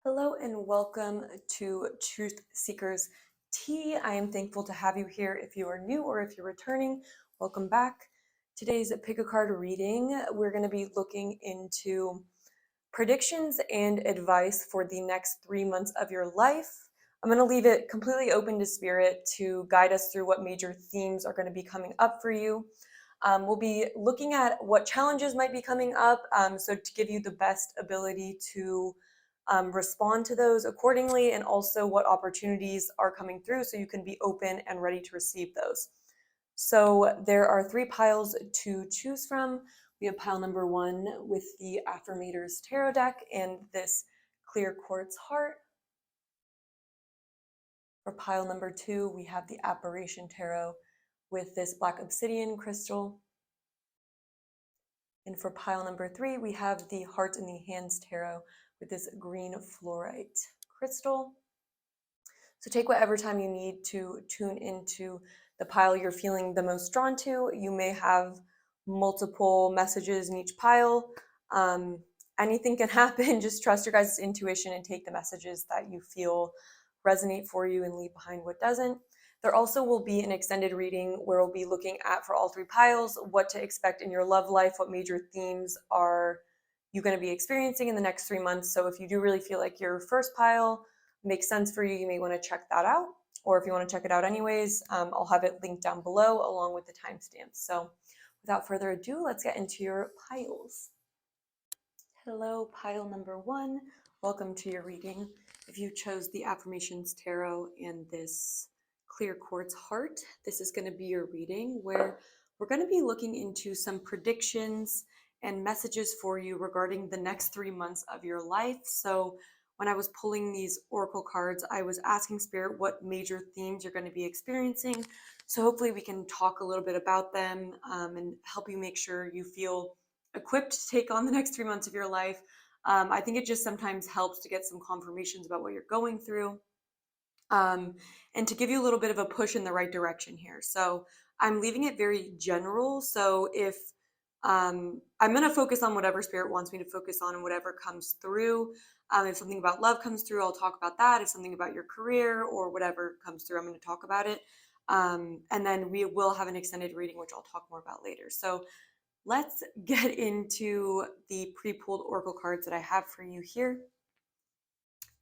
Hello and welcome to Truthseekerstea. I am thankful to have you here. If you are new or if you're returning, welcome back. Today's pick a card reading, we're going to be looking into predictions and advice for the next 3 months of your life. I'm going to leave it completely open to spirit to guide us through what major themes are going to be coming up for you. We'll be looking at what challenges might be coming up, so to give you the best ability to respond to those accordingly, and also what opportunities are coming through so you can be open and ready to receive those. So there are 3 piles to choose from. We have pile number 1 with the Affirmations Tarot deck and this clear quartz heart. For pile number 2, we have the Apparition Tarot with this black obsidian crystal. And for pile number 3, we have the Heart in the Hands Tarot with this green fluorite crystal. So take whatever time you need to tune into the pile you're feeling the most drawn to. You may have multiple messages in each pile. Anything can happen. Just trust your guys' intuition and take the messages that you feel resonate for you and leave behind what doesn't. There also will be an extended reading where we'll be looking at, for all 3 piles, what to expect in your love life, what major themes are you going to be experiencing in the next 3 months. So if you do really feel like your first pile makes sense for you, you may want to check that out. Or if you want to check it out anyways, I'll have it linked down below along with the timestamps. So without further ado, let's get into your piles. Hello, pile number 1. Welcome to your reading. If you chose the Affirmations Tarot and this clear quartz heart, this is going to be your reading where we're going to be looking into some predictions and messages for you regarding the next 3 months of your life. So when I was pulling these oracle cards, I was asking Spirit what major themes you're going to be experiencing. So hopefully we can talk a little bit about them and help you make sure you feel equipped to take on the next 3 months of your life. I think it just sometimes helps to get some confirmations about what you're going through, and to give you a little bit of a push in the right direction here. So I'm leaving it very general. So if I'm going to focus on whatever Spirit wants me to focus on and whatever comes through. If something about love comes through, I'll talk about that. If something about your career or whatever comes through, I'm going to talk about it. And then we will have an extended reading, which I'll talk more about later. So let's get into the pre-pulled oracle cards that I have for you here.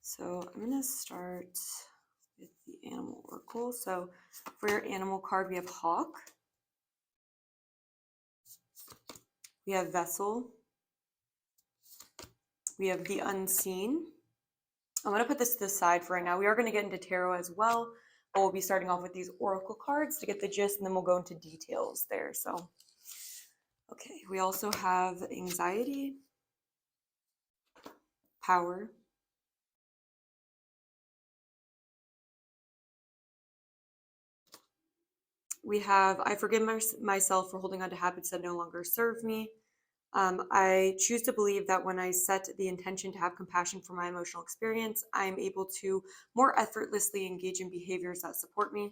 So I'm going to start with the animal oracle. So for your animal card, we have hawk, we have vessel, we have the unseen. I'm going to put this to the side for right now. We are going to get into tarot as well, but we'll be starting off with these oracle cards to get the gist, and then we'll go into details there. So okay, we also have anxiety, power, we have I forgive myself for holding on to habits that no longer serve me. I choose to believe that when I set the intention to have compassion for my emotional experience, I am able to more effortlessly engage in behaviors that support me.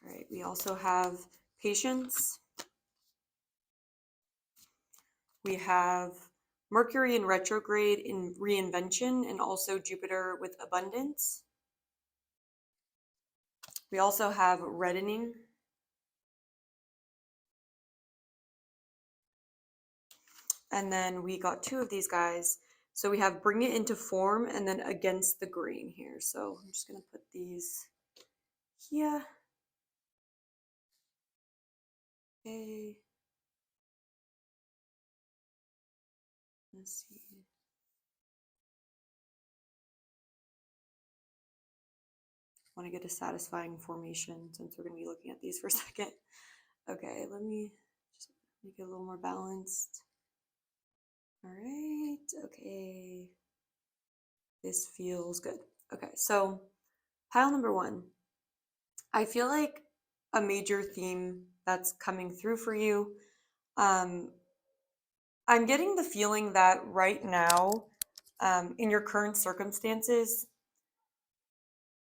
All right, we also have patience. We have Mercury in retrograde in reinvention, and also Jupiter with abundance. We also have reddening. And then we got 2 of these guys. So we have bring it into form and then against the grain here. So I'm just going to put these here. Okay. Let's see. I want to get a satisfying formation since we're going to be looking at these for a second. Okay, let me just make it a little more balanced. All right, okay. This feels good. Okay, so pile number 1. I feel like a major theme that's coming through for you. I'm getting the feeling that right now, in your current circumstances,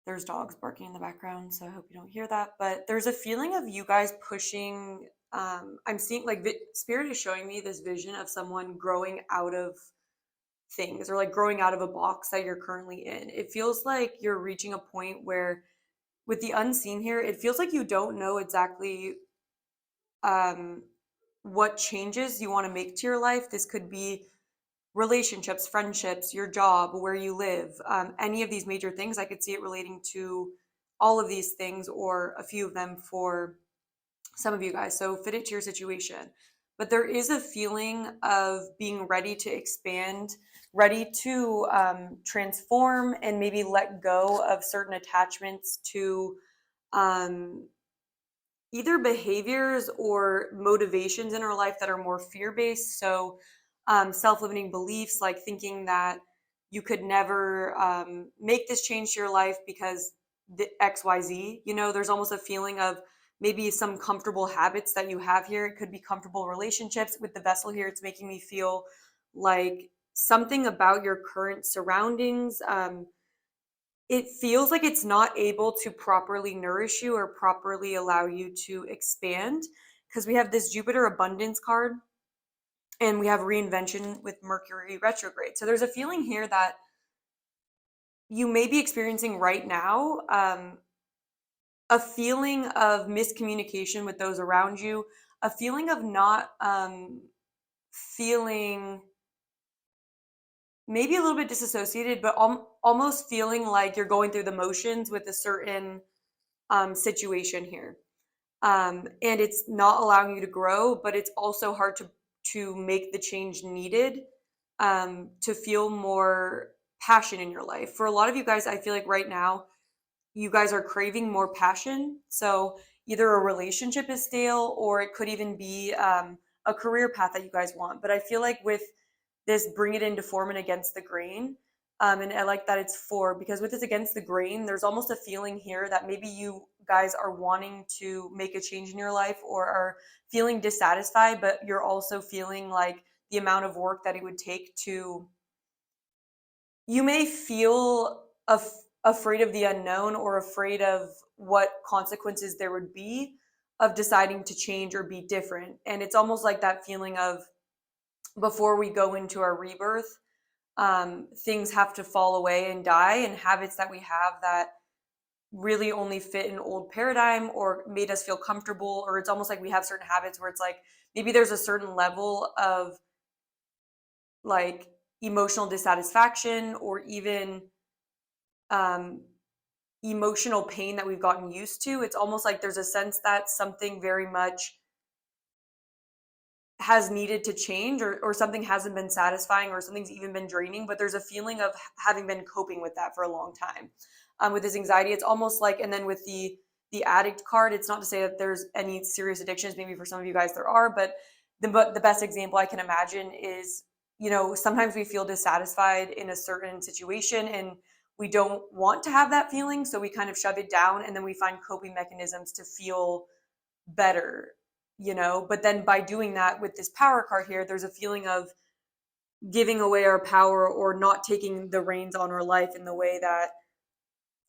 There's dogs barking in the background, so I hope you don't hear that. But there's a feeling of you guys pushing. I'm seeing like Spirit is showing me this vision of someone growing out of things, or like growing out of a box that you're currently in. It feels like you're reaching a point where, with the unseen here, it feels like you don't know exactly um, what changes you want to make to your life. This could be relationships, friendships, your job, where you live, any of these major things. I could see it relating to all of these things, or a few of them for some of you guys. So fit it to your situation. But there is a feeling of being ready to expand, ready to transform, and maybe let go of certain attachments to um, either behaviors or motivations in our life that are more fear-based. So self-limiting beliefs, like thinking that you could never make this change to your life because the XYZ. There's almost a feeling of maybe some comfortable habits that you have here. It could be comfortable relationships. With the vessel here, it's making me feel like something about your current surroundings. It feels like it's not able to properly nourish you or properly allow you to expand, because we have this Jupiter abundance card and we have reinvention with Mercury retrograde. So there's a feeling here that you may be experiencing right now, a feeling of miscommunication with those around you, a feeling of not feeling maybe a little bit disassociated, but almost feeling like you're going through the motions with a certain situation here. And it's not allowing you to grow, but it's also hard to make the change needed to feel more passion in your life. For a lot of you guys, I feel like right now you guys are craving more passion. So either a relationship is stale, or it could even be a career path that you guys want. But I feel like with this bring it into form and against the grain, and I like that it's for, because with this against the grain, there's almost a feeling here that maybe you guys are wanting to make a change in your life, or are feeling dissatisfied, but you're also feeling like the amount of work that it would take to, you may feel afraid of the unknown, or afraid of what consequences there would be of deciding to change or be different. And it's almost like that feeling of, before we go into our rebirth, things have to fall away and die, and habits that we have that really only fit an old paradigm or made us feel comfortable. Or it's almost like we have certain habits where it's like maybe there's a certain level of like emotional dissatisfaction, or even um, emotional pain that we've gotten used to. It's almost like there's a sense that something very much has needed to change, or something hasn't been satisfying, or something's even been draining, but there's a feeling of having been coping with that for a long time. With this anxiety, it's almost like, and then with the addict card, it's not to say that there's any serious addictions. Maybe for some of you guys there are, but the best example I can imagine is, sometimes we feel dissatisfied in a certain situation, and we don't want to have that feeling, so we kind of shove it down, and then we find coping mechanisms to feel better. But then by doing that with this power card here, there's a feeling of giving away our power, or not taking the reins on our life in the way that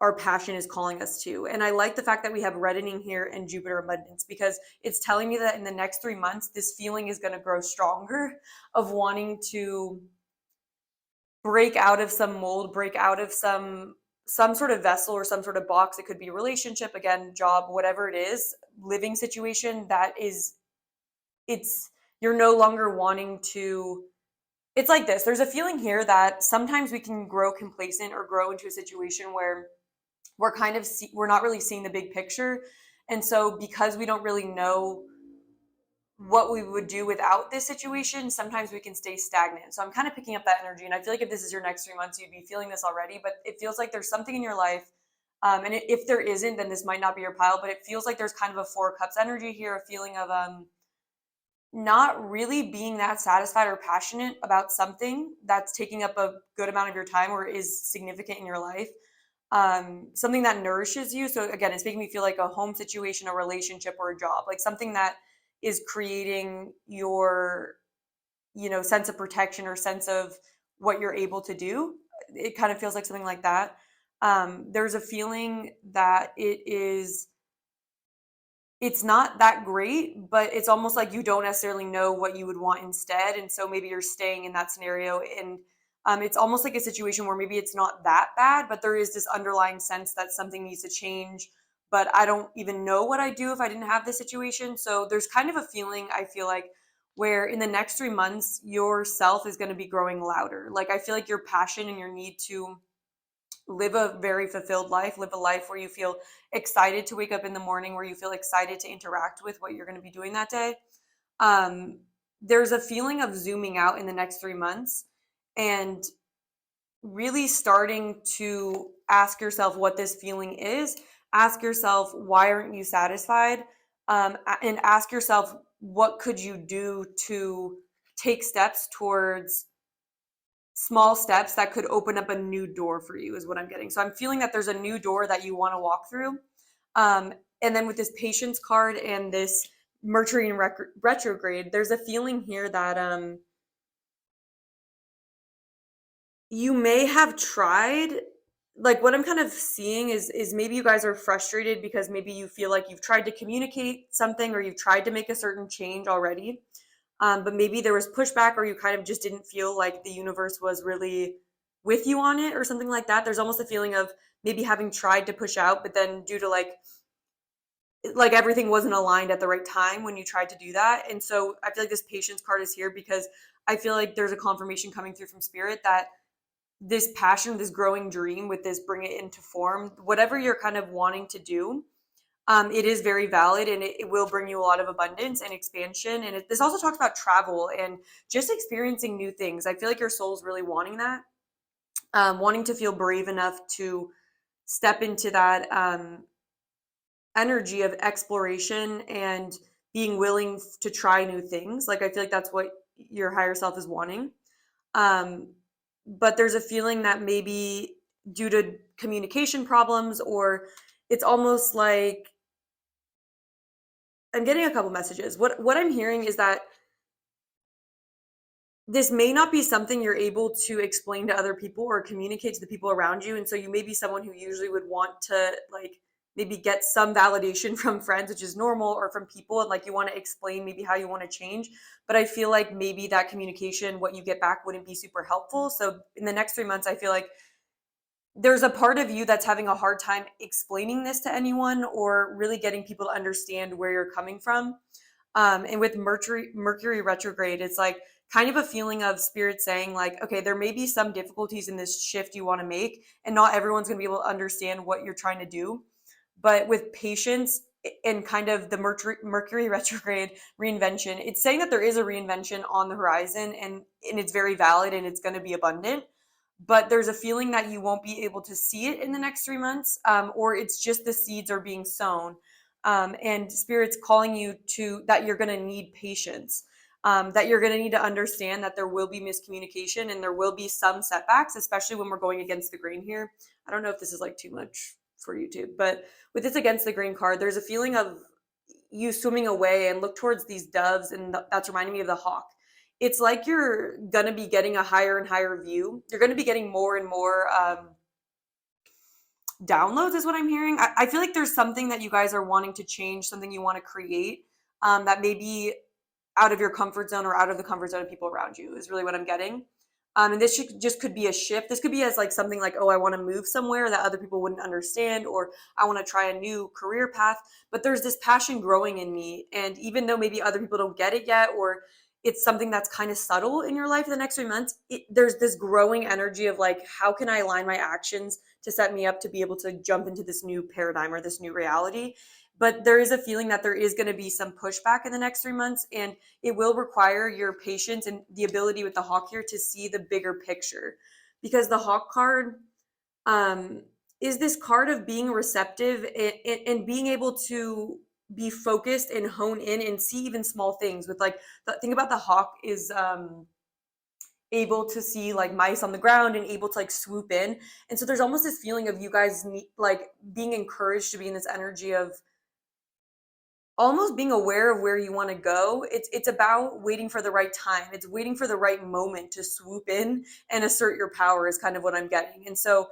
our passion is calling us to. And I like the fact that we have reddening here and Jupiter abundance, because it's telling me that in the next 3 months, this feeling is going to grow stronger, of wanting to break out of some mold, break out of some sort of vessel or some sort of box. It could be a relationship, again, job, whatever it is, living situation that is, it's, you're no longer wanting to. It's like this. There's a feeling here that sometimes we can grow complacent, or grow into a situation where we're kind of we're not really seeing the big picture. And so because we don't really know what we would do without this situation, sometimes we can stay stagnant. So I'm kind of picking up that energy, and I feel like if this is your next 3 months, you'd be feeling this already. But it feels like there's something in your life, and if there isn't, then this might not be your pile. But it feels like there's kind of a Four Cups energy here, a feeling of not really being that satisfied or passionate about something that's taking up a good amount of your time, or is significant in your life. Something that nourishes you. So again, it's making me feel like a home situation, a relationship, or a job, like something that is creating your, sense of protection, or sense of what you're able to do. It kind of feels like something like that. There's a feeling that it's not that great, but it's almost like you don't necessarily know what you would want instead. And so maybe you're staying in that scenario. And it's almost like a situation where maybe it's not that bad, but there is this underlying sense that something needs to change. But I don't even know what I'd do if I didn't have this situation. So there's kind of a feeling, I feel like, where in the next 3 months, yourself is going to be growing louder. Like, I feel like your passion and your need to live a very fulfilled life, live a life where you feel excited to wake up in the morning, where you feel excited to interact with what you're going to be doing that day. Um, there's a feeling of zooming out in the next 3 months and really starting to ask yourself what this feeling is. Ask yourself, why aren't you satisfied? And ask yourself, what could you do to take steps towards small steps that could open up a new door for you, is what I'm getting. So I'm feeling that there's a new door that you want to walk through. And then with this patience card and this Mercury in retrograde, there's a feeling here that you may have tried, like what I'm kind of seeing is maybe you guys are frustrated because maybe you feel like you've tried to communicate something or you've tried to make a certain change already. But maybe there was pushback or you kind of just didn't feel like the universe was really with you on it or something like that. There's almost a feeling of maybe having tried to push out, but then due to like everything wasn't aligned at the right time when you tried to do that. And so I feel like this patience card is here because I feel like there's a confirmation coming through from spirit that this passion, this growing dream with this, bring it into form, whatever you're kind of wanting to do. It is very valid and it will bring you a lot of abundance and expansion. And this also talks about travel and just experiencing new things. I feel like your soul's really wanting that, wanting to feel brave enough to step into that energy of exploration and being willing to try new things. Like, I feel like that's what your higher self is wanting. Um, but there's a feeling that maybe due to communication problems, or it's almost like I'm getting a couple messages. What I'm hearing is that this may not be something you're able to explain to other people or communicate to the people around you. And so you may be someone who usually would want to like maybe get some validation from friends, which is normal, or from people, and like you want to explain maybe how you want to change. But I feel like maybe that communication, what you get back, wouldn't be super helpful. So in the next 3 months, I feel like there's a part of you that's having a hard time explaining this to anyone or really getting people to understand where you're coming from. And with Mercury retrograde, it's like kind of a feeling of spirit saying like, okay, there may be some difficulties in this shift you want to make, and not everyone's going to be able to understand what you're trying to do. But with patience and kind of the Mercury retrograde reinvention, it's saying that there is a reinvention on the horizon, and it's very valid and it's going to be abundant. But there's a feeling that you won't be able to see it in the next 3 months, or it's just the seeds are being sown. And spirit's calling you to that you're going to need patience, that you're going to need to understand that there will be miscommunication and there will be some setbacks, especially when we're going against the grain here. I don't know if this is like too much for YouTube, but with this against the grain card, there's a feeling of you swimming away and look towards these doves, and that's reminding me of the hawk. It's like you're going to be getting a higher and higher view. You're going to be getting more and more downloads, is what I'm hearing. I feel like there's something that you guys are wanting to change, something you want to create, that may be out of your comfort zone or out of the comfort zone of people around you, is really what I'm getting. And this just could be a shift. This could be as like something like, oh, I want to move somewhere that other people wouldn't understand, or I want to try a new career path. But there's this passion growing in me. And even though maybe other people don't get it yet, or it's something that's kind of subtle in your life in the next 3 months, there's this growing energy of like, how can I align my actions to set me up to be able to jump into this new paradigm or this new reality? But there is a feeling that there is going to be some pushback in the next 3 months, and it will require your patience and the ability with the hawk here to see the bigger picture, because the hawk card is this card of being receptive and being able to be focused and hone in and see even small things. With like the thing about the hawk is able to see like mice on the ground and able to like swoop in. And so there's almost this feeling of you guys like being encouraged to be in this energy of almost being aware of where you want to go. It's about waiting for the right time. It's waiting for the right moment to swoop in and assert your power, is kind of what I'm getting. And so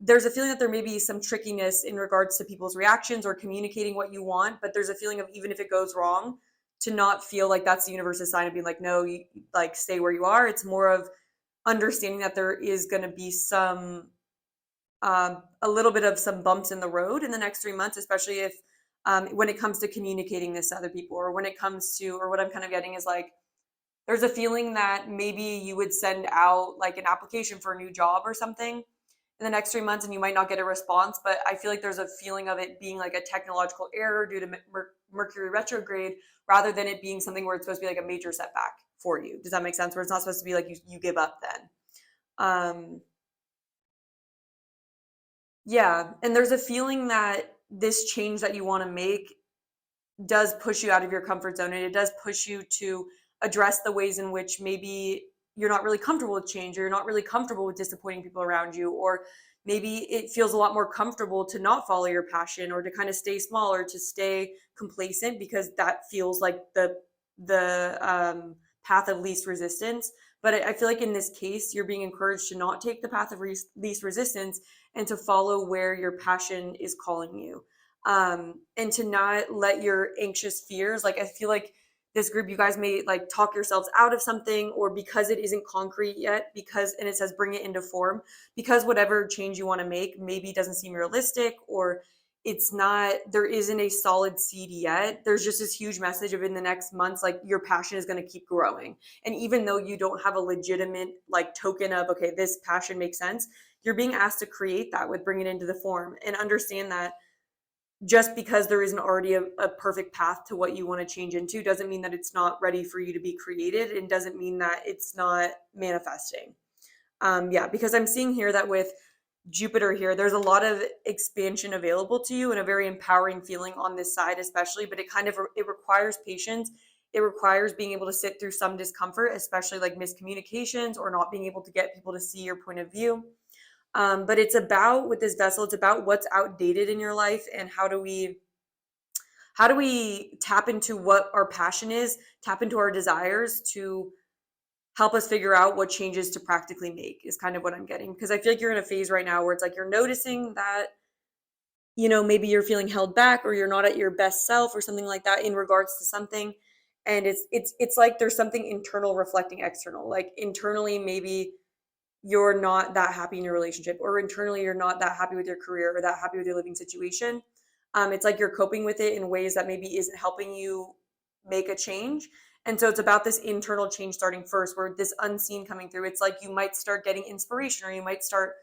there's a feeling that there may be some trickiness in regards to people's reactions or communicating what you want, but there's a feeling of, even if it goes wrong, to not feel like that's the universe's sign of being like, no, you like stay where you are. It's more of understanding that there is going to be some a little bit of some bumps in the road in the next 3 months, especially if when it comes to communicating this to other people, or when it comes to, or what I'm kind of getting is like, there's a feeling that maybe you would send out like an application for a new job or something in the next 3 months and you might not get a response, but I feel like there's a feeling of it being like a technological error due to Mercury retrograde, rather than it being something where it's supposed to be like a major setback for you. Does that make sense? Where it's not supposed to be like you give up then. Yeah, and there's a feeling that this change that you want to make does push you out of your comfort zone, and it does push you to address the ways in which maybe you're not really comfortable with change, or you're not really comfortable with disappointing people around you, or maybe it feels a lot more comfortable to not follow your passion, or to kind of stay small, or to stay complacent, because that feels like the path of least resistance. But I feel like in this case, you're being encouraged to not take the path of least resistance, and to follow where your passion is calling you. And to not let your anxious fears, like I feel like this group, you guys may like talk yourselves out of something, or because it isn't concrete yet, because, and it says bring it into form, because whatever change you want to make maybe doesn't seem realistic, or it's not, there isn't a solid seed yet. There's just this huge message of, in the next months, like your passion is going to keep growing. And even though you don't have a legitimate like token of, okay, this passion makes sense, you're being asked to create that with bring it into the form, and understand that just because there isn't already a perfect path to what you want to change into doesn't mean that it's not ready for you to be created, and doesn't mean that it's not manifesting. Yeah, because I'm seeing here that with Jupiter here, there's a lot of expansion available to you, and a very empowering feeling on this side especially, but it requires patience. It requires being able to sit through some discomfort, especially like miscommunications, or not being able to get people to see your point of view. But it's about, with this vessel, it's about what's outdated in your life, and how do we tap into what our passion is, tap into our desires to help us figure out what changes to practically make, is kind of what I'm getting. Because I feel like you're in a phase right now where it's like you're noticing that, maybe you're feeling held back, or you're not at your best self, or something like that in regards to something. And it's like there's something internal reflecting external. Like internally, maybe you're not that happy in your relationship, or internally you're not that happy with your career, or that happy with your living situation. It's like you're coping with it in ways that maybe isn't helping you make a change. And so it's about this internal change starting first, where this unseen coming through, it's like you might start getting inspiration, or you might start,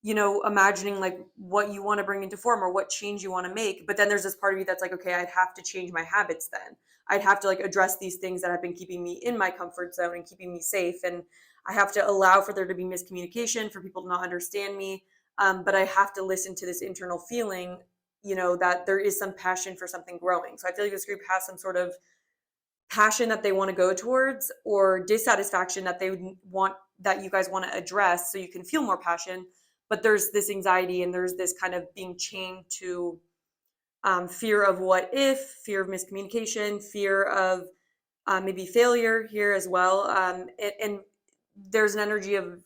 imagining like what you want to bring into form, or what change you want to make. But then there's this part of you that's like, okay, I'd have to change my habits then. I'd have to like address these things that have been keeping me in my comfort zone and keeping me safe. And I have to allow for there to be miscommunication, for people to not understand me. But I have to listen to this internal feeling, that there is some passion for something growing. So I feel like this group has some sort of passion that they want to go towards, or dissatisfaction that they want, that you guys want to address so you can feel more passion. But there's this anxiety, and there's this kind of being chained to fear of what if, fear of miscommunication, fear of maybe failure here as well. And there's an energy of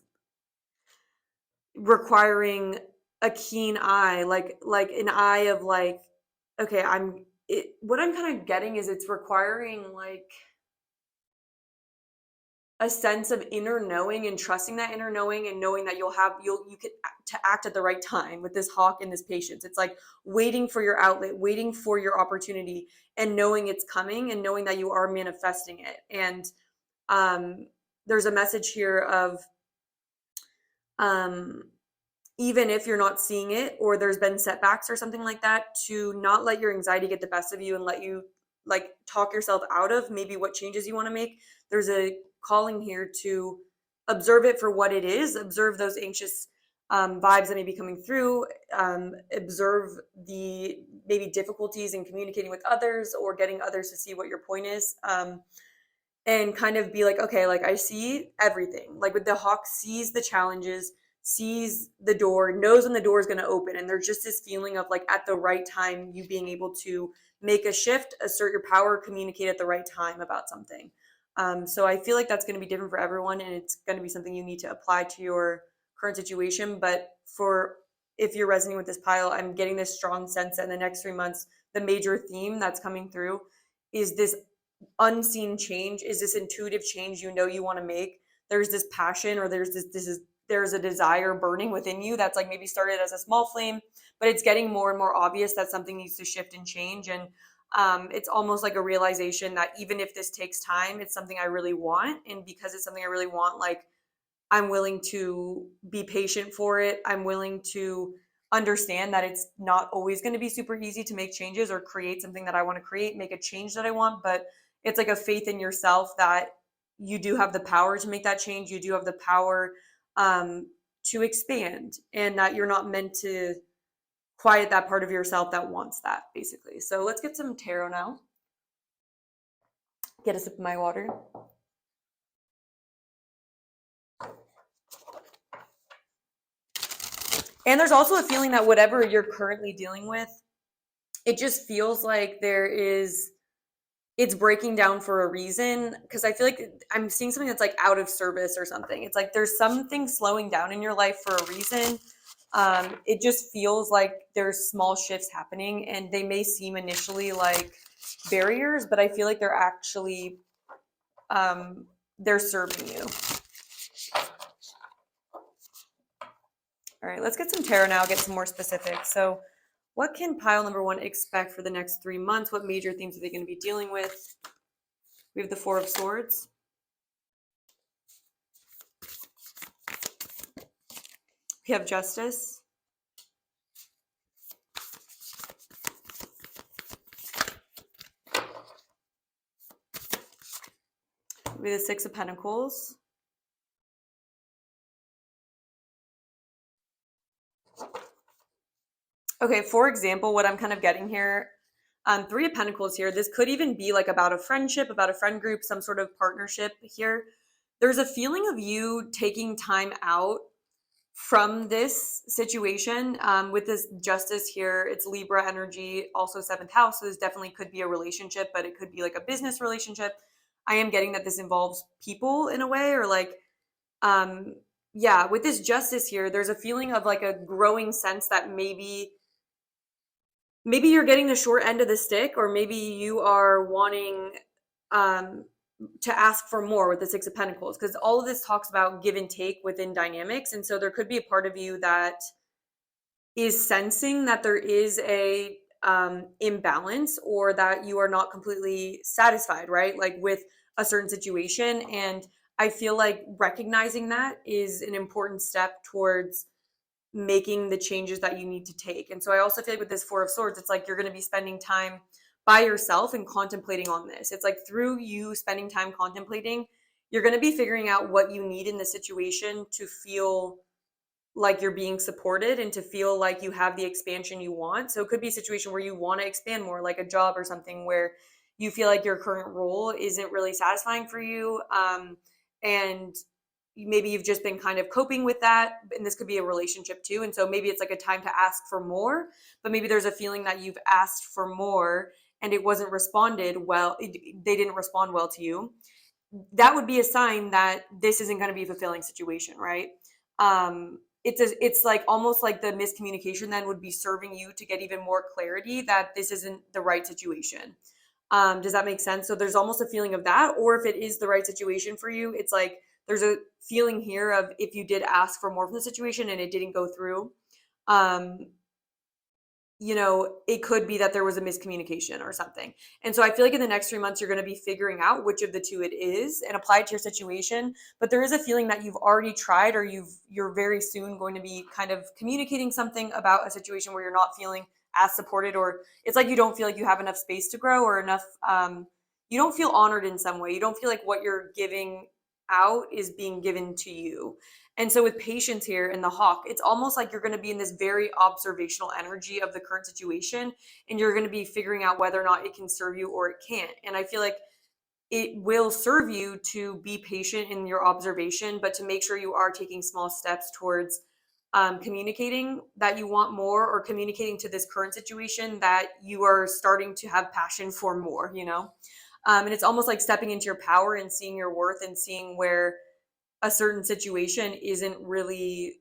requiring a keen eye, like an eye of like, okay, what I'm kind of getting is it's requiring like a sense of inner knowing, and trusting that inner knowing, and knowing that you can to act at the right time with this hawk and this patience. It's like waiting for your outlet, waiting for your opportunity, and knowing it's coming, and knowing that you are manifesting it. And there's a message here of even if you're not seeing it, or there's been setbacks or something like that, to not let your anxiety get the best of you, and let you like talk yourself out of maybe what changes you want to make. There's a calling here to observe it for what it is, observe those anxious vibes that may be coming through, observe the maybe difficulties in communicating with others, or getting others to see what your point is, and kind of be like, okay, like I see everything. Like with the hawk, sees the challenges, sees the door, knows when the door is going to open. And there's just this feeling of like at the right time, you being able to make a shift, assert your power, communicate at the right time about something. So I feel like that's going to be different for everyone, and it's going to be something you need to apply to your current situation. But for if you're resonating with this pile, I'm getting this strong sense that in the next 3 months, the major theme that's coming through is this unseen change, is this intuitive change you know you want to make. There's this passion, or there's a desire burning within you that's like maybe started as a small flame, but it's getting more and more obvious that something needs to shift and change. And it's almost like a realization that even if this takes time, it's something I really want. And because it's something I really want, like, I'm willing to be patient for it. I'm willing to understand that it's not always going to be super easy to make changes or create something that I want to create, make a change that I want. But it's like a faith in yourself that you do have the power to make that change. You do have the power to expand, and that you're not meant to quiet that part of yourself that wants that, basically. So let's get some tarot now. Get a sip of my water. And there's also a feeling that whatever you're currently dealing with, it just feels like it's breaking down for a reason. Because I feel like I'm seeing something that's like out of service or something. It's like there's something slowing down in your life for a reason. It just feels like there's small shifts happening, and they may seem initially like barriers, but I feel like they're actually, they're serving you. All right, let's get some tarot now, get some more specific. So what can pile number 1 expect for the next 3 months? What major themes are they going to be dealing with? We have the 4 of Swords. We have Justice. We have the 6 of Pentacles. Okay, for example, what I'm kind of getting here, 3 of Pentacles here, this could even be like about a friendship, about a friend group, some sort of partnership here. There's a feeling of you taking time out from this situation. With this Justice here, it's Libra energy, also 7th house. So this definitely could be a relationship, but it could be like a business relationship. I am getting that this involves people in a way, or like, yeah, with this Justice here, there's a feeling of like a growing sense that maybe you're getting the short end of the stick, or maybe you are wanting to ask for more with the 6 of Pentacles, because all of this talks about give and take within dynamics. And so there could be a part of you that is sensing that there is a imbalance, or that you are not completely satisfied, right? Like with a certain situation. And I feel like recognizing that is an important step towards making the changes that you need to take. And so I also feel like with this 4 of Swords, it's like you're going to be spending time by yourself and contemplating on this. It's like through you spending time contemplating, you're going to be figuring out what you need in the situation to feel like you're being supported and to feel like you have the expansion you want. So it could be a situation where you want to expand more, like a job or something where you feel like your current role isn't really satisfying for you. And maybe you've just been kind of coping with that, and this could be a relationship too. And so maybe it's like a time to ask for more, but maybe there's a feeling that you've asked for more and it wasn't responded well. They didn't respond well to you. That would be a sign that this isn't going to be a fulfilling situation, right? It's like almost like the miscommunication then would be serving you to get even more clarity that this isn't the right situation. Does that make sense? So there's almost a feeling of that, or if it is the right situation for you, it's like there's a feeling here of if you did ask for more from the situation and it didn't go through, it could be that there was a miscommunication or something. And so I feel like in the next 3 months, you're going to be figuring out which of the two it is and apply it to your situation. But there is a feeling that you've already tried, or you're very soon going to be kind of communicating something about a situation where you're not feeling as supported, or it's like you don't feel like you have enough space to grow, or enough, you don't feel honored in some way. You don't feel like what you're giving out is being given to you. And so with Patience here in the Hawk, it's almost like you're going to be in this very observational energy of the current situation, and you're going to be figuring out whether or not it can serve you or it can't. And I feel like it will serve you to be patient in your observation, but to make sure you are taking small steps towards communicating that you want more, or communicating to this current situation that you are starting to have passion for more, and it's almost like stepping into your power and seeing your worth, and seeing where a certain situation isn't really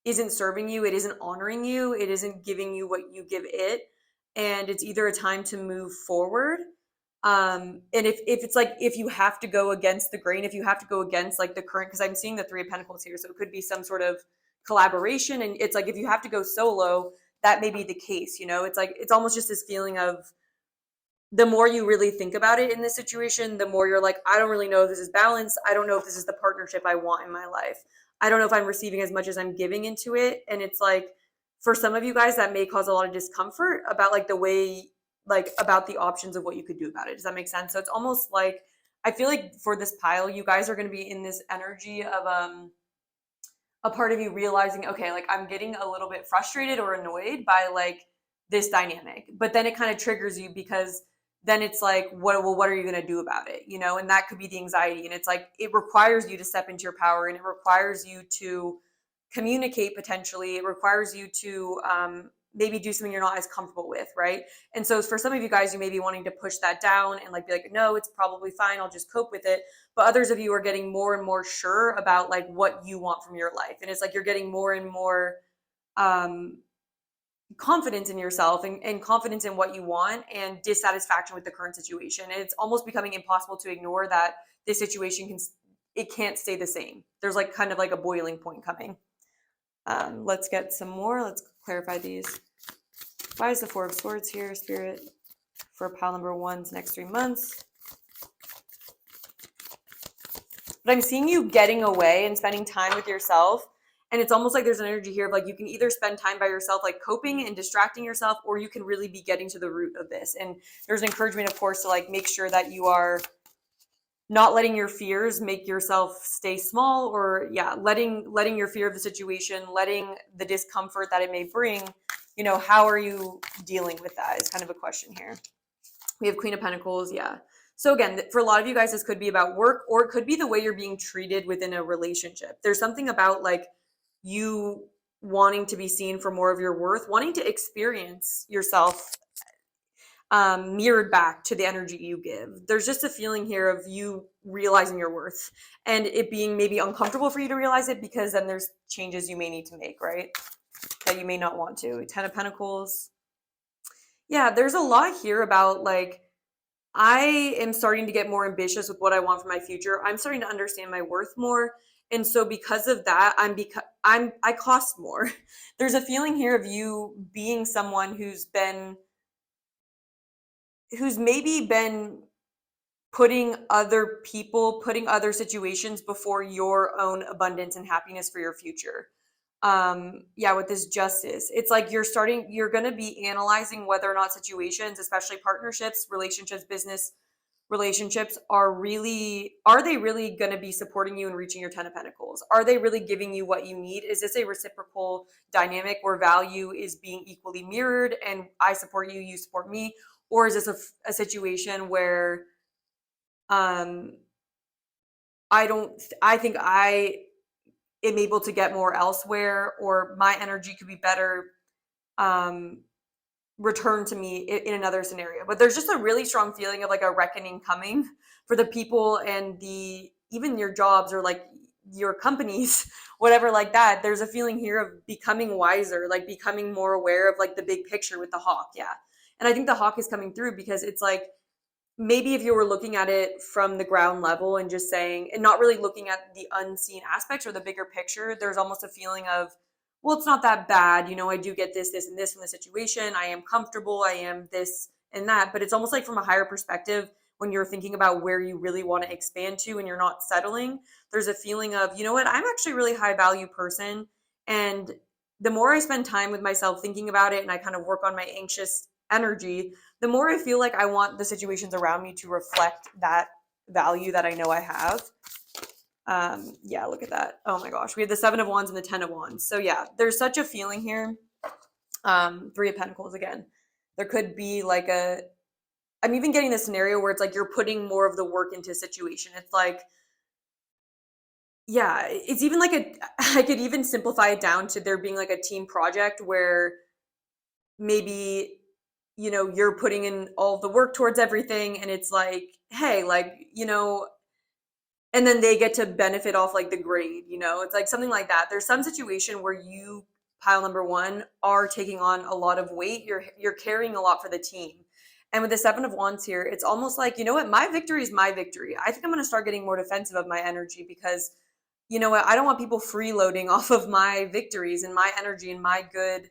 isn't serving you, it isn't honoring you, it isn't giving you what you give it, and it's either a time to move forward. And if it's like, if you have to go against the grain, if you have to go against like the current, because I'm seeing the Three of Pentacles here, so it could be some sort of collaboration, and it's like if you have to go solo, that may be the case. It's like, it's almost just this feeling of, the more you really think about it in this situation, the more you're like, I don't really know if this is balanced. I don't know if this is the partnership I want in my life. I don't know if I'm receiving as much as I'm giving into it. And it's like, for some of you guys, that may cause a lot of discomfort about like the way, like about the options of what you could do about it. Does that make sense? So it's almost like, I feel like for this pile, you guys are going to be in this energy of a part of you realizing, okay, like I'm getting a little bit frustrated or annoyed by like this dynamic, but then it kind of triggers you, because then it's like, what are you going to do about it? And that could be the anxiety. And it's like, it requires you to step into your power, and it requires you to communicate potentially. It requires you to maybe do something you're not as comfortable with, right? And so for some of you guys, you may be wanting to push that down and like be like, no, it's probably fine, I'll just cope with it. But others of you are getting more and more sure about like what you want from your life. And it's like you're getting more and more confidence in yourself, and confidence in what you want, and dissatisfaction with the current situation. And it's almost becoming impossible to ignore that this situation can't stay the same. There's like kind of like a boiling point coming. Let's get some more. Let's clarify these. Why is the Four of Swords here, Spirit, for pile number 1's next 3 months? But I'm seeing you getting away and spending time with yourself. And it's almost like there's an energy here of like, you can either spend time by yourself, like coping and distracting yourself, or you can really be getting to the root of this. And there's an encouragement, of course, to like make sure that you are not letting your fears make yourself stay small, or letting your fear of the situation, letting the discomfort that it may bring, how are you dealing with that is kind of a question here. We have Queen of Pentacles. Yeah. So again, for a lot of you guys, this could be about work, or it could be the way you're being treated within a relationship. There's something about like you wanting to be seen for more of your worth, wanting to experience yourself mirrored back to the energy you give. There's just a feeling here of you realizing your worth, and it being maybe uncomfortable for you to realize it, because then there's changes you may need to make, right? That you may not want to. 10 of Pentacles. Yeah, there's a lot here about like, I am starting to get more ambitious with what I want for my future. I'm starting to understand my worth more. And so because of that, I cost more. There's a feeling here of you being someone who's maybe been putting other people, putting other situations before your own abundance and happiness for your future. With this Justice, it's like you're going to be analyzing whether or not situations, especially partnerships, relationships, business relationships, are they really going to be supporting you in reaching your 10 of Pentacles? Are they really giving you what you need? Is this a reciprocal dynamic where value is being equally mirrored, and I support you, you support me? Or is this a situation where I think I am able to get more elsewhere, or my energy could be better returned to me in another scenario? But there's just a really strong feeling of like a reckoning coming for the people, and even your jobs, or like your companies, whatever, like that. There's a feeling here of becoming wiser, like becoming more aware of like the big picture with the hawk. Yeah. And I think the hawk is coming through, because it's like, maybe if you were looking at it from the ground level and just saying, and not really looking at the unseen aspects or the bigger picture, there's almost a feeling of, well, it's not that bad. I do get this, and this from the situation. I am comfortable. I am this and that. But it's almost like from a higher perspective, when you're thinking about where you really want to expand to and you're not settling, there's a feeling of, you know what, I'm actually a really high value person. And the more I spend time with myself thinking about it, and I kind of work on my anxious energy, the more I feel like I want the situations around me to reflect that value that I know I have. Look at that. Oh my gosh. We have the 7 of Wands and the 10 of Wands. So yeah, there's such a feeling here. 3 of Pentacles again. There could be like I'm even getting the scenario where it's like you're putting more of the work into a situation. It's like, yeah, it's even like I could even simplify it down to there being like a team project where maybe, you're putting in all the work towards everything, and it's like, hey, like, and then they get to benefit off like the grade, you know, it's like something like that. There's some situation where you, pile number one, are taking on a lot of weight. You're carrying a lot for the team. And with the Seven of Wands here, it's almost like, you know what, my victory is my victory. I think I'm going to start getting more defensive of my energy because, you know what, I don't want people freeloading off of my victories and my energy and my good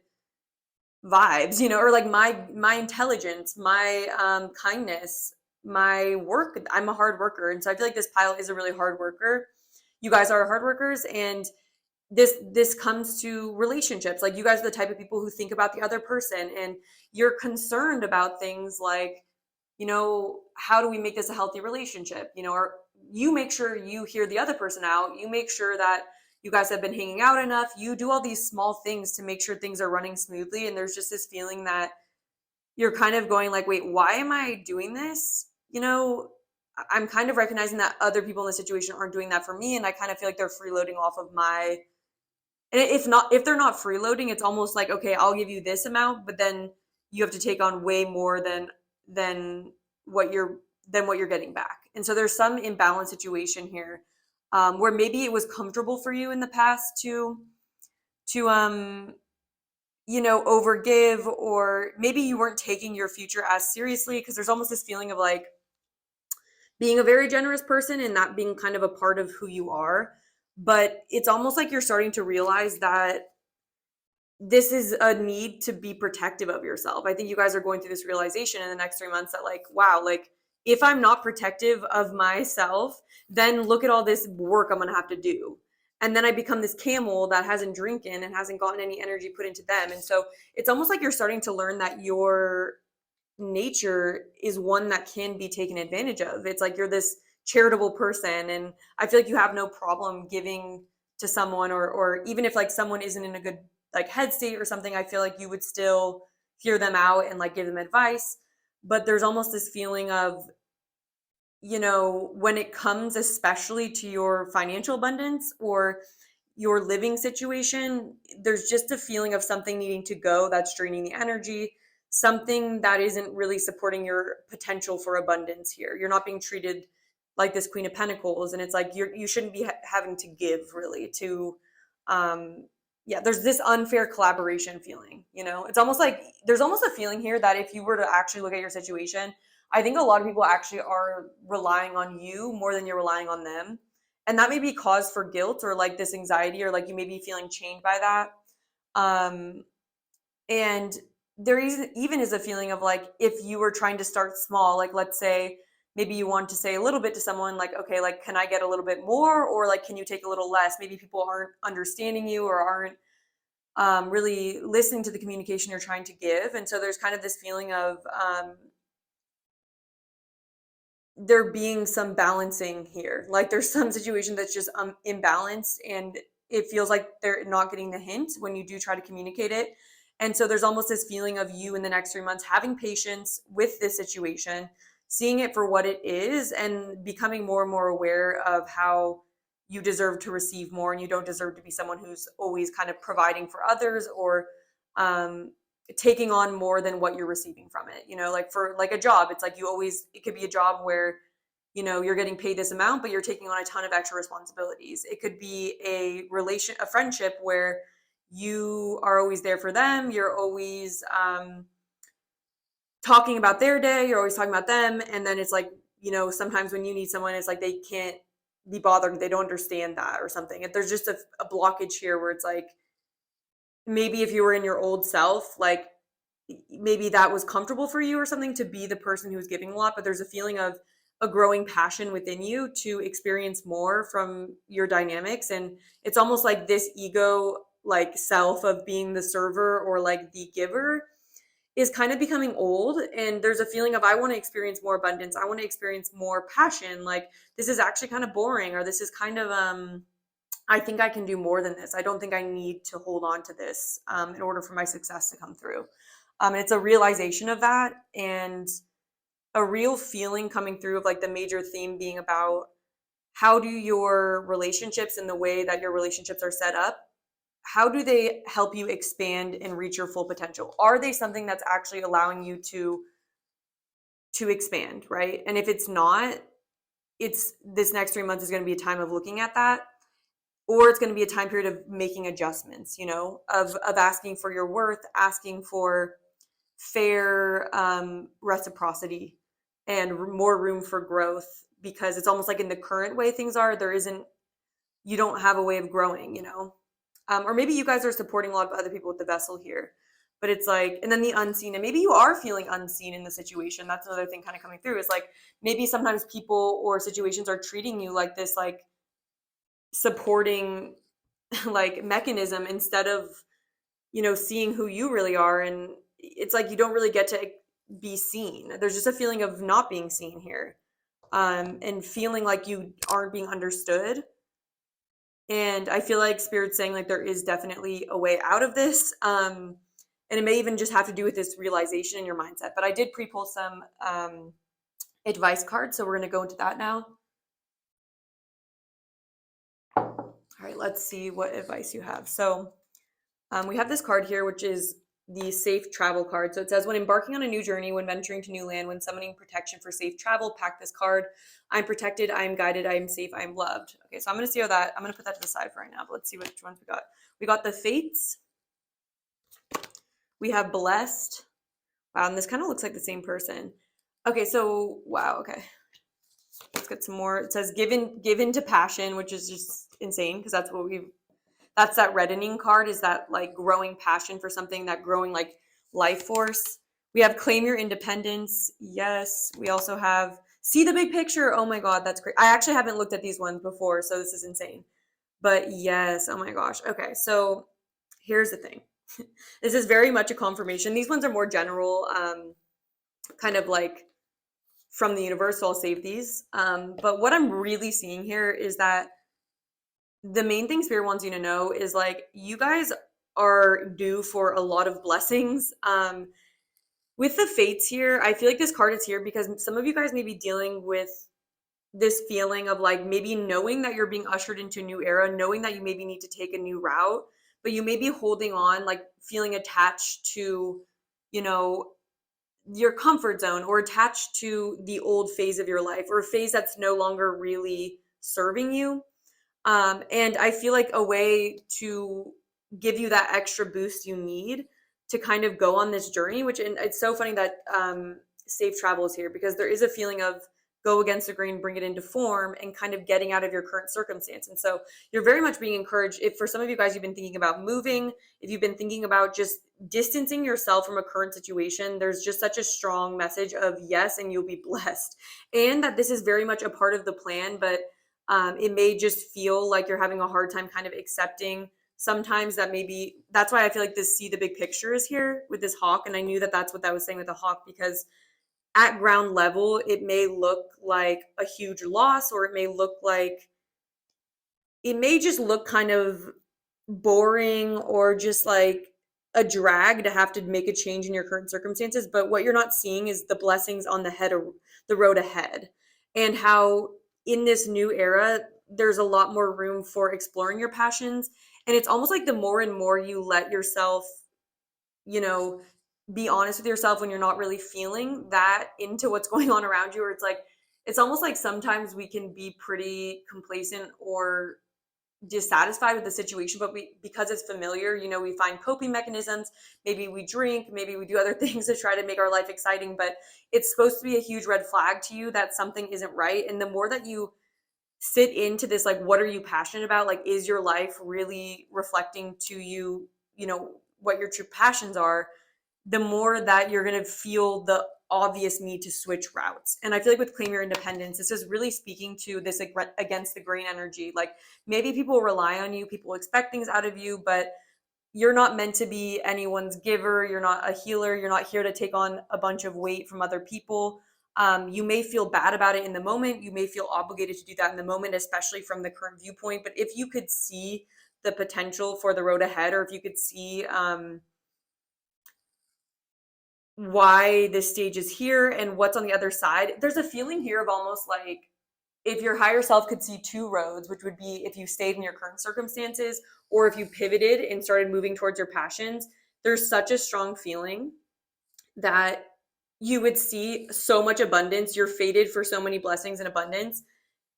vibes, you know, or like my intelligence, my kindness, my work. I'm a hard worker, and so I feel like this pile is a really hard worker. You guys are hard workers, and this comes to relationships. Like, you guys are the type of people who think about the other person, and you're concerned about things like, you know, how do we make this a healthy relationship, you know, or you make sure you hear the other person out, you make sure that you guys have been hanging out enough, you do all these small things to make sure things are running smoothly. And there's just this feeling that you're kind of going like, wait, why am I doing this? You know, I'm kind of recognizing that other people in the situation aren't doing that for me, and I kind of feel like they're freeloading off of my, and if they're not freeloading, it's almost like, okay, I'll give you this amount, but then you have to take on way more than what you're getting back. And so there's some imbalance situation here, where maybe it was comfortable for you in the past to you know, overgive, or maybe you weren't taking your future as seriously, because there's almost this feeling of like being a very generous person and that being kind of a part of who you are. But it's almost like you're starting to realize that this is a need to be protective of yourself. I think you guys are going through this realization in the next 3 months that, like, wow, like, if I'm not protective of myself, then look at all this work I'm going to have to do. And then I become this camel that hasn't drinking and hasn't gotten any energy put into them. And so it's almost like you're starting to learn that your nature is one that can be taken advantage of. It's like you're this charitable person, and I feel like you have no problem giving to someone, or even if like someone isn't in a good like head state or something, I feel like you would still hear them out and like give them advice. But there's almost this feeling of, you know, when it comes especially to your financial abundance or your living situation, there's just a feeling of something needing to go that's draining the energy, something that isn't really supporting your potential for abundance here. You're not being treated like this Queen of Pentacles, and it's like you shouldn't be having to give really to yeah, there's this unfair collaboration feeling, you know. It's almost like there's almost a feeling here that if you were to actually look at your situation, I think a lot of people actually are relying on you more than you're relying on them. And that may be cause for guilt or like this anxiety, or like you may be feeling chained by that. And there even is a feeling of like, if you were trying to start small, like let's say maybe you want to say a little bit to someone like, okay, like, can I get a little bit more? Or like, can you take a little less? Maybe people aren't understanding you or aren't really listening to the communication you're trying to give. And so there's kind of this feeling of there being some balancing here. Like there's some situation that's just imbalanced, and it feels like they're not getting the hint when you do try to communicate it. And so there's almost this feeling of you in the next 3 months having patience with this situation, seeing it for what it is, and becoming more and more aware of how you deserve to receive more, and you don't deserve to be someone who's always kind of providing for others, or taking on more than what you're receiving from it. You know, like for like a job, it's like it could be a job where, you know, you're getting paid this amount, but you're taking on a ton of extra responsibilities. It could be a friendship where you are always there for them. You're always talking about their day. You're always talking about them. And then it's like, you know, sometimes when you need someone, it's like they can't be bothered. They don't understand that or something. If there's just a blockage here where it's like, maybe if you were in your old self, like maybe that was comfortable for you or something, to be the person who was giving a lot, but there's a feeling of a growing passion within you to experience more from your dynamics. And it's almost like this ego like self of being the server or like the giver is kind of becoming old, and there's a feeling of, I want to experience more abundance, I want to experience more passion, like this is actually kind of boring, or this is kind of I think I can do more than this. I don't think I need to hold on to this in order for my success to come through. And it's a realization of that, and a real feeling coming through of like the major theme being about how do your relationships and the way that your relationships are set up, how do they help you expand and reach your full potential? Are they something that's actually allowing you to expand, right? And if it's not, this next 3 months is going to be a time of looking at that, or it's going to be a time period of making adjustments, of asking for your worth, asking for fair reciprocity and more room for growth, because it's almost like in the current way things are, you don't have a way of growing, or maybe you guys are supporting a lot of other people with the vessel here, but it's like, and then the unseen, and maybe you are feeling unseen in the situation. That's another thing kind of coming through, is like maybe sometimes people or situations are treating you like this, like supporting like mechanism, instead of seeing who you really are. And it's like you don't really get to be seen. There's just a feeling of not being seen here, and feeling like you aren't being understood. And I feel like Spirit's saying like there is definitely a way out of this, and it may even just have to do with this realization in your mindset. But I did pre-pull some advice cards, so we're going to go into that now. All right, let's see what advice you have. So we have this card here, which is the safe travel card. So it says, when embarking on a new journey, when venturing to new land, when summoning protection for safe travel, pack this card. I'm protected, I am guided, I am safe, I am loved. Okay, so I'm going to see how I'm going to put that to the side for right now, but let's see which ones we got. We got the Fates. We have Blessed. Wow, and this kind of looks like the same person. Okay, so, wow, okay. Let's get some more. It says, given to passion, which is just insane, because that's that reddening card, is that like growing passion for something, that growing like life force. We have claim your independence. Yes. We also have see the big picture. Oh my God, that's great. I actually haven't looked at these ones before, so this is insane. But yes, oh my gosh. Okay, so here's the thing. This is very much a confirmation. These ones are more general, kind of like from the universe, so I'll save these. But what I'm really seeing here is that the main thing Spirit wants you to know is like you guys are due for a lot of blessings. With the Fates here, I feel like this card is here because some of you guys may be dealing with this feeling of like maybe knowing that you're being ushered into a new era, knowing that you maybe need to take a new route, but you may be holding on, like feeling attached to, your comfort zone, or attached to the old phase of your life, or a phase that's no longer really serving you. And I feel like a way to give you that extra boost you need to kind of go on this journey, and it's so funny that safe travel is here, because there is a feeling of go against the grain, bring it into form, and kind of getting out of your current circumstance. And so you're very much being encouraged. If for some of you guys, you've been thinking about moving, if you've been thinking about just distancing yourself from a current situation, there's just such a strong message of yes, and you'll be blessed. And that this is very much a part of the plan, but it may just feel like you're having a hard time kind of accepting sometimes that maybe that's why I feel like this see the big picture is here with this hawk. And I knew that that's what that was saying with the hawk, because at ground level, it may look like a huge loss, or it may just look kind of boring, or just like a drag to have to make a change in your current circumstances. But what you're not seeing is the blessings on the road ahead, and how in this new era, there's a lot more room for exploring your passions. And it's almost like the more and more you let yourself, be honest with yourself when you're not really feeling that into what's going on around you, or it's almost like sometimes we can be pretty complacent or dissatisfied with the situation, but because it's familiar, we find coping mechanisms. Maybe we drink, maybe we do other things to try to make our life exciting, but it's supposed to be a huge red flag to you that something isn't right. And the more that you sit into this, like, what are you passionate about? Like, is your life really reflecting to you, what your true passions are? The more that you're going to feel the obvious need to switch routes. And I feel like with Claim Your Independence, this is really speaking to this against the grain energy. Like, maybe people rely on you, people expect things out of you, but you're not meant to be anyone's giver. You're not a healer. You're not here to take on a bunch of weight from other people. You may feel bad about it in the moment. You may feel obligated to do that in the moment, especially from the current viewpoint. But if you could see the potential for the road ahead, or if you could see why this stage is here and what's on the other side, there's a feeling here of almost like if your higher self could see two roads, which would be if you stayed in your current circumstances, or if you pivoted and started moving towards your passions. There's such a strong feeling that you would see so much abundance. You're fated for so many blessings and abundance.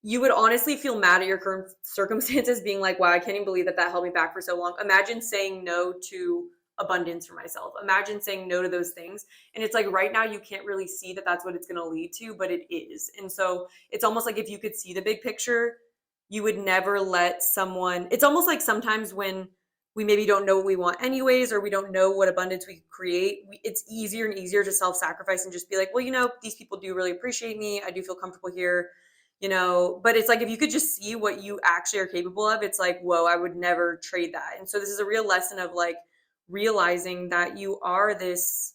you would honestly feel mad at your current circumstances, being like, wow, I can't even believe that held me back for so long. Imagine saying no to abundance for myself. Imagine saying no to those things. And it's like right now you can't really see that that's what it's going to lead to, but it is. And so it's almost like if you could see the big picture, you would never let someone, it's almost like sometimes when we maybe don't know what we want anyways, or we don't know what abundance we could create, it's easier and easier to self-sacrifice and just be like, well, these people do really appreciate me. I do feel comfortable here, but it's like if you could just see what you actually are capable of, it's like, whoa, I would never trade that. And so this is a real lesson of like realizing that you are this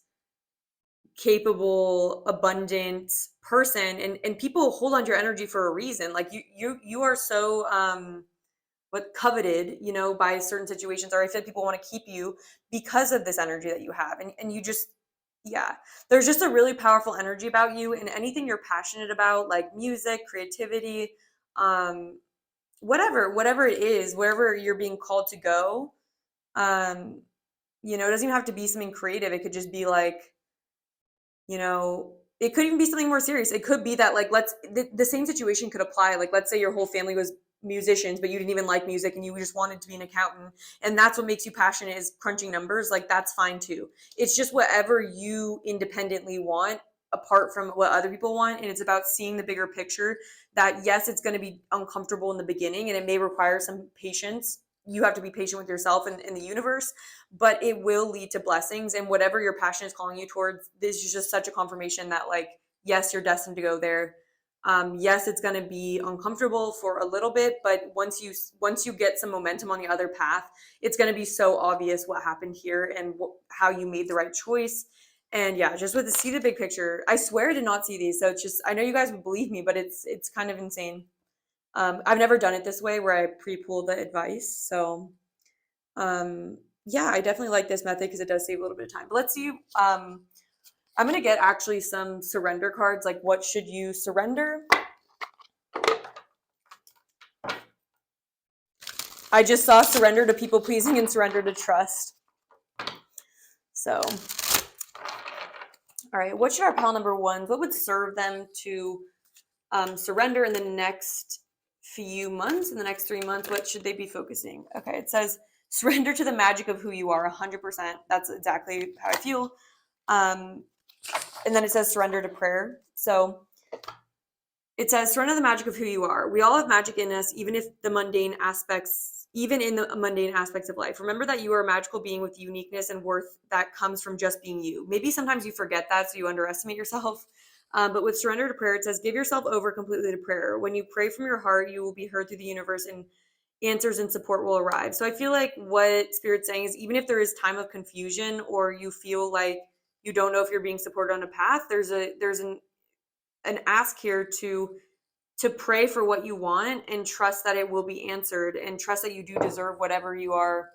capable, abundant person, and people hold on to your energy for a reason. Like you are so coveted, by certain situations, or I feel like people want to keep you because of this energy that you have. And you just, yeah, there's just a really powerful energy about you, and anything you're passionate about, like music, creativity, whatever it is, wherever you're being called to go, it doesn't even have to be something creative. It could just be like, it could even be something more serious. It could be that like, the same situation could apply. Like, let's say your whole family was musicians, but you didn't even like music and you just wanted to be an accountant. And that's what makes you passionate, is crunching numbers. Like, that's fine too. It's just whatever you independently want apart from what other people want. And it's about seeing the bigger picture, that yes, it's going to be uncomfortable in the beginning and it may require some patience. You have to be patient with yourself and in the universe, but it will lead to blessings. And whatever your passion is calling you towards, this is just such a confirmation that like, yes, you're destined to go there. Yes, it's going to be uncomfortable for a little bit, but once you get some momentum on the other path, it's going to be so obvious what happened here and how you made the right choice. And yeah, just with see the big picture. I swear I did not see these, so it's just, I know you guys would believe me, but it's kind of insane. I've never done it this way where I pre-pull the advice. So yeah, I definitely like this method because it does save a little bit of time. But let's see. I'm going to get actually some surrender cards. Like, what should you surrender? I just saw surrender to people pleasing and surrender to trust. So, all right. What should our pile number ones, what would serve them to surrender in the next few months, in the next 3 months? What should they be focusing? Okay. It says surrender to the magic of who you are. 100%. That's exactly how I feel. And then it says surrender to prayer. So it says surrender to the magic of who you are. We all have magic in us, even in the mundane aspects of life. Remember that you are a magical being with uniqueness and worth that comes from just being you. Maybe sometimes you forget that, so you underestimate yourself. But with surrender to prayer, it says give yourself over completely to prayer. When you pray from your heart, you will be heard through the universe, and answers and support will arrive. So I feel like what Spirit's saying is, even if there is time of confusion or you feel like you don't know if you're being supported on a path, there's an ask here to pray for what you want and trust that it will be answered, and trust that you do deserve whatever you are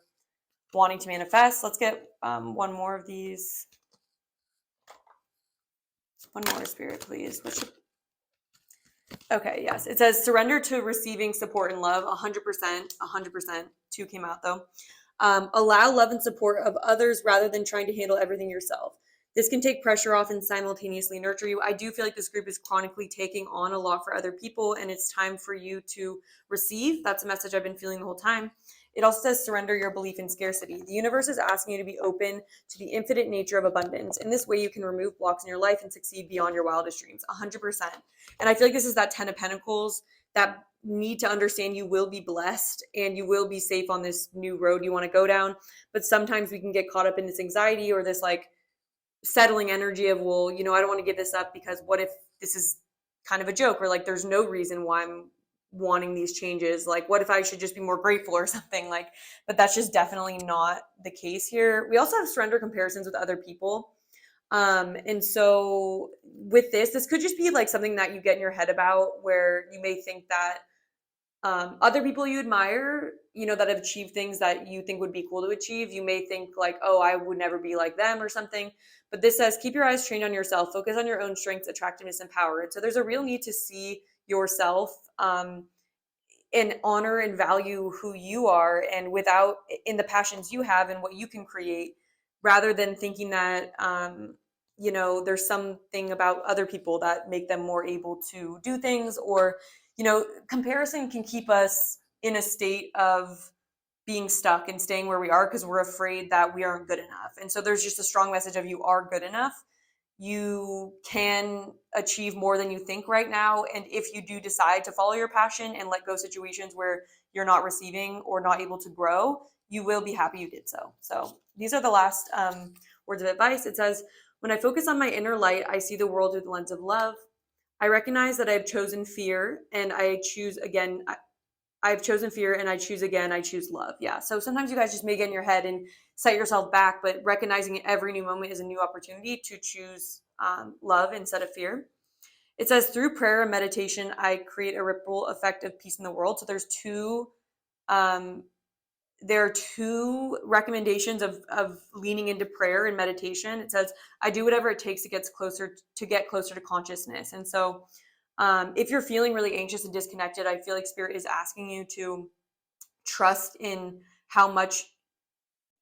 wanting to manifest. Let's get one more of these. One more, Spirit, please. Okay, yes. It says surrender to receiving support and love. 100%. 2 came out though. Allow love and support of others rather than trying to handle everything yourself. This can take pressure off and simultaneously nurture you. I do feel like this group is chronically taking on a lot for other people, and it's time for you to receive. That's a message I've been feeling the whole time. It also says surrender your belief in scarcity. The universe is asking you to be open to the infinite nature of abundance. In this way, you can remove blocks in your life and succeed beyond your wildest dreams. 100%. And I feel like this is that 10 of Pentacles, that need to understand you will be blessed and you will be safe on this new road you want to go down. But sometimes we can get caught up in this anxiety or this like settling energy of, well, I don't want to give this up because what if this is kind of a joke, or like there's no reason why I'm wanting these changes, like what if I should just be more grateful or something, like, but that's just definitely not the case here. We also have surrender comparisons with other people, and so with this could just be like something that you get in your head about, where you may think that other people you admire, that have achieved things that you think would be cool to achieve, you may think like, oh, I would never be like them or something. But this says keep your eyes trained on yourself, focus on your own strengths, attractiveness, and power. And so there's a real need to see yourself and honor and value who you are, and without in the passions you have and what you can create, rather than thinking that there's something about other people that make them more able to do things, or comparison can keep us in a state of being stuck and staying where we are because we're afraid that we aren't good enough. And so there's just a strong message of you are good enough. You can achieve more than you think right now. And if you do decide to follow your passion and let go situations where you're not receiving or not able to grow, you will be happy you did so. So these are the last words of advice. It says, when I focus on my inner light, I see the world through the lens of love. I recognize that I have chosen fear and I choose again. I've chosen fear and I choose again. I choose love. Yeah. So sometimes you guys just may get in your head and set yourself back, but recognizing every new moment is a new opportunity to choose love instead of fear. It says, through prayer and meditation, I create a ripple effect of peace in the world. So there are two recommendations of leaning into prayer and meditation. It says, I do whatever it takes to get closer to consciousness. And so if you're feeling really anxious and disconnected, I feel like Spirit is asking you to trust in how much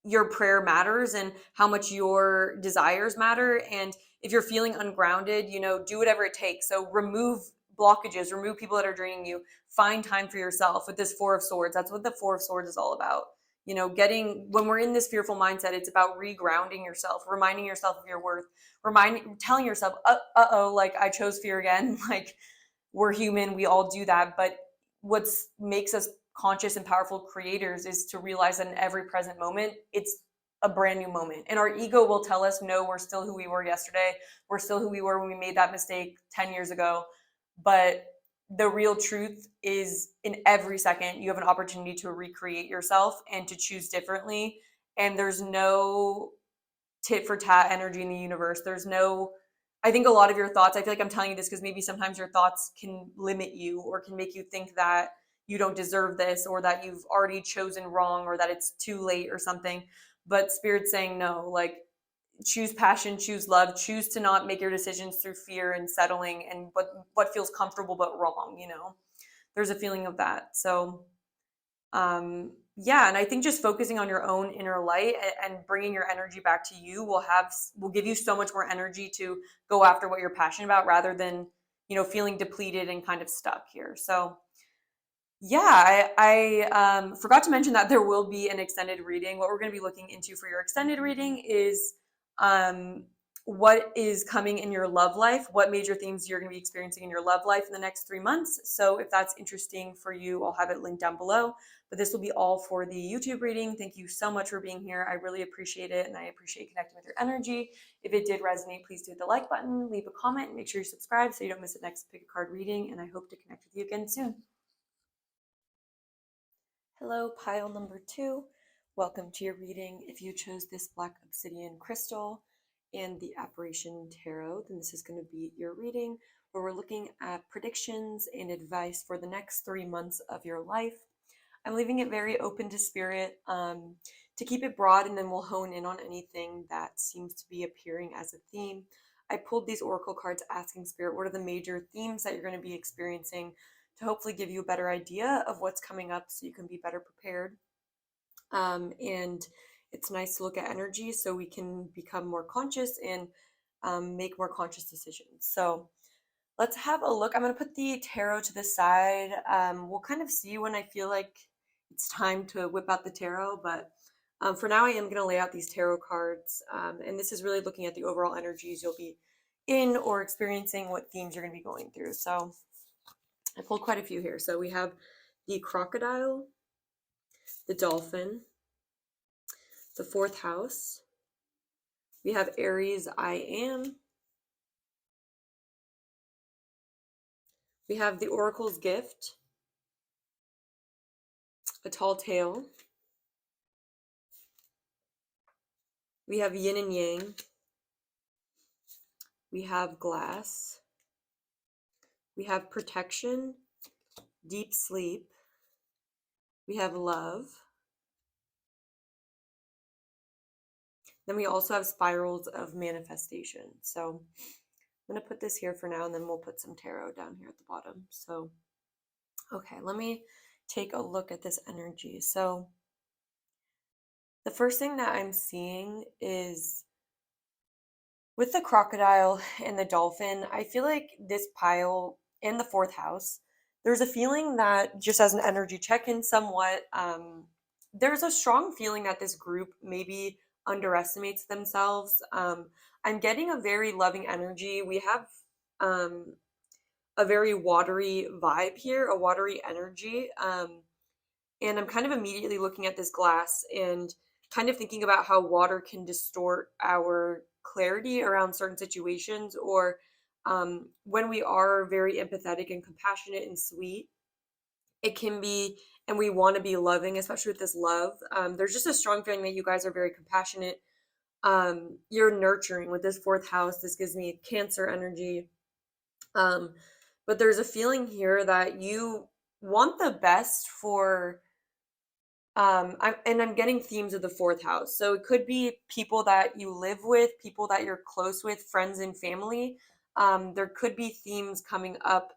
your prayer matters and how much your desires matter. And if you're feeling ungrounded, do whatever it takes. So remove blockages, remove people that are draining you, find time for yourself with this Four of Swords. That's what the Four of Swords is all about. When we're in this fearful mindset, it's about regrounding yourself, reminding yourself of your worth, telling yourself, like I chose fear again. Like, we're human, we all do that. But what makes us conscious and powerful creators is to realize that in every present moment, it's a brand new moment. And our ego will tell us, no, we're still who we were yesterday. We're still who we were when we made that mistake 10 years ago. But the real truth is, in every second, you have an opportunity to recreate yourself and to choose differently. And there's no tit for tat energy in the universe. I think a lot of your thoughts, I feel like I'm telling you this because maybe sometimes your thoughts can limit you or can make you think that you don't deserve this or that you've already chosen wrong or that it's too late or something. But Spirit's saying no, like, choose passion, choose love, choose to not make your decisions through fear and settling and what feels comfortable but wrong. There's a feeling of that. So and I think just focusing on your own inner light and bringing your energy back to you will give you so much more energy to go after what you're passionate about rather than feeling depleted and kind of stuck here. So I forgot to mention that there will be an extended reading. What we're going to be looking into for your extended reading is what is coming in your love life, what major themes you're going to be experiencing in your love life in the next 3 months. So if that's interesting for you, I'll have it linked down below. But this will be all for the YouTube reading. Thank you so much for being here. I really appreciate it, and I appreciate connecting with your energy. If it did resonate, please do hit the like button, leave a comment, and make sure you subscribe so you don't miss the next Pick a Card reading, and I hope to connect with you again soon. Hello, pile number 2. Welcome to your reading. If you chose this Black Obsidian crystal and the Apparition Tarot, then this is going to be your reading where we're looking at predictions and advice for the next 3 months of your life. I'm leaving it very open to Spirit to keep it broad, and then we'll hone in on anything that seems to be appearing as a theme. I pulled these oracle cards asking Spirit, what are the major themes that you're going to be experiencing, to hopefully give you a better idea of what's coming up so you can be better prepared. And it's nice to look at energy so we can become more conscious and make more conscious decisions. So let's have a look. I'm going to put the tarot to the side. We'll kind of see when I feel like it's time to whip out the tarot, but for now I am going to lay out these tarot cards. And this is really looking at the overall energies you'll be in or experiencing, what themes you're going to be going through. So I pulled quite a few here. So we have the crocodile, the dolphin, the 4th house. We have Aries, I am. We have the Oracle's gift, a tall tale. We have yin and yang. We have glass. We have protection, deep sleep. We have love. Then we also have spirals of manifestation. So I'm going to put this here for now, and then we'll put some tarot down here at the bottom. So, okay, let me take a look at this energy. So the first thing that I'm seeing is with the crocodile and the dolphin, I feel like this pile in the 4th house, there's a feeling that, just as an energy check-in somewhat, there's a strong feeling that this group maybe underestimates themselves. I'm getting a very loving energy. We have a very watery vibe here, a watery energy. And I'm kind of immediately looking at this glass and kind of thinking about how water can distort our clarity around certain situations, or when we are very empathetic and compassionate and sweet, it can be, and we want to be loving, especially with this love. There's just a strong feeling that you guys are very compassionate. You're nurturing with this fourth house. This gives me Cancer energy. But there's a feeling here that you want the best for I'm getting themes of the fourth house. So it could be people that you live with, people that you're close with, friends and family. There could be themes coming up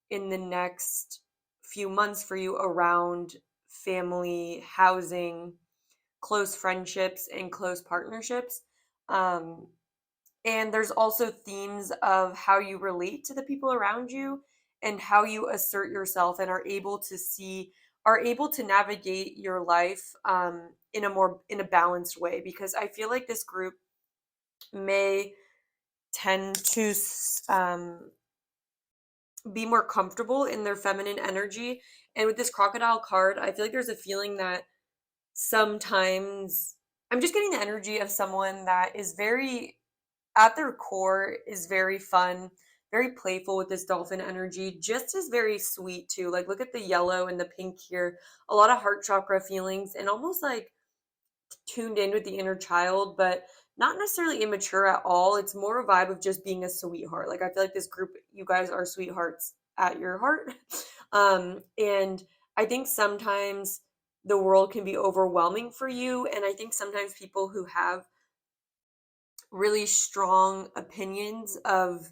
in the next few months for you around family, housing, close friendships, and close partnerships. Um, and there's also themes of how you relate to the people around you and how you assert yourself and are able to navigate your life in a balanced way, because I feel like this group may tend to be more comfortable in their feminine energy. And with this crocodile card, I feel like there's a feeling that sometimes I'm just getting the energy of someone that is very, at their core, is very fun, very playful with this dolphin energy, just is very sweet too. Like, look at the yellow and the pink here. A lot of heart chakra feelings and almost like tuned in with the inner child, but not necessarily immature at all. It's more a vibe of just being a sweetheart. Like, I feel like this group, you guys are sweethearts at your heart. And I think sometimes the world can be overwhelming for you. And I think sometimes people who have really strong opinions of,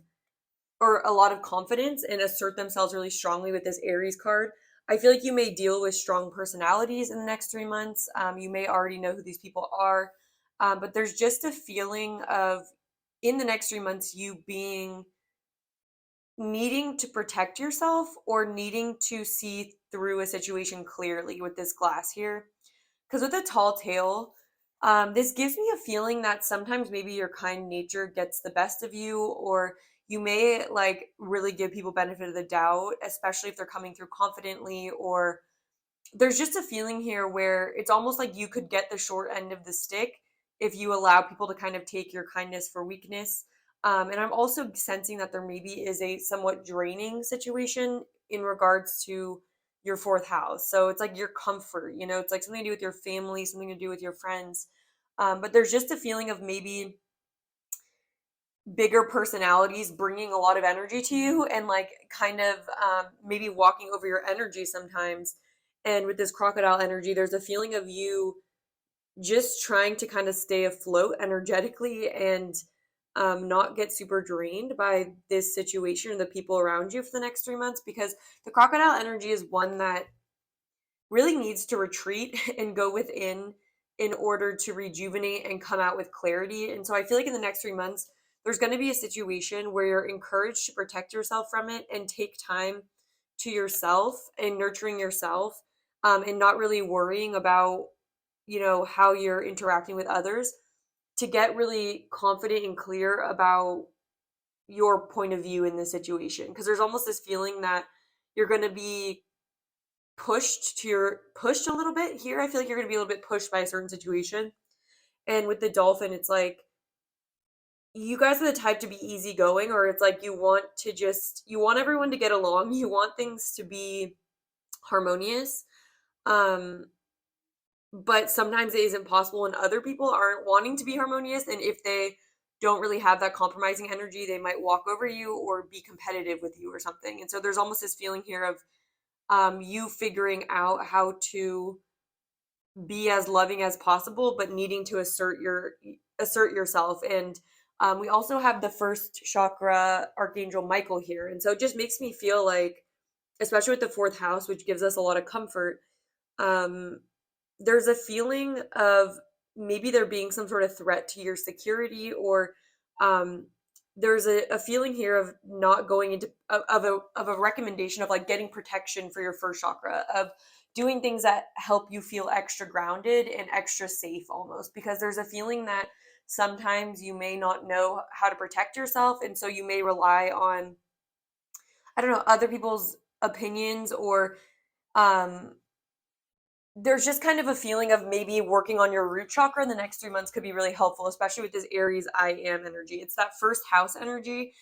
or a lot of confidence and assert themselves really strongly with this Aries card, I feel like you may deal with strong personalities in the next 3 months. You may already know who these people are, but there's just a feeling of, in the next 3 months, you being needing to protect yourself or needing to see through a situation clearly with this glass here. Because with a tall tale, this gives me a feeling that sometimes maybe your kind nature gets the best of you, or you may like really give people benefit of the doubt, especially if they're coming through confidently, or there's just a feeling here where it's almost like you could get the short end of the stick if you allow people to kind of take your kindness for weakness. And I'm also sensing that there maybe is a somewhat draining situation in regards to your fourth house. So it's like your comfort, it's like something to do with your family, something to do with your friends. But there's just a feeling of maybe bigger personalities bringing a lot of energy to you and like kind of maybe walking over your energy sometimes. And with this crocodile energy, there's a feeling of you just trying to kind of stay afloat energetically and not get super drained by this situation and the people around you for the next 3 months, because the crocodile energy is one that really needs to retreat and go within in order to rejuvenate and come out with clarity. And so I feel like in the next 3 months, there's going to be a situation where you're encouraged to protect yourself from it and take time to yourself and nurturing yourself, and not really worrying about, how you're interacting with others, to get really confident and clear about your point of view in this situation. Because there's almost this feeling that you're going to be pushed a little bit here. I feel like you're going to be a little bit pushed by a certain situation. And with the dolphin, it's like you guys are the type to be easygoing, or it's like you want everyone to get along. You want things to be harmonious. Um, but sometimes it isn't possible when other people aren't wanting to be harmonious. And if they don't really have that compromising energy, they might walk over you or be competitive with you or something. And so there's almost this feeling here of you figuring out how to be as loving as possible, but needing to assert yourself. And we also have the first chakra archangel Michael here, and so it just makes me feel like, especially with the fourth house, which gives us a lot of comfort, there's a feeling of maybe there being some sort of threat to your security, or there's a feeling here of not going into of a recommendation of like getting protection for your first chakra, of doing things that help you feel extra grounded and extra safe almost, because there's a feeling that sometimes you may not know how to protect yourself, and so you may rely on, I don't know, other people's opinions, or um there's just kind of a feeling of maybe working on your root chakra in the next 3 months could be really helpful, especially with this Aries I am energy. It's that first house energy.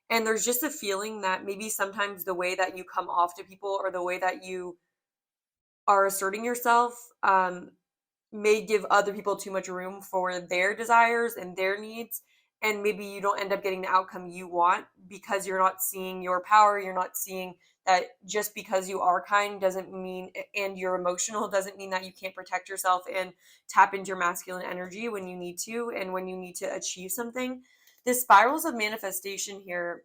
And there's just a feeling that maybe sometimes the way that you come off to people, or the way that you are asserting yourself, may give other people too much room for their desires and their needs. And maybe you don't end up getting the outcome you want because you're not seeing your power. You're not seeing that just because you are kind doesn't mean, and you're emotional, doesn't mean that you can't protect yourself and tap into your masculine energy when you need to, and when you need to achieve something. This spirals of manifestation here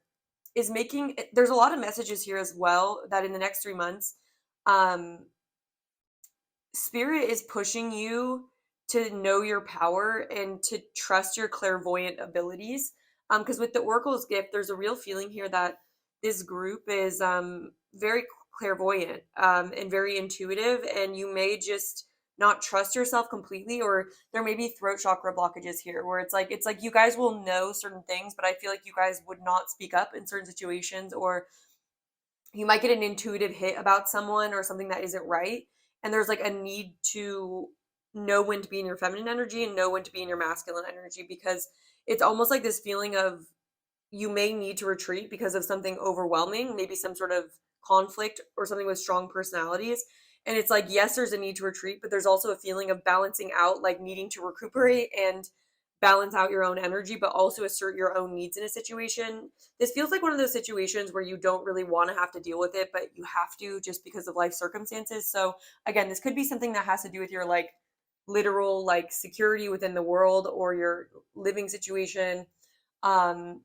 is making, there's a lot of messages here as well that in the next 3 months, um, Spirit is pushing you to know your power and to trust your clairvoyant abilities. Because with the Oracle's gift, there's a real feeling here that this group is very clairvoyant, and very intuitive, and you may just not trust yourself completely, or there may be throat chakra blockages here where it's like you guys will know certain things, but I feel like you guys would not speak up in certain situations, or you might get an intuitive hit about someone or something that isn't right, and there's like a need to know when to be in your feminine energy and know when to be in your masculine energy, because it's almost like this feeling of you may need to retreat because of something overwhelming, maybe some sort of conflict or something with strong personalities. And it's like, yes, there's a need to retreat, but there's also a feeling of balancing out, like needing to recuperate and balance out your own energy, but also assert your own needs in a situation. This feels like one of those situations where you don't really want to have to deal with it, but you have to just because of life circumstances. So again, this could be something that has to do with your like literal like security within the world, or your living situation. um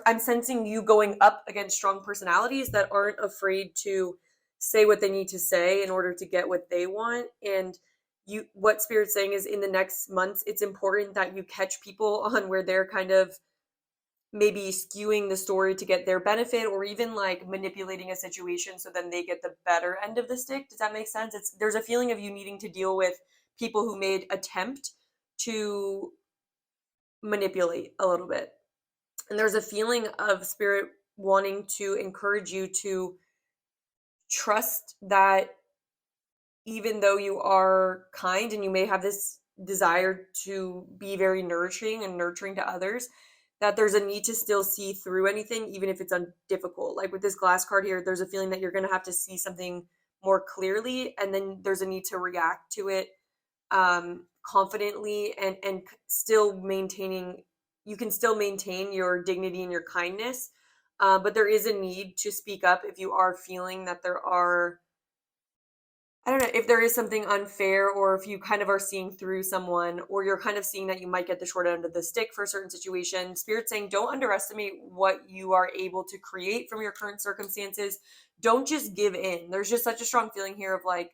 I'm sensing you going up against strong personalities that aren't afraid to say what they need to say in order to get what they want. And you, what Spirit's saying is, in the next months, it's important that you catch people on where they're kind of maybe skewing the story to get their benefit, or even like manipulating a situation so then they get the better end of the stick. Does that make sense? It's, there's a feeling of you needing to deal with people who made attempt to manipulate a little bit. And there's a feeling of Spirit wanting to encourage you to trust that even though you are kind and you may have this desire to be very nourishing and nurturing to others, that there's a need to still see through anything, even if it's difficult. Like with this glass card here, there's a feeling that you're going to have to see something more clearly, and then there's a need to react to it confidently, and still maintaining, you can still maintain your dignity and your kindness, but there is a need to speak up if you are feeling that there are, I don't know, if there is something unfair, or if you kind of are seeing through someone, or you're kind of seeing that you might get the short end of the stick for a certain situation. Spirit saying, don't underestimate what you are able to create from your current circumstances. Don't just give in. There's just such a strong feeling here of like,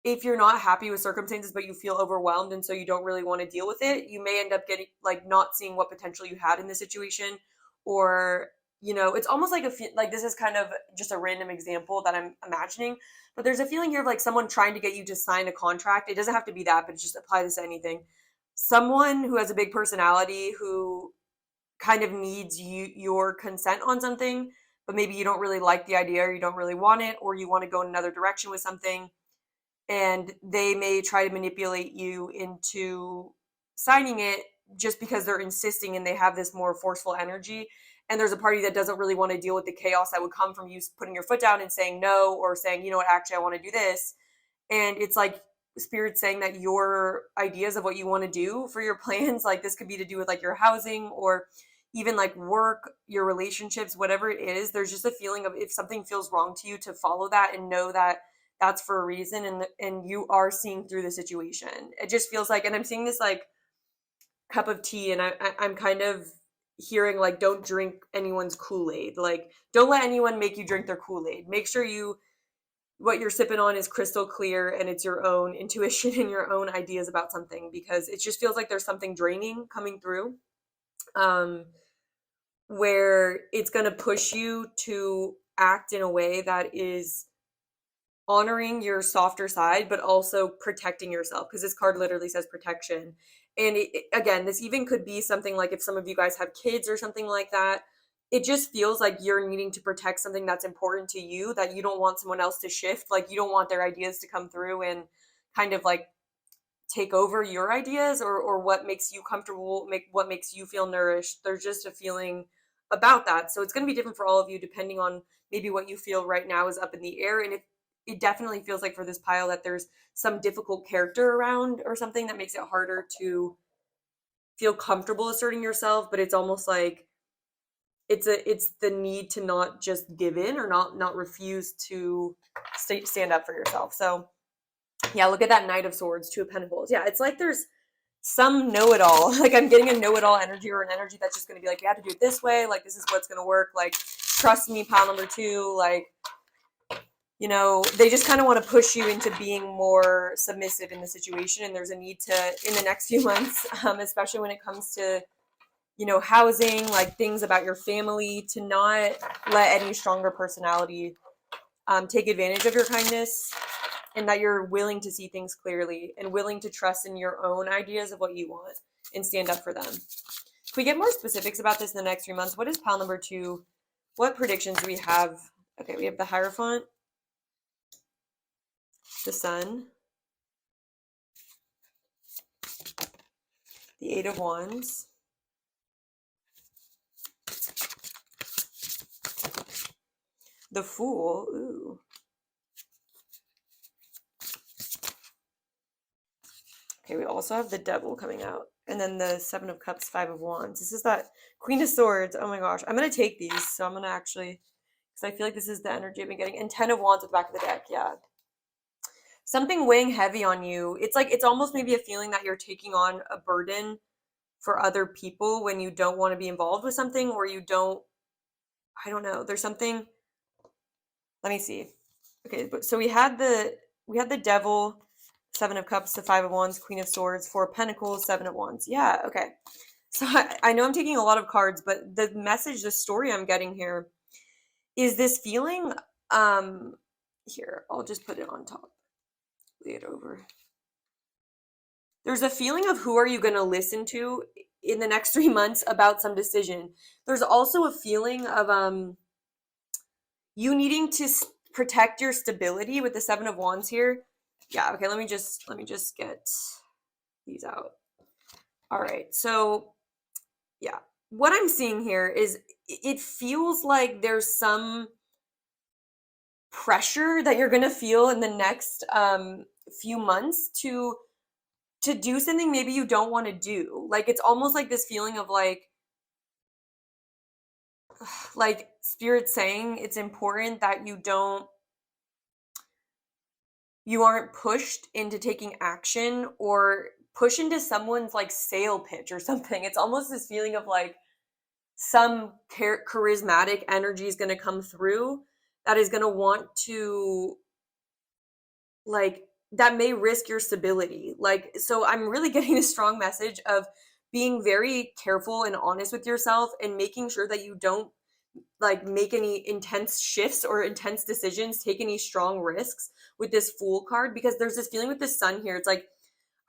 if you're not happy with circumstances, but you feel overwhelmed and so you don't really want to deal with it, you may end up getting like not seeing what potential you had in the situation. Or, you know, it's almost like like this is kind of just a random example that I'm imagining, but there's a feeling here of like someone trying to get you to sign a contract. It doesn't have to be that, but just apply this to anything. Someone who has a big personality, who kind of needs your consent on something, but maybe you don't really like the idea, or you don't really want it, or you want to go in another direction with something, and they may try to manipulate you into signing it just because they're insisting and they have this more forceful energy. And there's a party that doesn't really want to deal with the chaos that would come from you putting your foot down and saying no, or saying, you know what, actually I want to do this. And it's like Spirit saying that your ideas of what you want to do for your plans, like this could be to do with like your housing, or even like work, your relationships, whatever it is, there's just a feeling of, if something feels wrong to you, to follow that and know that that's for a reason, and you are seeing through the situation. It just feels like, and I'm seeing this like cup of tea, and I'm kind of hearing like, don't drink anyone's Kool-Aid. Like, don't let anyone make you drink their Kool-Aid. Make sure what you're sipping on is crystal clear, and it's your own intuition and your own ideas about something, because it just feels like there's something draining coming through. where it's going to push you to act in a way that is honoring your softer side, but also protecting yourself, because this card literally says protection. And again, this even could be something like if some of you guys have kids or something like that, it just feels like you're needing to protect something that's important to you, that you don't want someone else to shift. Like you don't want their ideas to come through and kind of like take over your ideas, or what makes you comfortable, what makes you feel nourished. There's just a feeling about that. So it's going to be different for all of you depending on maybe what you feel right now is up in the air. And it definitely feels like for this pile that there's some difficult character around or something that makes it harder to feel comfortable asserting yourself, but it's almost like it's the need to not just give in, or not refuse to stand up for yourself. So yeah, look at that Knight of Swords, Two of Pentacles. Yeah, it's like there's some know-it-all. Like I'm getting a know-it-all energy, or an energy that's just going to be like, you have to do it this way. Like this is what's going to work. Like trust me, pile number two. Like, you know, they just kind of want to push you into being more submissive in the situation. And there's a need to, in the next few months, especially when it comes to, you know, housing, like things about your family, to not let any stronger personality take advantage of your kindness, and that you're willing to see things clearly and willing to trust in your own ideas of what you want and stand up for them. If we get more specifics about this in the next 3 months, what is pile number two? What predictions do we have? Okay, we have the Hierophant, the Sun, the Eight of Wands, the Fool. Ooh. Okay, we also have the Devil coming out. And then the Seven of Cups, Five of Wands. This is that Queen of Swords. Oh my gosh. I'm going to take these. So I'm going to actually, because I feel like this is the energy I've been getting. And 10 of Wands at the back of the deck. Yeah. Something weighing heavy on you. It's like, it's almost maybe a feeling that you're taking on a burden for other people when you don't want to be involved with something, or you don't, I don't know. There's something, let me see. Okay. So we had the Devil, Seven of Cups, the Five of Wands, Queen of Swords, Four of Pentacles, Seven of Wands. Yeah, okay. So I know I'm taking a lot of cards, but the message, the story I'm getting here is this feeling, here, I'll just put it on top, lay it over. There's a feeling of who are you going to listen to in the next 3 months about some decision. There's also a feeling of you needing to protect your stability with the Seven of Wands here. Yeah, okay, let me just get these out. All right, so yeah, what I'm seeing here is it feels like there's some pressure that you're going to feel in the next few months to do something maybe you don't want to do. Like it's almost like this feeling of like Spirit saying it's important that you aren't pushed into taking action, or push into someone's like sale pitch or something. It's almost this feeling of like some charismatic energy is going to come through that is going to want to, like, that may risk your stability. Like, so I'm really getting a strong message of being very careful and honest with yourself, and making sure that you don't like make any intense shifts or intense decisions, take any strong risks with this Fool card, because there's this feeling with the Sun here. It's like,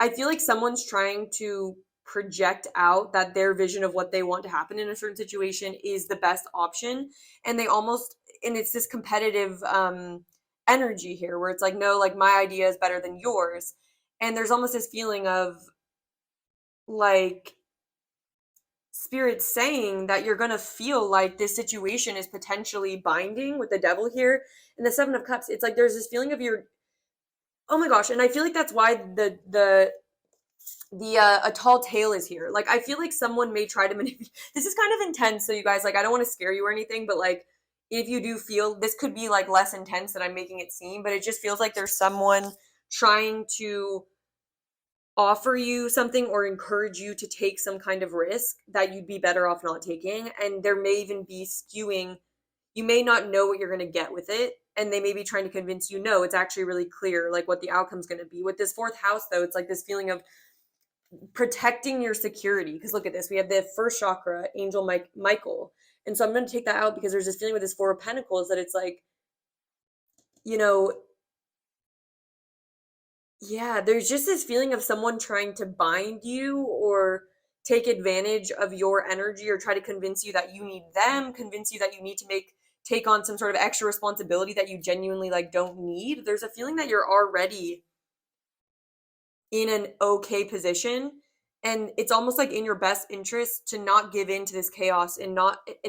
I feel like someone's trying to project out that their vision of what they want to happen in a certain situation is the best option. And it's this competitive energy here where it's like, no, like my idea is better than yours. And there's almost this feeling of like Spirit saying that you're going to feel like this situation is potentially binding with the Devil here. And the Seven of Cups, it's like there's this feeling of oh my gosh. And I feel like that's why a tall tale is here. Like I feel like someone may try to manipulate. This is kind of intense, so you guys, like, I don't want to scare you or anything, but like if you do feel this could be like less intense than I'm making it seem, but it just feels like there's someone trying to offer you something or encourage you to take some kind of risk that you'd be better off not taking. And there may even be skewing. You may not know what you're going to get with it, and they may be trying to convince you, no, it's actually really clear like what the outcome's going to be. With this fourth house though, it's like this feeling of protecting your security. Because look at this, we have the first chakra, Angel Michael. And so I'm going to take that out because there's this feeling with this Four of Pentacles that it's like, you know, yeah, there's just this feeling of someone trying to bind you or take advantage of your energy or try to convince you that you need them, convince you that you need to take on some sort of extra responsibility that you genuinely like don't need. There's a feeling that you're already in an okay position, and it's almost like in your best interest to not give in to this chaos and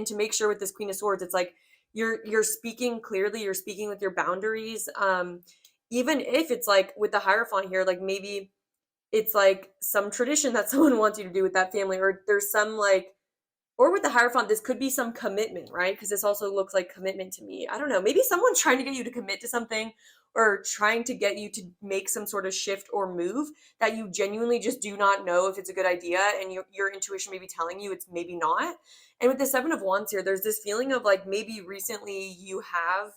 to make sure with this Queen of Swords, it's like you're speaking clearly, you're speaking with your boundaries, even if it's like with the Hierophant here, like maybe it's like some tradition that someone wants you to do with that family, or there's some like, or with the Hierophant, this could be some commitment, right? Because this also looks like commitment to me. I don't know. Maybe someone's trying to get you to commit to something or trying to get you to make some sort of shift or move that you genuinely just do not know if it's a good idea. And your intuition may be telling you it's maybe not. And with the Seven of Wands here, there's this feeling of like maybe recently you have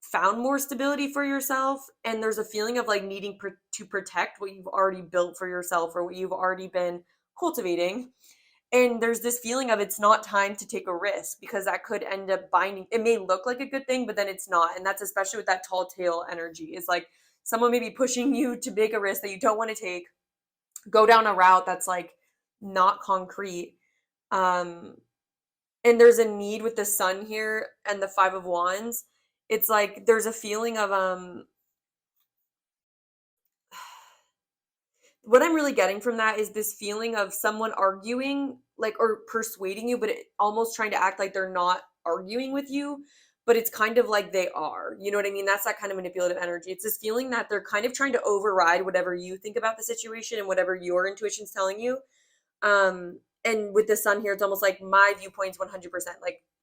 found more stability for yourself. And there's a feeling of like needing to protect what you've already built for yourself or what you've already been cultivating. And there's this feeling of it's not time to take a risk because that could end up binding. It may look like a good thing, but then it's not. And that's especially with that tall tale energy. Is like someone may be pushing you to make a risk that you don't want to take, go down a route that's like not concrete. And there's a need with the Sun here and the Five of Wands. It's like there's a feeling of what I'm really getting from that is this feeling of someone arguing, like, or persuading you, but almost trying to act like they're not arguing with you, but it's kind of like they are. You know what I mean? That's that kind of manipulative energy. It's this feeling that they're kind of trying to override whatever you think about the situation and whatever your intuition's telling you. And with the Sun here, it's almost like my viewpoint's 100%.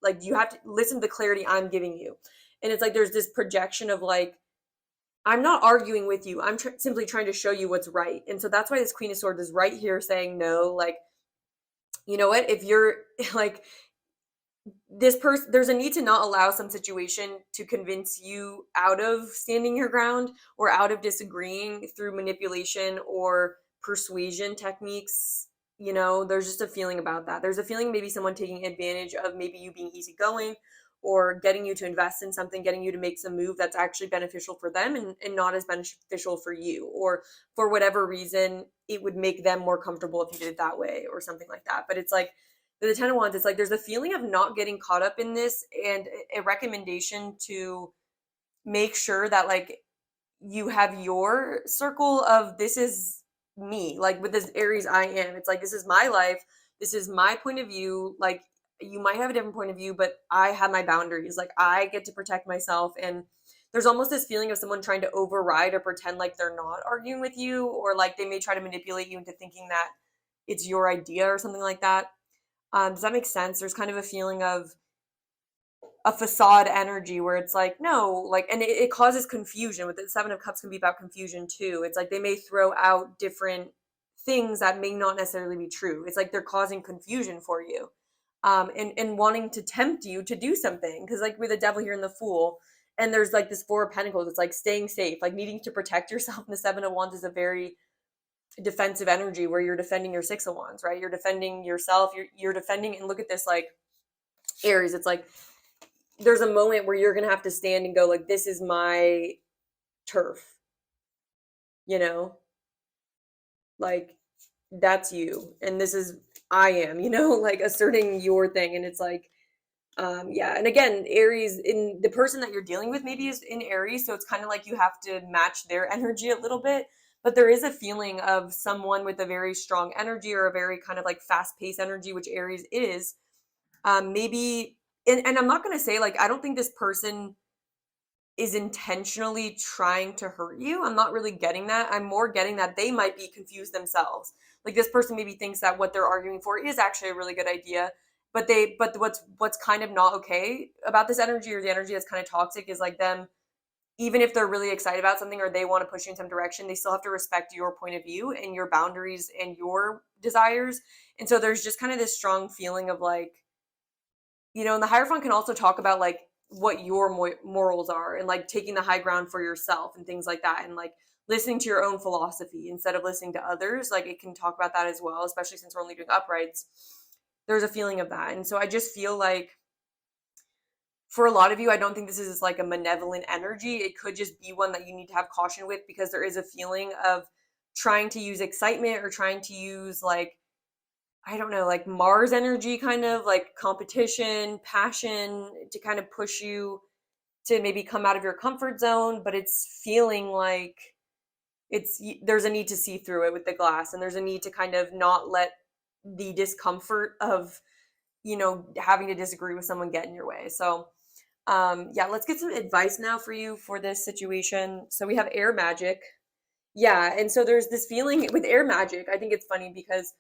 Like you have to listen to the clarity I'm giving you. And it's like there's this projection of like, I'm not arguing with you. I'm simply trying to show you what's right. And so that's why this Queen of Swords is right here saying no. Like, you know what? If you're like this person, there's a need to not allow some situation to convince you out of standing your ground or out of disagreeing through manipulation or persuasion techniques. You know, there's just a feeling about that. There's a feeling maybe someone taking advantage of maybe you being easygoing or getting you to invest in something, getting you to make some move that's actually beneficial for them and not as beneficial for you, or for whatever reason, it would make them more comfortable if you did it that way or something like that. But it's like the Ten of Wands, it's like there's a feeling of not getting caught up in this and a recommendation to make sure that like you have your circle of this is me, like with this Aries I am. It's like this is my life, this is my point of view. Like you might have a different point of view, but I have my boundaries. Like I get to protect myself. And there's almost this feeling of someone trying to override or pretend like they're not arguing with you, or like they may try to manipulate you into thinking that it's your idea or something like that. Does that make sense? There's kind of a feeling of a facade energy where it's like, no, like, and it causes confusion. With the Seven of Cups can be about confusion too. It's like they may throw out different things that may not necessarily be true. It's like they're causing confusion for you, and wanting to tempt you to do something. Because like with the Devil here and the Fool, and there's like this Four of Pentacles, it's like staying safe, like needing to protect yourself. And the Seven of Wands is a very defensive energy where you're defending your Six of Wands, right? You're defending yourself. You're defending, and look at this, like Aries, it's like there's a moment where you're going to have to stand and go like, this is my turf, you know, like that's you. And this is, I am, you know, like asserting your thing. And it's like, yeah. And again, Aries, in the person that you're dealing with maybe is in Aries. So it's kind of like you have to match their energy a little bit, but there is a feeling of someone with a very strong energy or a very kind of like fast paced energy, which Aries is, maybe. And I'm not going to say like, I don't think this person is intentionally trying to hurt you. I'm not really getting that. I'm more getting that they might be confused themselves. Like this person maybe thinks that what they're arguing for is actually a really good idea, but what's kind of not okay about this energy, or the energy that's kind of toxic, is like them, even if they're really excited about something or they want to push you in some direction, they still have to respect your point of view and your boundaries and your desires. And so there's just kind of this strong feeling of like, you know, and the Hierophant can also talk about like what your morals are and like taking the high ground for yourself and things like that, and like listening to your own philosophy instead of listening to others. Like, it can talk about that as well, especially since we're only doing uprights. There's a feeling of that. And so I just feel like for a lot of you, I don't think this is like a malevolent energy. It could just be one that you need to have caution with, because there is a feeling of trying to use excitement or trying to use, like, I don't know, like Mars energy, kind of like competition, passion, to kind of push you to maybe come out of your comfort zone. But it's feeling like there's a need to see through it with the glass, and there's a need to kind of not let the discomfort of, having to disagree with someone get in your way. So yeah, let's get some advice now for you for this situation. So we have air magic. Yeah, and so there's this feeling with air magic. I think it's funny because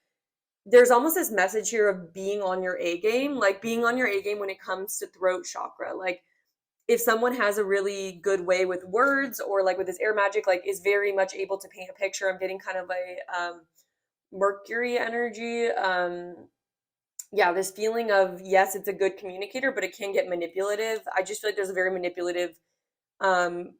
there's almost this message here of being on your A game, like being on your A game when it comes to throat chakra. Like, if someone has a really good way with words, or like with this air magic, like is very much able to paint a picture. I'm getting kind of a Mercury energy. Yeah, this feeling of, yes, it's a good communicator, but it can get manipulative. I just feel like there's a very manipulative,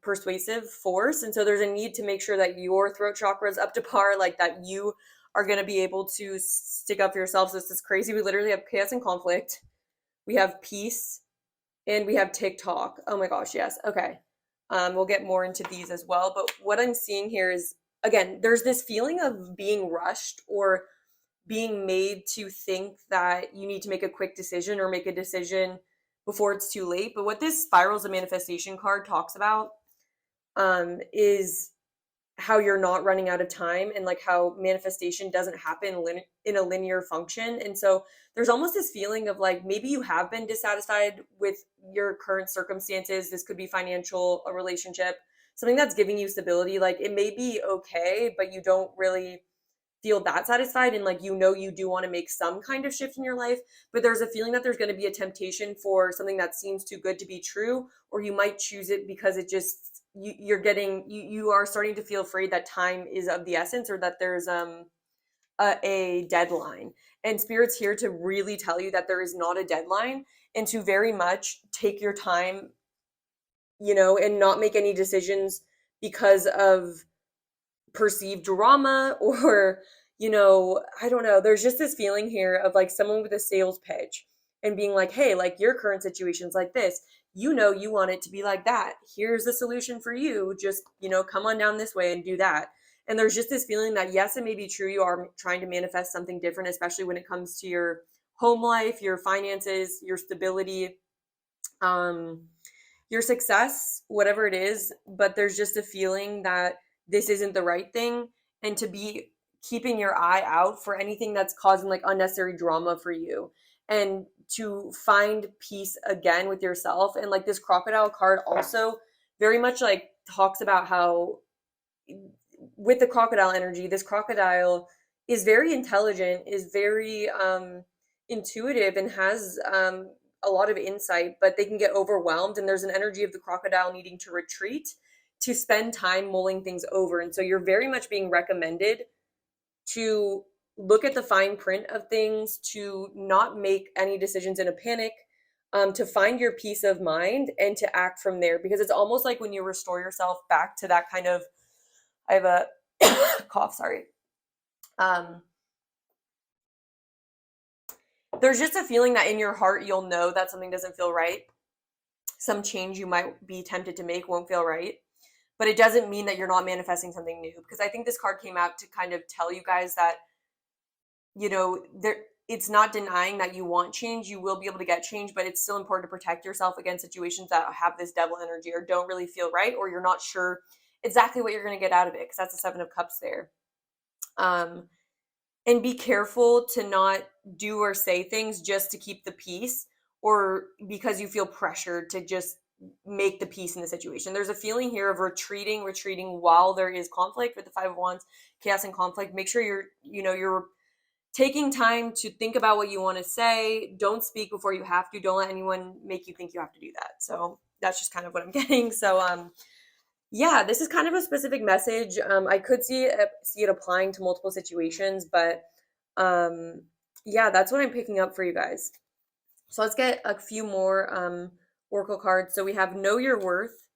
persuasive force. And so there's a need to make sure that your throat chakra is up to par, like that you are going to be able to stick up for yourself. So this is crazy. We literally have chaos and conflict. We have peace, and we have TikTok. Oh my gosh, yes. Okay. We'll get more into these as well. But what I'm seeing here is, again, there's this feeling of being rushed or being made to think that you need to make a quick decision or make a decision before it's too late. But what this Spirals of Manifestation card talks about is how you're not running out of time, and like how manifestation doesn't happen in a linear function. And so there's almost this feeling of like, maybe you have been dissatisfied with your current circumstances. This could be financial, a relationship, something that's giving you stability. Like, it may be okay, but you don't really feel that satisfied, and like, you do want to make some kind of shift in your life, but there's a feeling that there's going to be a temptation for something that seems too good to be true, or you might choose it because it just, you are starting to feel afraid that time is of the essence, or that there's a deadline. And Spirit's here to really tell you that there is not a deadline, and to very much take your time, and not make any decisions because of perceived drama, or I don't know, there's just this feeling here of like someone with a sales pitch and being like, hey, like, your current situation's like this, you want it to be like that, here's the solution for you, just come on down this way and do that. And there's just this feeling that, yes, it may be true, you are trying to manifest something different, especially when it comes to your home life, your finances, your stability, your success, whatever it is. But there's just a feeling that this isn't the right thing, and to be keeping your eye out for anything that's causing like unnecessary drama for you, and to find peace again with yourself. And like, this crocodile card also very much like talks about how, with the crocodile energy, this crocodile is very intelligent, is very intuitive, and has a lot of insight, but they can get overwhelmed. And there's an energy of the crocodile needing to retreat, to spend time mulling things over. And so you're very much being recommended to look at the fine print of things, to not make any decisions in a panic, to find your peace of mind and to act from there. Because it's almost like when you restore yourself back to that kind of, I have a cough, sorry. There's just a feeling that in your heart, you'll know that something doesn't feel right. Some change you might be tempted to make won't feel right. But it doesn't mean that you're not manifesting something new. Because I think this card came out to kind of tell you guys that, it's not denying that you want change. You will be able to get change, but it's still important to protect yourself against situations that have this devil energy, or don't really feel right, or you're not sure exactly what you're going to get out of it, because that's the Seven of Cups there. And be careful to not do or say things just to keep the peace, or because you feel pressured to just make the peace in the situation. There's a feeling here of retreating while there is conflict with the Five of Wands, chaos and conflict. Make sure you're taking time to think about what you want to say. Don't speak before you have to. Don't let anyone make you think you have to do that. So that's just kind of what I'm getting. So yeah, this is kind of a specific message. I could see it applying to multiple situations, but yeah, that's what I'm picking up for you guys. So let's get a few more oracle cards. So we have Know Your Worth,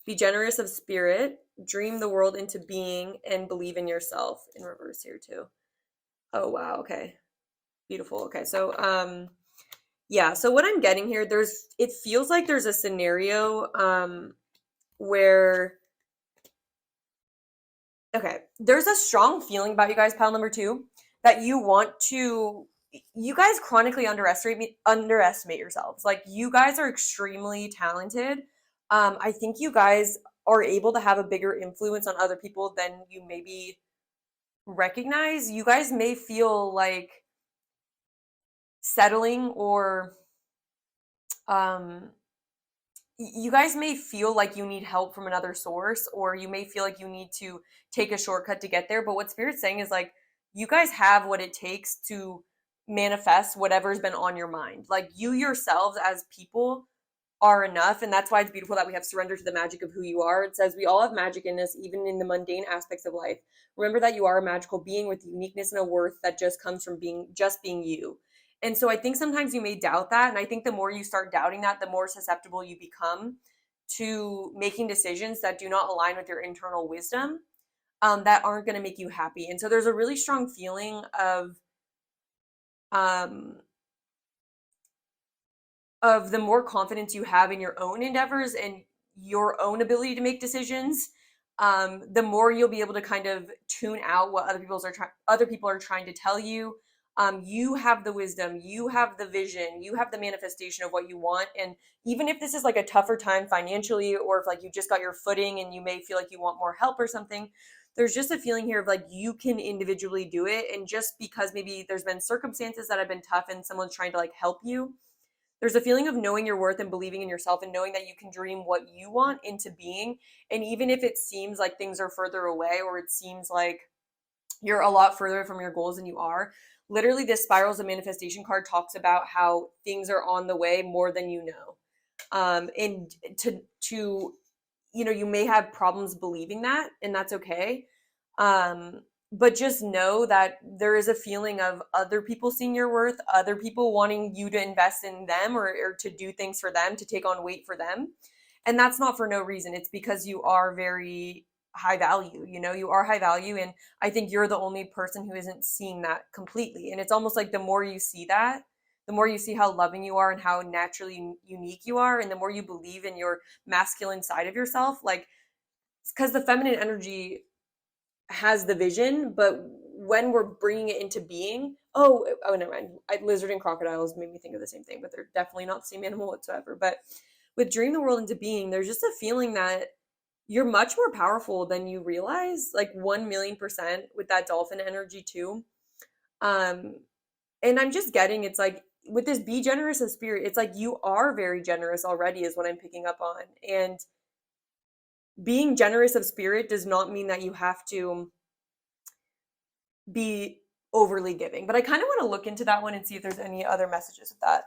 Be Generous of Spirit, dream the world into being and believe in yourself in reverse here too. Oh, wow. Okay. Beautiful. Okay. So, yeah. So what I'm getting here, it feels like there's a scenario, where, okay, there's a strong feeling about you guys, pile number two, that you guys chronically underestimate yourselves. Like, you guys are extremely talented. I think you guys are able to have a bigger influence on other people than you maybe recognize. You guys may feel like settling, or um you guys may feel like you need help from another source, or you may feel like you need to take a shortcut to get there. But what Spirit's saying is, like, you guys have what it takes to manifest whatever's been on your mind. Like, you yourselves as people are enough. And that's why it's beautiful that we have surrender to the magic of who you are. It says we all have magic in us, even in the mundane aspects of life. Remember that you are a magical being with uniqueness and a worth that just comes from being you. And so I think sometimes you may doubt that. And I think the more you start doubting that, the more susceptible you become to making decisions that do not align with your internal wisdom, that aren't going to make you happy. And so there's a really strong feeling um, of the more confidence you have in your own endeavors and your own ability to make decisions, the more you'll be able to kind of tune out what other people are trying to tell you. You have the wisdom, you have the vision, you have the manifestation of what you want. And even if this is like a tougher time financially, or if like you just got your footing and you may feel like you want more help or something, there's just a feeling here of like you can individually do it. And just because maybe there's been circumstances that have been tough and someone's trying to like help you, there's a feeling of knowing your worth and believing in yourself and knowing that you can dream what you want into being. And even if it seems like things are further away, or it seems like you're a lot further from your goals than you are, literally this spirals of manifestation card talks about how things are on the way more than you know. And you may have problems believing that, and that's okay. But just know that there is a feeling of other people seeing your worth, other people wanting you to invest in them, or to do things for them, to take on weight for them. And that's not for no reason. It's because you are very high value. You are high value. And I think you're the only person who isn't seeing that completely. And it's almost like the more you see that, the more you see how loving you are and how naturally unique you are, and the more you believe in your masculine side of yourself, like, because the feminine energy has the vision, but when we're bringing it into being, never mind. Lizard and crocodiles made me think of the same thing, but they're definitely not the same animal whatsoever. But with dream the world into being, there's just a feeling that you're much more powerful than you realize, like 1,000,000% with that dolphin energy too. And I'm just getting, it's like, with this be generous of spirit, it's like you are very generous already, is what I'm picking up on. And being generous of spirit does not mean that you have to be overly giving. But I kind of want to look into that one and see if there's any other messages with that.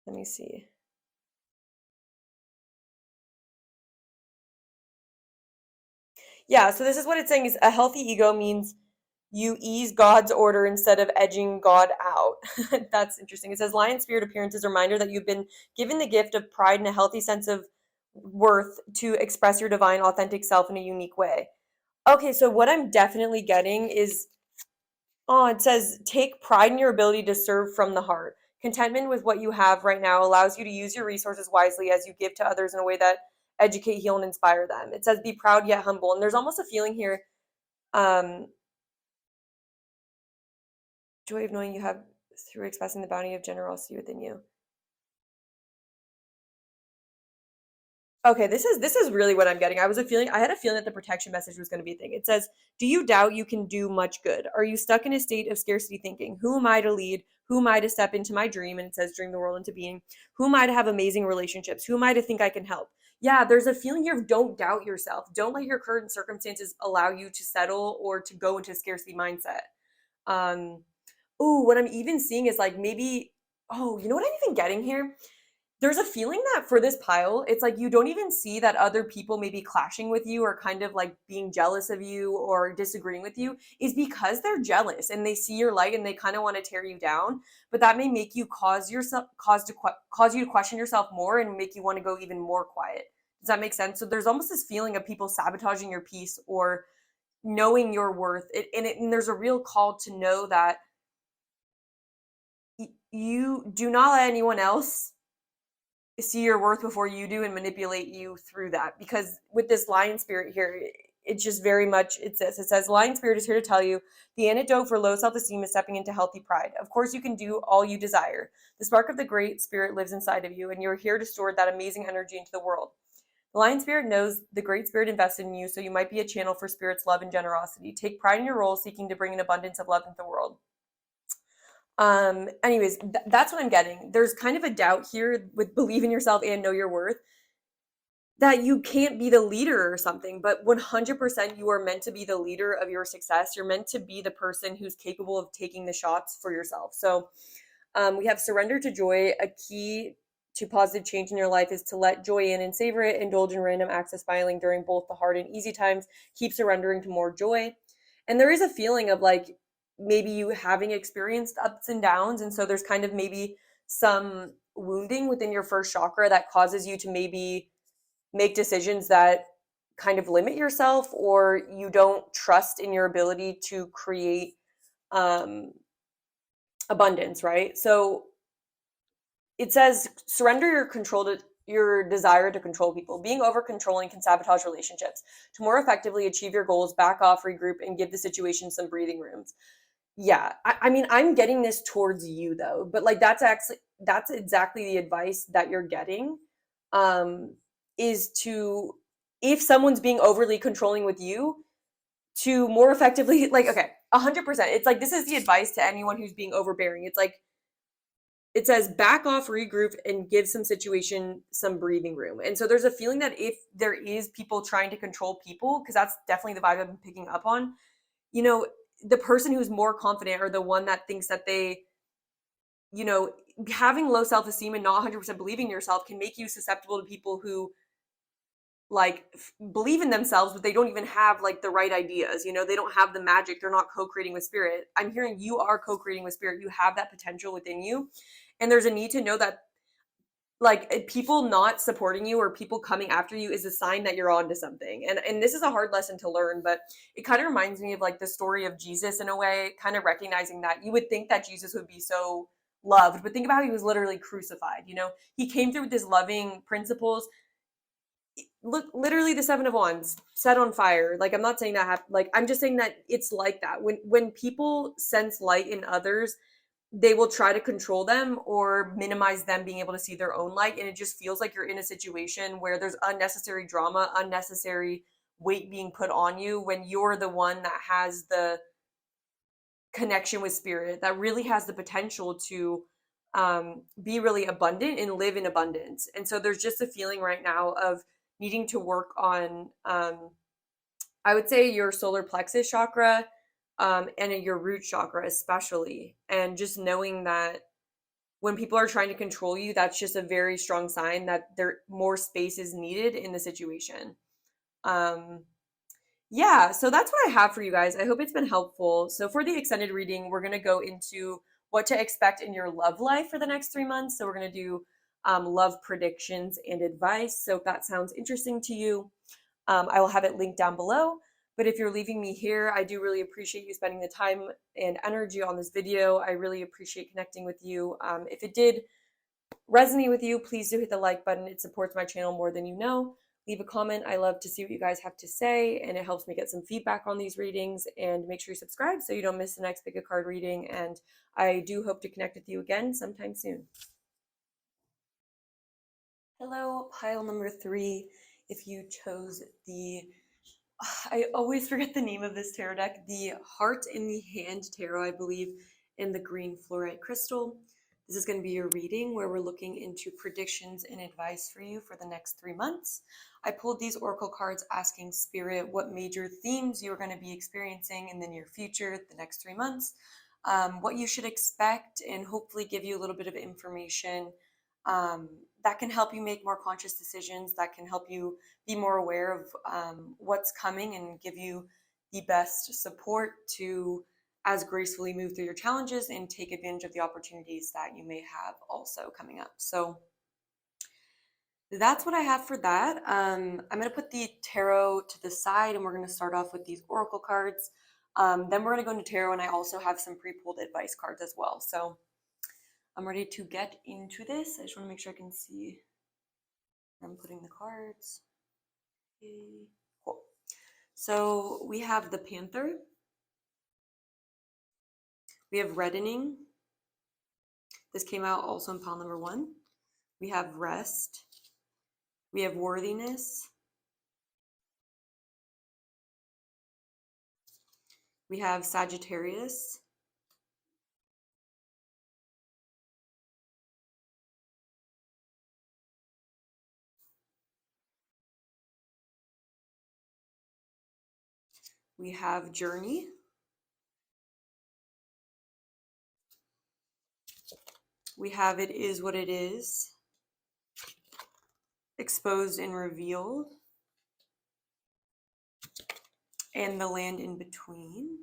Let me see. Yeah, so this is what it's saying, is a healthy ego means you ease God's order instead of edging God out. That's interesting. It says lion spirit appearance is a reminder that you've been given the gift of pride and a healthy sense of worth to express your divine authentic self in a unique way. Okay, so what I'm definitely getting is, it says take pride in your ability to serve from the heart. Contentment with what you have right now allows you to use your resources wisely as you give to others in a way that educate, heal, and inspire them. It says be proud yet humble. And there's almost a feeling here, joy of knowing you have through expressing the bounty of generosity within you. Okay, this is really what I'm getting. I had a feeling that the protection message was going to be a thing. It says, do you doubt you can do much good? Are you stuck in a state of scarcity thinking? Who am I to lead? Who am I to step into my dream? And it says, dream the world into being. Who am I to have amazing relationships? Who am I to think I can help? Yeah, there's a feeling here of don't doubt yourself. Don't let your current circumstances allow you to settle or to go into a scarcity mindset. What I'm even seeing is like maybe, you know what I'm even getting here? There's a feeling that for this pile, it's like you don't even see that other people may be clashing with you or kind of like being jealous of you or disagreeing with you, is because they're jealous and they see your light and they kind of want to tear you down. But that may make you cause you to question yourself more and make you want to go even more quiet. Does that make sense? So there's almost this feeling of people sabotaging your peace or knowing your worth. And there's a real call to know that you do not let anyone else see your worth before you do and manipulate you through that. Because with this lion spirit here, it's just very much, it says lion spirit is here to tell you the antidote for low self-esteem is stepping into healthy pride. Of course you can do all you desire. The spark of the great spirit lives inside of you, and you're here to store that amazing energy into the world. The lion spirit knows the great spirit invested in you, so you might be a channel for spirit's love and generosity. Take pride in your role, seeking to bring an abundance of love into the world. Anyways, that's what I'm getting. There's kind of a doubt here with believe in yourself and know your worth, that you can't be the leader or something, but 100% you are meant to be the leader of your success. You're meant to be the person who's capable of taking the shots for yourself. So we have surrender to joy. A key to positive change in your life is to let joy in and savor it. Indulge in random acts of smiling during both the hard and easy times. Keep surrendering to more joy. And there is a feeling of like maybe you having experienced ups and downs. And so there's kind of maybe some wounding within your first chakra that causes you to maybe make decisions that kind of limit yourself, or you don't trust in your ability to create abundance, right? So it says surrender your control to your desire to control people. Being over controlling can sabotage relationships. To more effectively achieve your goals, back off, regroup, and give the situation some breathing rooms. Yeah, I mean, I'm getting this towards you though, but like that's exactly the advice that you're getting. Is to, if someone's being overly controlling with you, to more effectively, like, okay, 100%. It's like this is the advice to anyone who's being overbearing. It's like it says back off, regroup, and give some situation some breathing room. And so there's a feeling that if there is people trying to control people, because that's definitely the vibe I've been picking up on, you know, the person who's more confident or the one that thinks that they, you know, having low self-esteem and not 100% believing in yourself can make you susceptible to people who like believe in themselves, but they don't even have like the right ideas. You know, they don't have the magic. They're not co-creating with spirit. I'm hearing you are co-creating with spirit. You have that potential within you. And there's a need to know that like people not supporting you or people coming after you is a sign that you're on to something. And this is a hard lesson to learn, but it kind of reminds me of like the story of Jesus in a way, kind of recognizing that you would think that Jesus would be so loved, but think about how he was literally crucified. You know, he came through with his loving principles. Look, literally the Seven of Wands set on fire. Like, I'm not saying that like, I'm just saying that it's like that when people sense light in others, they will try to control them or minimize them being able to see their own light. And it just feels like you're in a situation where there's unnecessary drama, unnecessary weight being put on you when you're the one that has the connection with spirit, that really has the potential to be really abundant and live in abundance. And so there's just a feeling right now of needing to work on, I would say, your solar plexus chakra, and your root chakra especially. And just knowing that when people are trying to control you, that's just a very strong sign that there more space is needed in the situation. Yeah, so that's what I have for you guys. I hope it's been helpful. So for the extended reading, we're going to go into what to expect in your love life for the next 3 months. So we're going to do love predictions and advice. So if that sounds interesting to you, I will have it linked down below. But if you're leaving me here, I do really appreciate you spending the time and energy on this video. I really appreciate connecting with you. If it did resonate with you, please do hit the like button. It supports my channel more than you know. Leave a comment. I love to see what you guys have to say, and it helps me get some feedback on these readings. And make sure you subscribe so you don't miss the next Pick a Card reading. And I do hope to connect with you again sometime soon. Hello, pile number 3. If you chose the, I always forget the name of this tarot deck, the Heart in the Hand Tarot, I believe, in the green fluorite crystal. This is going to be your reading where we're looking into predictions and advice for you for the next 3 months. I pulled these oracle cards asking spirit what major themes you're going to be experiencing in the near future, the next 3 months, what you should expect, and hopefully give you a little bit of information that can help you make more conscious decisions, that can help you be more aware of what's coming and give you the best support to as gracefully move through your challenges and take advantage of the opportunities that you may have also coming up. So that's what I have for that. I'm going to put the tarot to the side and we're going to start off with these oracle cards. Then we're going to go into tarot, and I also have some pre-pulled advice cards as well. So I'm ready to get into this. I just want to make sure I can see where I'm putting the cards. Okay, cool. So we have the Panther. We have Reddening. This came out also in pile number 1. We have Rest. We have Worthiness. We have Sagittarius. We have Journey. We have It Is What It Is. Exposed and Revealed. And The Land in Between.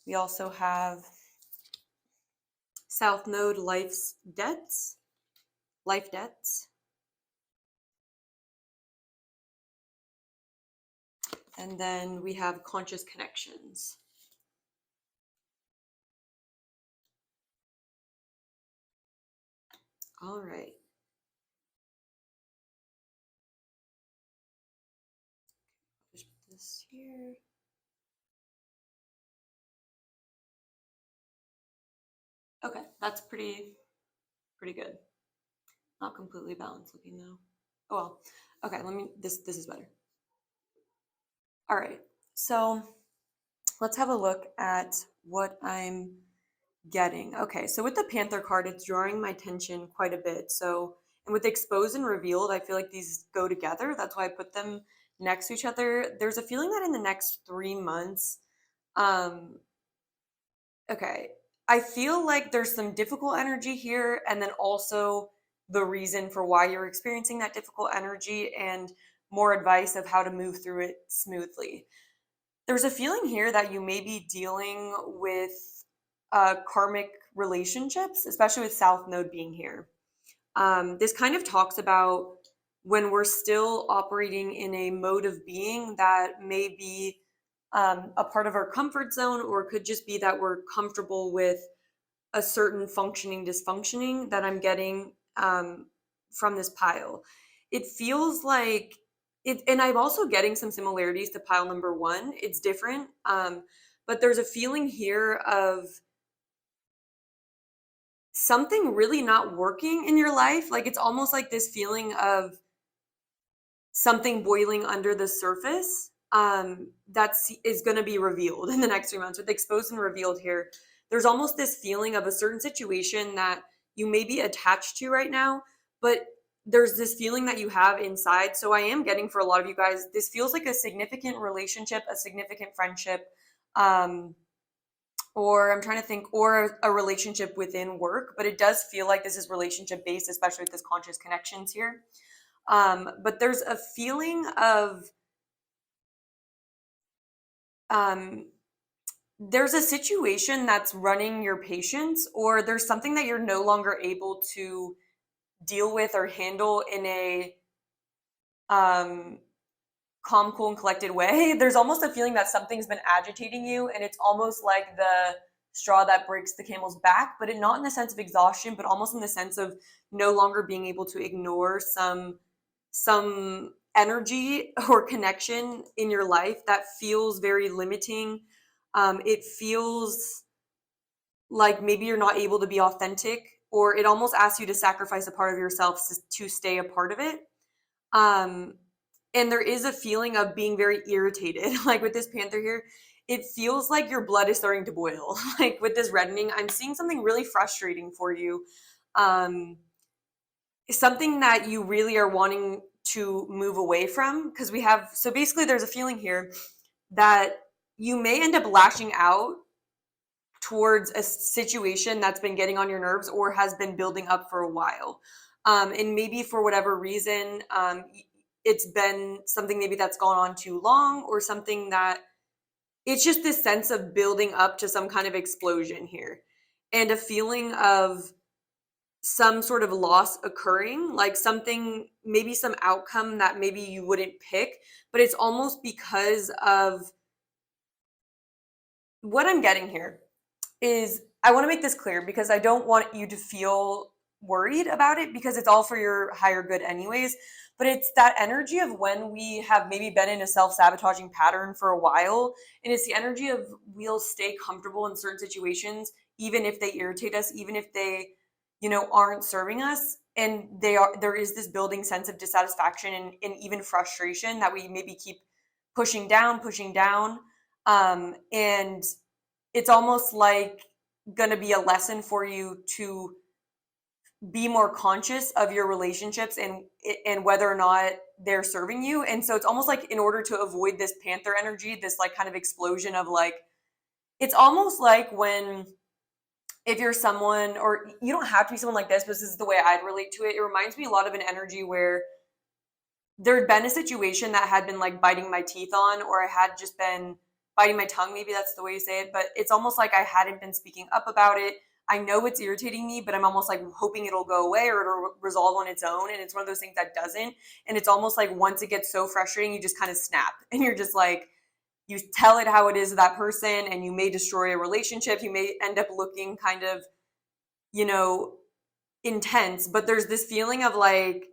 We also have South Node, Life Debts. And then we have Conscious Connections. All right. Just put this here. Okay, that's pretty good. Not completely balanced looking though. Oh well. Okay, this is better. All right. So let's have a look at what I'm getting. Okay, so with the Panther card, it's drawing my attention quite a bit. So, and with Exposed and Revealed, I feel like these go together. That's why I put them next to each other. There's a feeling that in the next 3 months, okay, I feel like there's some difficult energy here, and then also the reason for why you're experiencing that difficult energy and more advice of how to move through it smoothly. There's a feeling here that you may be dealing with karmic relationships, especially with South Node being here. This kind of talks about when we're still operating in a mode of being that may be a part of our comfort zone, or it could just be that we're comfortable with a certain dysfunctioning that I'm getting from this pile. It feels like it, and I'm also getting some similarities to pile number 1. It's different, but there's a feeling here of something really not working in your life. Like it's almost like this feeling of something boiling under the surface that is going to be revealed in the next 3 months. With Exposed and Revealed here, there's almost this feeling of a certain situation that you may be attached to right now, but there's this feeling that you have inside. So I am getting, for a lot of you guys, this feels like a significant relationship, a significant friendship, or I'm trying to think, or a relationship within work, but it does feel like this is relationship based, especially with this conscious connections here. But there's a feeling of there's a situation that's running your patience, or there's something that you're no longer able to deal with or handle in a calm, cool, and collected way. There's almost a feeling that something's been agitating you, and it's almost like the straw that breaks the camel's back, but not in the sense of exhaustion, but almost in the sense of no longer being able to ignore some energy or connection in your life that feels very limiting. It feels like maybe you're not able to be authentic, or it almost asks you to sacrifice a part of yourself to stay a part of it. And there is a feeling of being very irritated. Like with this Panther here, it feels like your blood is starting to boil. Like with this Reddening, I'm seeing something really frustrating for you. Something that you really are wanting to move away from, because so basically there's a feeling here that you may end up lashing out towards a situation that's been getting on your nerves or has been building up for a while. And maybe for whatever reason, it's been something maybe that's gone on too long, or something that it's just this sense of building up to some kind of explosion here, and a feeling of some sort of loss occurring, like something, maybe some outcome that maybe you wouldn't pick, but it's almost because of what I'm getting here is, I want to make this clear because I don't want you to feel worried about it, because it's all for your higher good anyways. But it's that energy of when we have maybe been in a self-sabotaging pattern for a while, and it's the energy of we'll stay comfortable in certain situations even if they irritate us, even if they, aren't serving us, and there is this building sense of dissatisfaction and even frustration that we maybe keep pushing down. And it's almost like going to be a lesson for you to be more conscious of your relationships and whether or not they're serving you. And so it's almost like, in order to avoid this panther energy, this like kind of explosion of like, it's almost like when, if you're someone, or you don't have to be someone like this, but this is the way I'd relate to it. It reminds me a lot of an energy where there'd been a situation that had been like biting my teeth on, or I had just been biting my tongue, maybe that's the way you say it, but it's almost like I hadn't been speaking up about it. I know it's irritating me, but I'm almost like hoping it'll go away or it'll resolve on its own. And it's one of those things that doesn't. And it's almost like once it gets so frustrating, you just kind of snap, and you're just like, you tell it how it is to that person, and you may destroy a relationship. You may end up looking kind of, intense, but there's this feeling of like,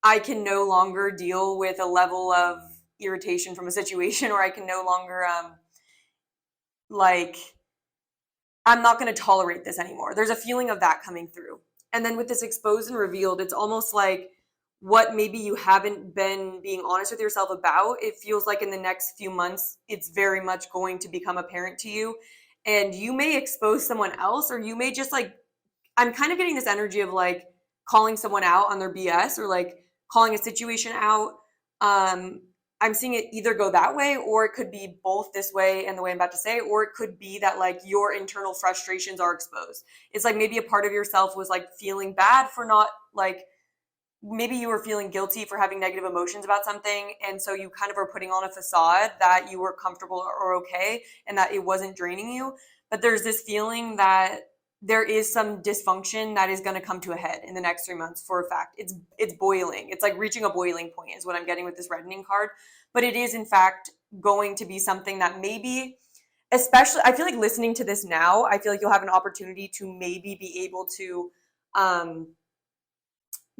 I can no longer deal with a level of irritation from a situation, or I can no longer, like, I'm not going to tolerate this anymore. There's a feeling of that coming through. And then with this exposed and revealed, it's almost like what maybe you haven't been being honest with yourself about, it feels like in the next few months, it's very much going to become apparent to you. And you may expose someone else, or you may just like, I'm kind of getting this energy of like calling someone out on their BS, or like calling a situation out. I'm seeing it either go that way, or it could be both this way and the way I'm about to say, or it could be that like your internal frustrations are exposed. It's like maybe a part of yourself was like feeling bad for not like, maybe you were feeling guilty for having negative emotions about something. And so you kind of are putting on a facade that you were comfortable or okay, and that it wasn't draining you. But there's this feeling that there is some dysfunction that is going to come to a head in the next 3 months for a fact. It's boiling. It's like reaching a boiling point is what I'm getting with this reddening card. But it is in fact going to be something that maybe, especially, I feel like listening to this now, I feel like you'll have an opportunity to maybe be able to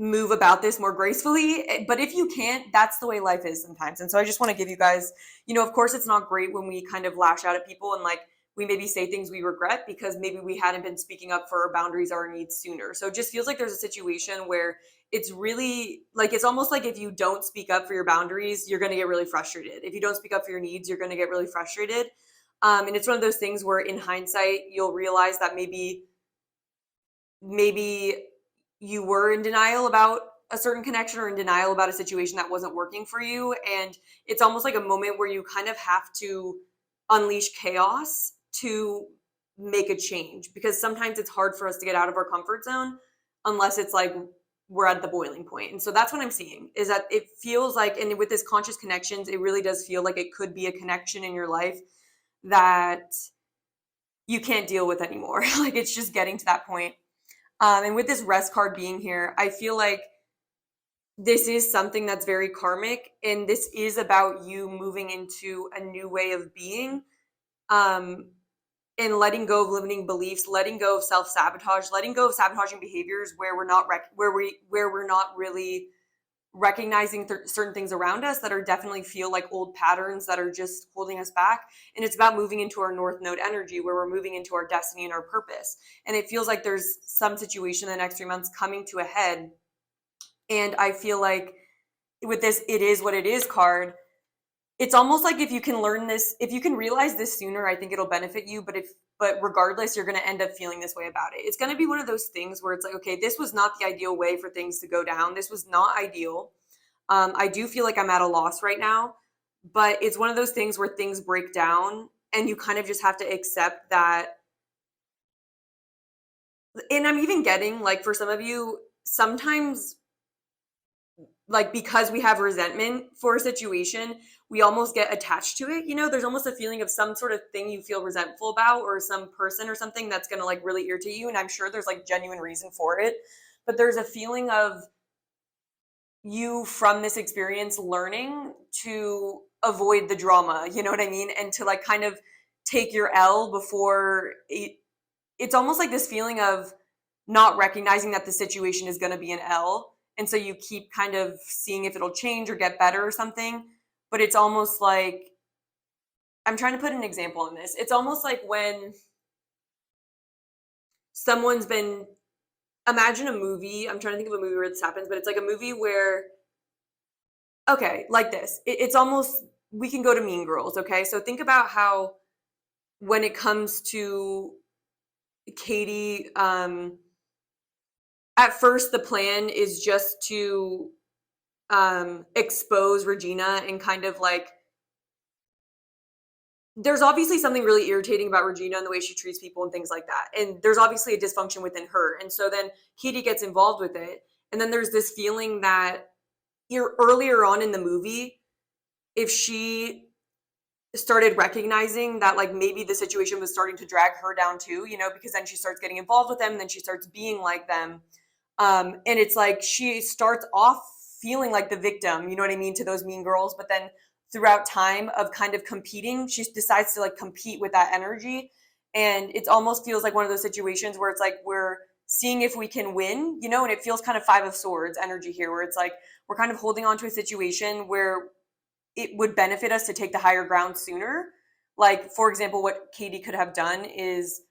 move about this more gracefully. But if you can't, that's the way life is sometimes. And so I just want to give you guys, of course it's not great when we kind of lash out at people and like we maybe say things we regret because maybe we hadn't been speaking up for our boundaries or our needs sooner. So it just feels like there's a situation where it's really like, it's almost like if you don't speak up for your boundaries, you're going to get really frustrated. If you don't speak up for your needs, you're going to get really frustrated. And it's one of those things where in hindsight, you'll realize that maybe you were in denial about a certain connection or in denial about a situation that wasn't working for you. And it's almost like a moment where you kind of have to unleash chaos to make a change, because sometimes it's hard for us to get out of our comfort zone unless it's like we're at the boiling point. And so that's what I'm seeing, is that it feels like, and with this conscious connections, it really does feel like it could be a connection in your life that you can't deal with anymore. Like it's just getting to that point. And with this rest card being here, I feel like this is something that's very karmic, and this is about you moving into a new way of being, and letting go of limiting beliefs, letting go of self-sabotage, letting go of sabotaging behaviors where we're not really recognizing certain things around us that are definitely feel like old patterns that are just holding us back. And it's about moving into our North Node energy, where we're moving into our destiny and our purpose. And it feels like there's some situation in the next 3 months coming to a head. And I feel like with this "it is what it is" card, it's almost like if you can learn this, if you can realize this sooner, I think it'll benefit you. But regardless, you're going to end up feeling this way about it. It's going to be one of those things where it's like, okay, this was not the ideal way for things to go down. This was not ideal. I do feel like I'm at a loss right now, but it's one of those things where things break down and you kind of just have to accept that. And I'm even getting like, for some of you, sometimes, like, because we have resentment for a situation, we almost get attached to it. You know, there's almost a feeling of some sort of thing you feel resentful about, or some person or something that's going to like really irritate you. And I'm sure there's like genuine reason for it, but there's a feeling of you from this experience learning to avoid the drama, you know what I mean? And to like kind of take your L before it's almost like this feeling of not recognizing that the situation is going to be an L. And so you keep kind of seeing if it'll change or get better or something. But it's almost like, I'm trying to put an example on this. It's almost like when someone's been, imagine a movie. I'm trying to think of a movie where this happens, but it's like a movie where, okay, like this. It's almost, we can go to Mean Girls, okay? So think about how when it comes to Katie, at first the plan is just to expose Regina and kind of like, there's obviously something really irritating about Regina and the way she treats people and things like that. And there's obviously a dysfunction within her. And so then Katie gets involved with it. And then there's this feeling that earlier on in the movie, if she started recognizing that like maybe the situation was starting to drag her down too, you know, because then she starts getting involved with them and then she starts being like them. And it's like she starts off feeling like the victim, you know what I mean, to those mean girls. But then throughout time of kind of competing, she decides to like compete with that energy. And it almost feels like one of those situations where it's like we're seeing if we can win, you know, and it feels kind of Five of Swords energy here, where it's like we're kind of holding on to a situation where it would benefit us to take the higher ground sooner. Like, for example, what Katie could have done is,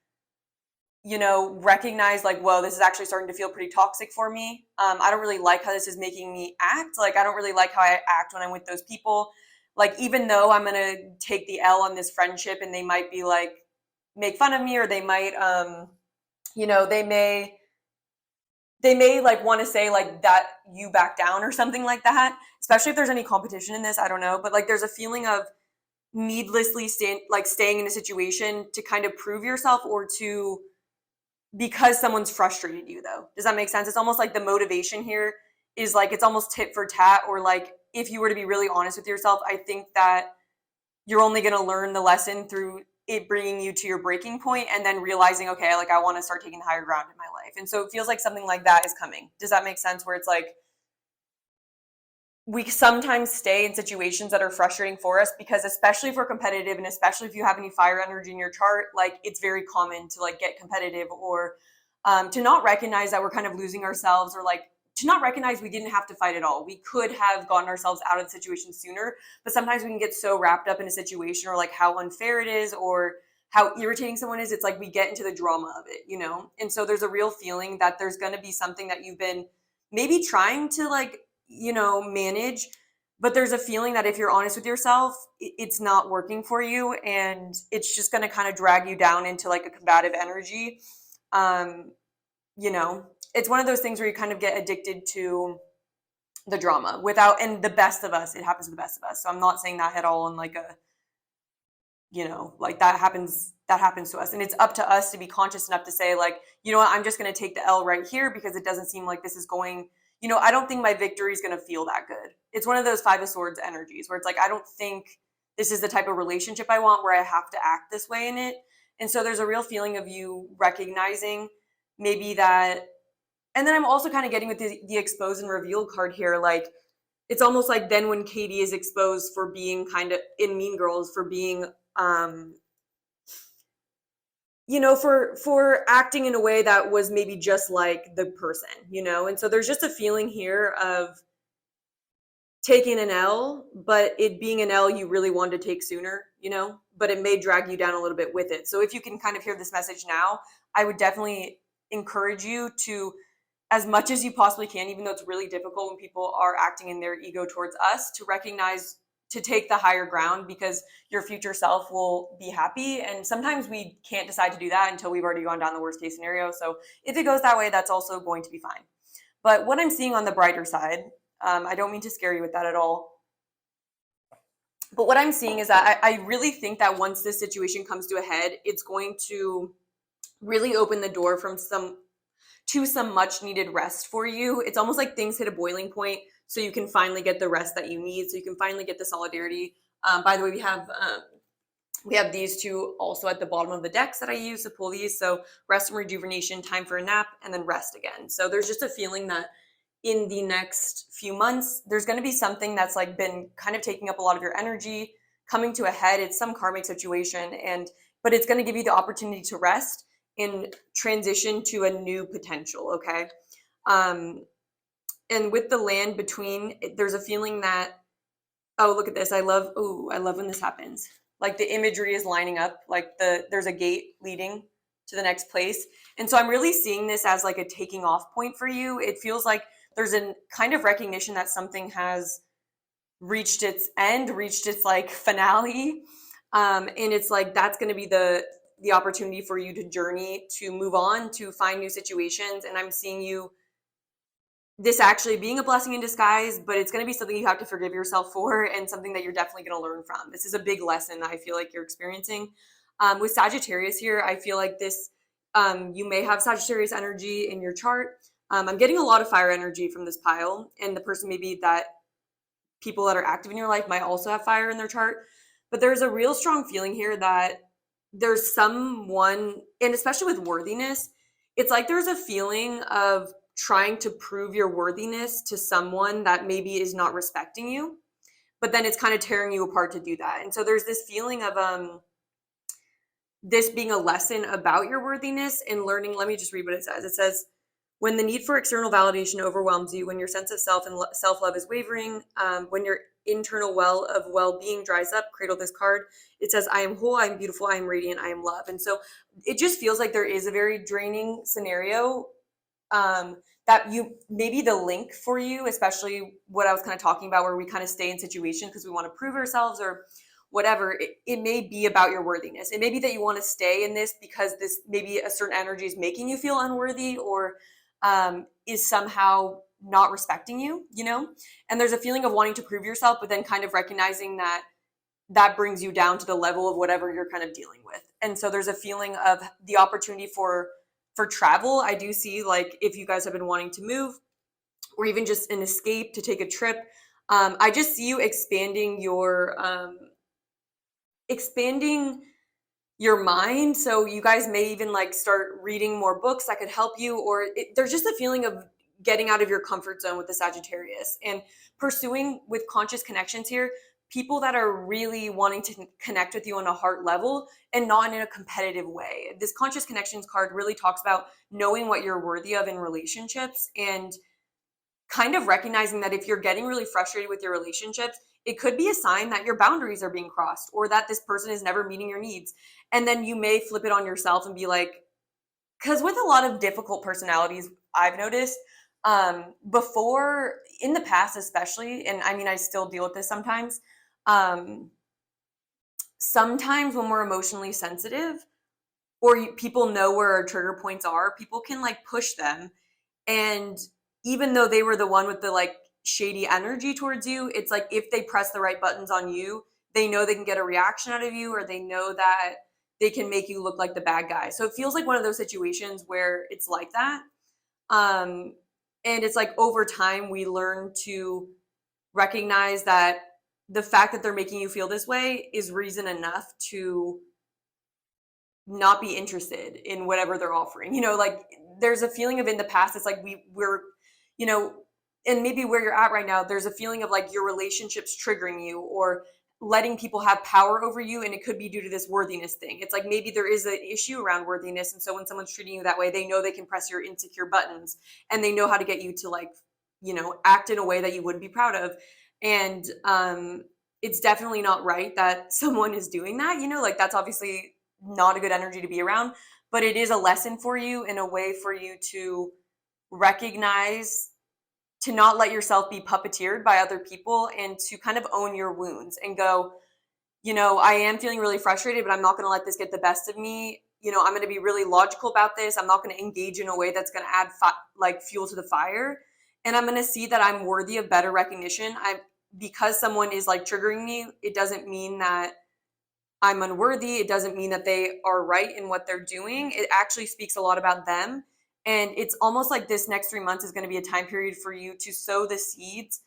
you know, recognize like, whoa, this is actually starting to feel pretty toxic for me. I don't really like how this is making me act. Like, I don't really like how I act when I'm with those people. Like, even though I'm going to take the L on this friendship and they might be like, make fun of me, or they might, you know, they may like want to say like that you back down or something like that, especially if there's any competition in this. I don't know. But like, there's a feeling of needlessly staying in a situation to kind of prove yourself, or to, because someone's frustrated you, though. Does that make sense? It's almost like the motivation here is like, it's almost tit for tat, or like, if you were to be really honest with yourself, I think that you're only going to learn the lesson through it bringing you to your breaking point, and then realizing, okay, like I want to start taking the higher ground in my life. And so it feels like something like that is coming. Does that make sense? Where it's like, we sometimes stay in situations that are frustrating for us because, especially if we're competitive, and especially if you have any fire energy in your chart, like it's very common to like get competitive, or to not recognize that we're kind of losing ourselves, or like to not recognize we didn't have to fight at all. We could have gotten ourselves out of the situation sooner, but sometimes we can get so wrapped up in a situation, or like how unfair it is, or how irritating someone is. It's like we get into the drama of it, you know? And so there's a real feeling that there's going to be something that you've been maybe trying to like, you know, manage, but there's a feeling that if you're honest with yourself, it's not working for you, and it's just going to kind of drag you down into like a combative energy. You know, it's one of those things where you kind of get addicted to the drama without, and the best of us, it happens to the best of us. So I'm not saying that at all in like a, you know, like that happens to us. And it's up to us to be conscious enough to say like, you know what, I'm just going to take the L right here because it doesn't seem like this is going, you know, I don't think my victory is going to feel that good. It's one of those Five of Swords energies where it's like, I don't think this is the type of relationship I want where I have to act this way in it. And so there's a real feeling of you recognizing maybe that. And then I'm also kind of getting with the exposed and revealed card here. Like, it's almost like then when Katie is exposed for being kind of in Mean Girls, for being, you know, for acting in a way that was maybe just like the person, you know? And so there's just a feeling here of taking an L, but it being an L you really wanted to take sooner, you know, but it may drag you down a little bit with it. So if you can kind of hear this message now, I would definitely encourage you to, as much as you possibly can, even though it's really difficult when people are acting in their ego towards us, to recognize, to take the higher ground, because your future self will be happy. And sometimes we can't decide to do that until we've already gone down the worst case scenario. So if it goes that way, that's also going to be fine. But what I'm seeing on the brighter side, I don't mean to scare you with that at all, but what I'm seeing is that I really think that once this situation comes to a head, it's going to really open the door to some much needed rest for you. It's almost like things hit a boiling point so you can finally get the rest that you need, so you can finally get the solidarity. By the way, we have these two also at the bottom of the decks that I use to pull these. So rest and rejuvenation, time for a nap, and then rest again. So there's just a feeling that in the next few months, there's going to be something that's like been kind of taking up a lot of your energy, coming to a head. It's some karmic situation, but it's going to give you the opportunity to rest and transition to a new potential. Okay. And with the land between, there's a feeling that, oh, look at this. I love when this happens. Like the imagery is lining up, like there's a gate leading to the next place. And so I'm really seeing this as like a taking off point for you. It feels like there's a kind of recognition that something has reached its end, reached its like finale. And it's like, that's going to be the opportunity for you to journey, to move on, to find new situations. And I'm seeing you, this actually being a blessing in disguise, but it's going to be something you have to forgive yourself for, and something that you're definitely going to learn from. This is a big lesson that I feel like you're experiencing. With Sagittarius here, I feel like this, you may have Sagittarius energy in your chart. I'm getting a lot of fire energy from this pile, and the person maybe that people that are active in your life might also have fire in their chart. But there's a real strong feeling here that there's someone, and especially with worthiness, it's like there's a feeling of trying to prove your worthiness to someone that maybe is not respecting you, but then it's kind of tearing you apart to do that. And so there's this feeling of this being a lesson about your worthiness and learning. Let me just read what it says. It says, when the need for external validation overwhelms you, when your sense of self and self-love is wavering, when your internal well of well-being dries up, cradle this card. It says, I am whole, I am beautiful, I am radiant, I am love. And so it just feels like there is a very draining scenario, that you, maybe the link for you, especially what I was kind of talking about, where we kind of stay in situations because we want to prove ourselves or whatever, it may be about your worthiness. It may be that you want to stay in this because this, maybe a certain energy is making you feel unworthy, or is somehow not respecting you, and there's a feeling of wanting to prove yourself, but then kind of recognizing that that brings you down to the level of whatever you're kind of dealing with. And so there's a feeling of the opportunity for travel. I do see, like, if you guys have been wanting to move, or even just an escape to take a trip, I just see you expanding your mind. So you guys may even like start reading more books that could help you, or there's just a feeling of getting out of your comfort zone with the Sagittarius and pursuing with conscious connections here, people that are really wanting to connect with you on a heart level and not in a competitive way. This conscious connections card really talks about knowing what you're worthy of in relationships, and kind of recognizing that if you're getting really frustrated with your relationships, it could be a sign that your boundaries are being crossed, or that this person is never meeting your needs. And then you may flip it on yourself and be like, because with a lot of difficult personalities, I've noticed, before, in the past especially, and I mean, I still deal with this sometimes, sometimes when we're emotionally sensitive, or people know where our trigger points are, people can like push them. And even though they were the one with the like shady energy towards you, it's like if they press the right buttons on you, they know they can get a reaction out of you, or they know that they can make you look like the bad guy. So it feels like one of those situations where it's like that. And it's like over time, we learn to recognize that the fact that they're making you feel this way is reason enough to not be interested in whatever they're offering. Like there's a feeling of, in the past, it's like we're, and maybe where you're at right now, there's a feeling of like your relationships triggering you, or letting people have power over you. And it could be due to this worthiness thing. It's like maybe there is an issue around worthiness. And so when someone's treating you that way, they know they can press your insecure buttons, and they know how to get you to like, act in a way that you wouldn't be proud of. And it's definitely not right that someone is doing that, like that's obviously not a good energy to be around, but it is a lesson for you, in a way for you to recognize, to not let yourself be puppeteered by other people, and to kind of own your wounds and go, I am feeling really frustrated, but I'm not going to let this get the best of me. I'm going to be really logical about this. I'm not going to engage in a way that's going to add fuel to the fire. And I'm going to see that I'm worthy of better recognition. Because someone is like triggering me, it doesn't mean that I'm unworthy. It doesn't mean that they are right in what they're doing. It actually speaks a lot about them. And it's almost like this next 3 months is going to be a time period for you to sow the seeds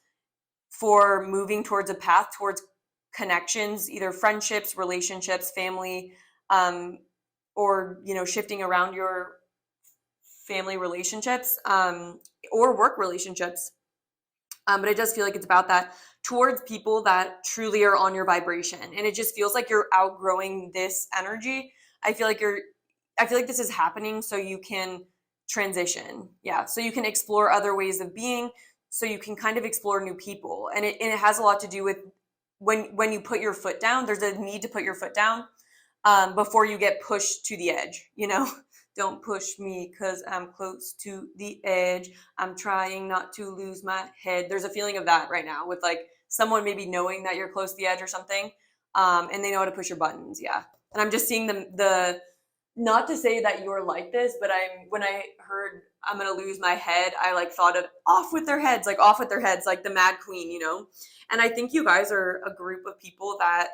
for moving towards a path towards connections, either friendships, relationships, family, or, you know, shifting around your family relationships, or work relationships. But it does feel like it's about that towards people that truly are on your vibration. And it just feels like you're outgrowing this energy. I feel like this is happening so you can transition. Yeah. So you can explore other ways of being, so you can kind of explore new people. And it has a lot to do with when you put your foot down, there's a need to put your foot down before you get pushed to the edge, you know? Don't push me because I'm close to the edge. I'm trying not to lose my head. There's a feeling of that right now with like someone maybe knowing that you're close to the edge or something, and they know how to push your buttons. Yeah. And I'm just seeing the not to say that you're like this, but when I heard I'm gonna lose my head, I like thought of off with their heads, like the Mad Queen, you know? And I think you guys are a group of people that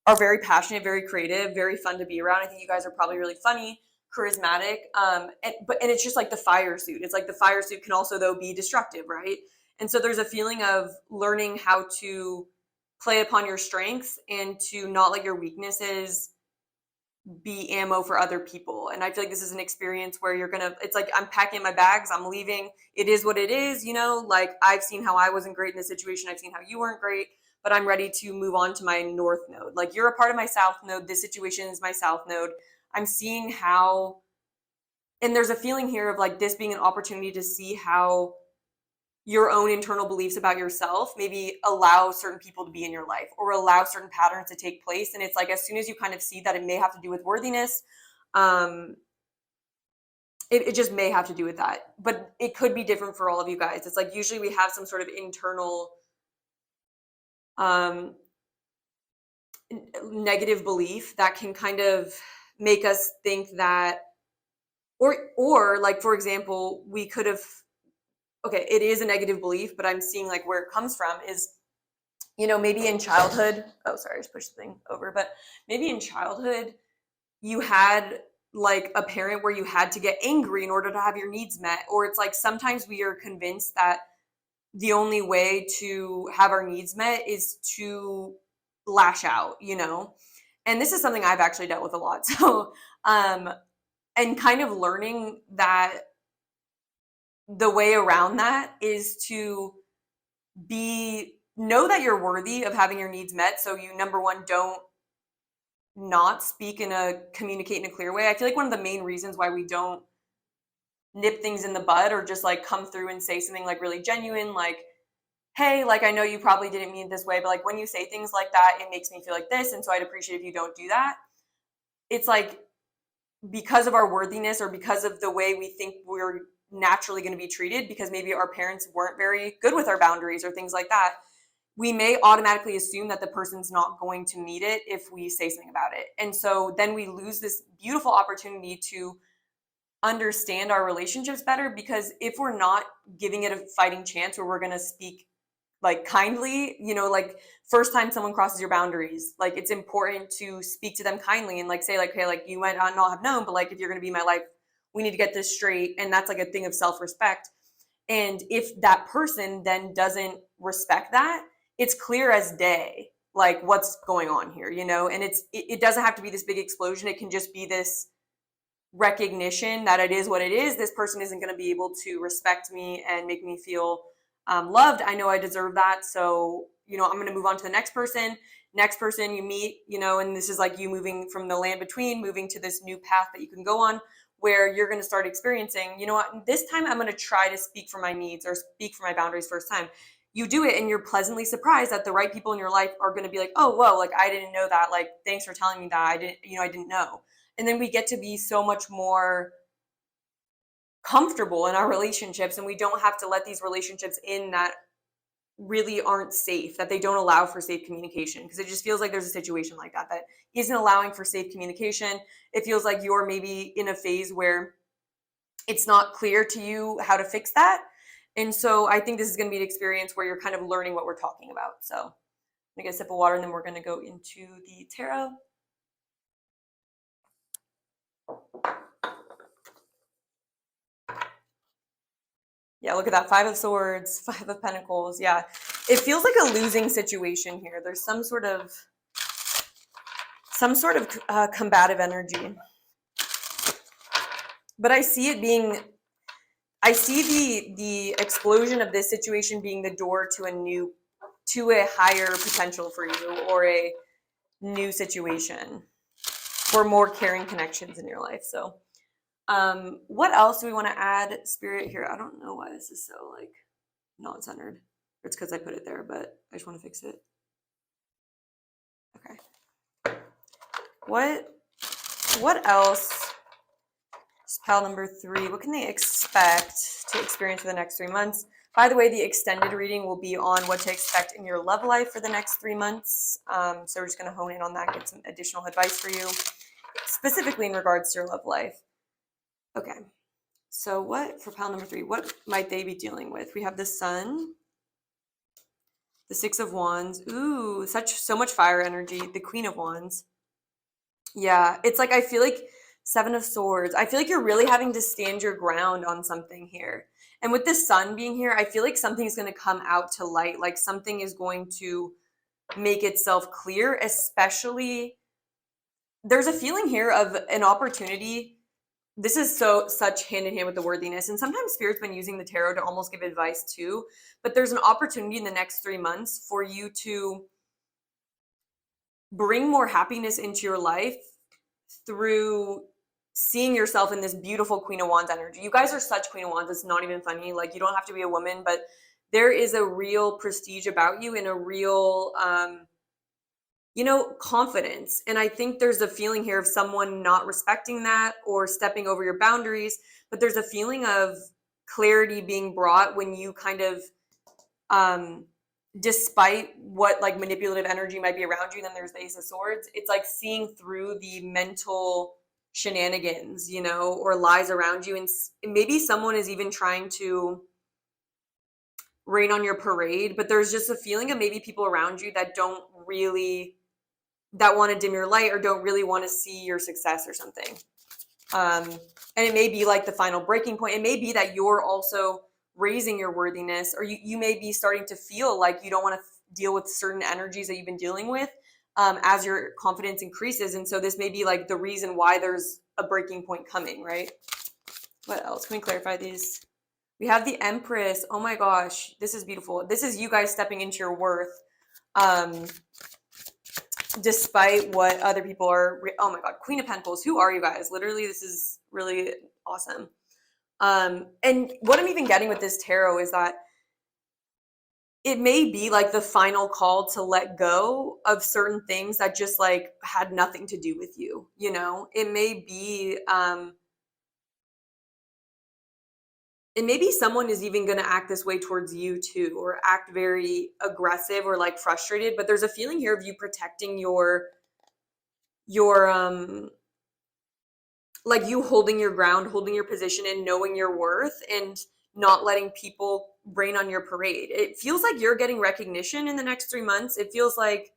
are very passionate, very creative, very fun to be around. I think you guys are probably really funny, charismatic, and it's just like the fire suit. It's like the fire suit can also though be destructive, right? And so there's a feeling of learning how to play upon your strengths and to not let your weaknesses be ammo for other people. And I feel like this is an experience where it's like I'm packing my bags, I'm leaving. It is what it is, you know, like I've seen how I wasn't great in this situation. I've seen how you weren't great, but I'm ready to move on to my north node. Like you're a part of my south node. This situation is my south node. I'm seeing how, and there's a feeling here of like this being an opportunity to see how your own internal beliefs about yourself maybe allow certain people to be in your life or allow certain patterns to take place. And it's like, as soon as you kind of see that it may have to do with worthiness, it just may have to do with that, but it could be different for all of you guys. It's like, usually we have some sort of internal, negative belief that can kind of make us think that, or like, for example, we could have, okay, it is a negative belief, but I'm seeing like where it comes from is, you know, maybe in childhood, oh, sorry, I just pushed the thing over, but maybe in childhood, you had like a parent where you had to get angry in order to have your needs met. Or it's like sometimes we are convinced that the only way to have our needs met is to lash out, you know? And this is something I've actually dealt with a lot. So, and kind of learning that the way around that is to know that you're worthy of having your needs met. So you, number one, don't not communicate in a clear way. I feel like one of the main reasons why we don't nip things in the bud or just like come through and say something like really genuine, like, hey, like, I know you probably didn't mean it this way, but like when you say things like that, it makes me feel like this. And so I'd appreciate if you don't do that. It's like, because of our worthiness or because of the way we think we're naturally going to be treated, because maybe our parents weren't very good with our boundaries or things like that, we may automatically assume that the person's not going to meet it if we say something about it. And so then we lose this beautiful opportunity to understand our relationships better, because if we're not giving it a fighting chance where we're going to speak like kindly, you know, like first time someone crosses your boundaries, like it's important to speak to them kindly and like say like, hey, like you might not have known, but like if you're going to be in my life, we need to get this straight. And that's like a thing of self-respect. And if that person then doesn't respect that, it's clear as day, like what's going on here, you know? And it doesn't have to be this big explosion. It can just be this recognition that it is what it is. This person isn't going to be able to respect me and make me feel loved. I know I deserve that. So, you know, I'm going to move on to the next person you meet, you know, and this is like you moving from the land between, moving to this new path that you can go on, where you're going to start experiencing, you know what, this time I'm going to try to speak for my needs or speak for my boundaries first time. You do it and you're pleasantly surprised that the right people in your life are going to be like, oh, whoa, like I didn't know that. Like, thanks for telling me that. I didn't know. And then we get to be so much more comfortable in our relationships, and we don't have to let these relationships in that really aren't safe, that they don't allow for safe communication, because it just feels like there's a situation like that isn't allowing for safe communication. It feels like you're maybe in a phase where it's not clear to you how to fix that. And so I think this is going to be an experience where you're kind of learning what we're talking about. So I'm going to get a sip of water and then we're going to go into the tarot. Yeah, look at that. 5 of Swords, 5 of Pentacles. Yeah, it feels like a losing situation here. There's some sort of combative energy. But I see it being, I see the explosion of this situation being the door to a higher potential for you, or a new situation, for more caring connections in your life. So what else do we want to add, Spirit, here? I don't know why this is so like not centered. It's because I put it there, but I just want to fix it. Okay. What else? Pile number 3. What can they expect to experience for the next 3 months? By the way, the extended reading will be on what to expect in your love life for the next 3 months. So we're just going to hone in on that, get some additional advice for you, specifically in regards to your love life. Okay. So what, for pile number 3, what might they be dealing with? We have the Sun, the 6 of Wands. Ooh, so much fire energy. The Queen of Wands. Yeah, it's like, I feel like 7 of Swords. I feel like you're really having to stand your ground on something here. And with the Sun being here, I feel like something's going to come out to light. Like something is going to make itself clear, especially there's a feeling here of an opportunity. This is such hand in hand with the worthiness. And sometimes Spirit's been using the tarot to almost give advice too. But there's an opportunity in the next 3 months for you to bring more happiness into your life through seeing yourself in this beautiful Queen of Wands energy. You guys are such Queen of Wands. It's not even funny. Like, you don't have to be a woman, but there is a real prestige about you and a real, confidence. And I think there's a feeling here of someone not respecting that or stepping over your boundaries, but there's a feeling of clarity being brought when you kind of, despite what like manipulative energy might be around you. Then there's the Ace of Swords. It's like seeing through the mental shenanigans, or lies around you. And maybe someone is even trying to rain on your parade, but there's just a feeling of maybe people around you that want to dim your light or don't really want to see your success or something. And it may be like the final breaking point. It may be that you're also raising your worthiness, or you may be starting to feel like you don't want to deal with certain energies that you've been dealing with as your confidence increases. And so this may be like the reason why there's a breaking point coming, right? What else? Can we clarify these? We have the Empress. Oh my gosh, this is beautiful. This is you guys stepping into your worth. Despite what other people are. Oh my God, Queen of Pentacles. Who are you guys? Literally, this is really awesome. And what I'm even getting with this tarot is that it may be like the final call to let go of certain things that just like had nothing to do with you. It may be, and maybe someone is even going to act this way towards you too, or act very aggressive or like frustrated. But there's a feeling here of you protecting your like you holding your ground, holding your position, and knowing your worth, and not letting people rain on your parade. It feels like you're getting recognition in the next 3 months. It feels like,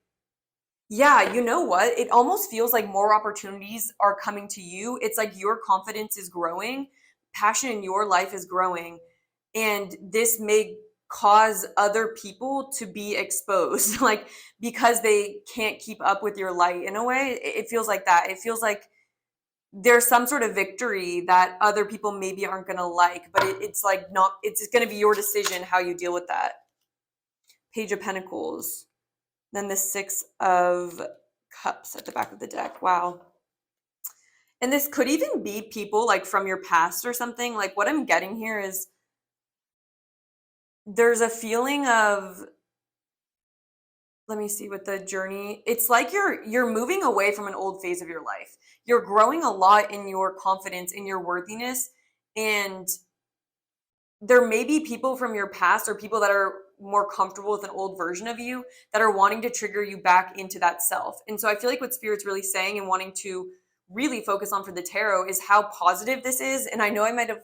yeah, you know what? It almost feels like more opportunities are coming to you. It's like your confidence is growing, passion in your life is growing, and this may cause other people to be exposed, like because they can't keep up with your light. In a way, it feels like that. It feels like there's some sort of victory that other people maybe aren't going to like, but it's like not, it's going to be your decision how you deal with that. Page of Pentacles. Then the 6 of Cups at the back of the deck. Wow. And this could even be people like from your past or something. Like what I'm getting here is there's a feeling of, let me see, with the journey, it's like you're moving away from an old phase of your life. You're growing a lot in your confidence, in your worthiness, and there may be people from your past or people that are more comfortable with an old version of you that are wanting to trigger you back into that self. And so I feel like what Spirit's really saying and wanting to really focus on for the tarot is how positive this is. And I know I might have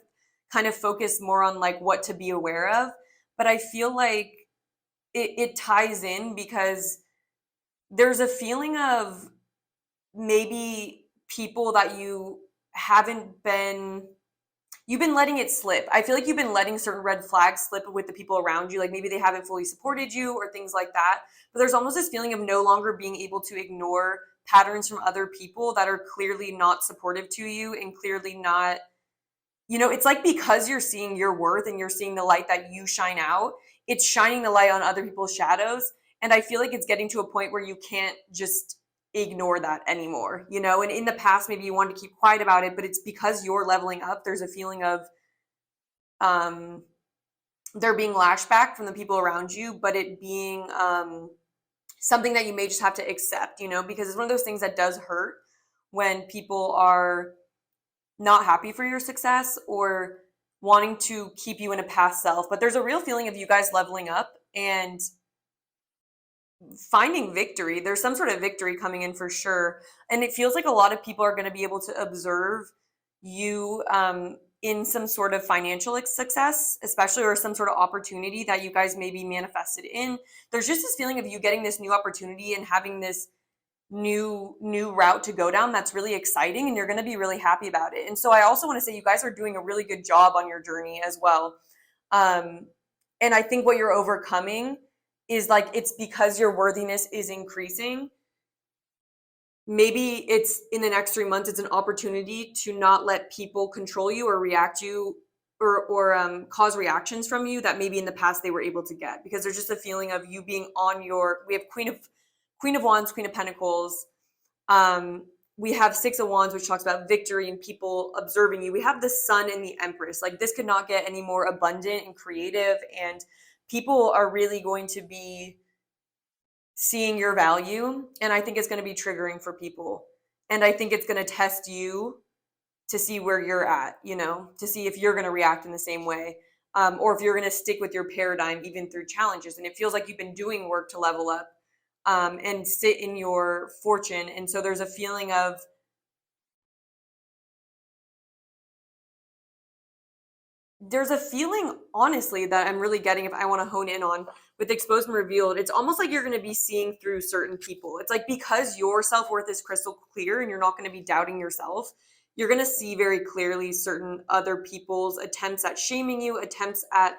kind of focused more on like what to be aware of, but I feel like it ties in because there's a feeling of maybe people that you haven't been, you've been letting it slip. I feel like you've been letting certain red flags slip with the people around you. Like maybe they haven't fully supported you or things like that. But there's almost this feeling of no longer being able to ignore patterns from other people that are clearly not supportive to you and clearly not, it's like because you're seeing your worth and you're seeing the light that you shine out, it's shining the light on other people's shadows. And I feel like it's getting to a point where you can't just ignore that anymore, and in the past, maybe you wanted to keep quiet about it, but it's because you're leveling up. There's a feeling of, there being lashback from the people around you, but it being, something that you may just have to accept, because it's one of those things that does hurt when people are not happy for your success or wanting to keep you in a past self. But there's a real feeling of you guys leveling up and finding victory. There's some sort of victory coming in for sure. And it feels like a lot of people are going to be able to observe you in some sort of financial success, especially, or some sort of opportunity that you guys may be manifested in. There's just this feeling of you getting this new opportunity and having this new route to go down that's really exciting, and you're going to be really happy about it. And so I also want to say you guys are doing a really good job on your journey as well. And I think what you're overcoming is like, it's because your worthiness is increasing. Maybe it's in the next 3 months, it's an opportunity to not let people control you or react you or cause reactions from you that maybe in the past they were able to get, because there's just a feeling of you being on we have Queen of Wands, Queen of Pentacles. We have Six of Wands, which talks about victory and people observing you. We have the Sun and the Empress. Like, this could not get any more abundant and creative, and people are really going to be seeing your value. And I think it's going to be triggering for people. And I think it's going to test you to see where you're at, to see if you're going to react in the same way, or if you're going to stick with your paradigm even through challenges. And it feels like you've been doing work to level up and sit in your fortune. And so there's a feeling of, honestly, that I'm really getting, if I want to hone in on with Exposed and Revealed, it's almost like you're going to be seeing through certain people. It's like, because your self-worth is crystal clear and you're not going to be doubting yourself, you're going to see very clearly certain other people's attempts at shaming you, attempts at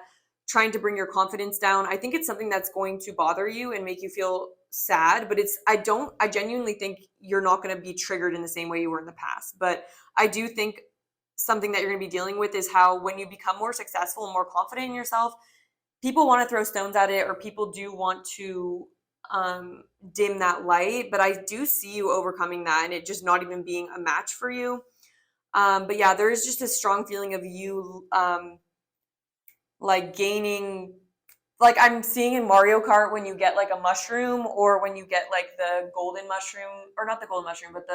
trying to bring your confidence down. I think it's something that's going to bother you and make you feel sad, but I genuinely think you're not going to be triggered in the same way you were in the past. But I do think something that you're going to be dealing with is how, when you become more successful and more confident in yourself, people want to throw stones at it, or people do want to dim that light. But I do see you overcoming that and it just not even being a match for you. But yeah, there is just a strong feeling of you like gaining, like I'm seeing in Mario Kart when you get like a mushroom, or when you get like the golden mushroom, or not the golden mushroom, but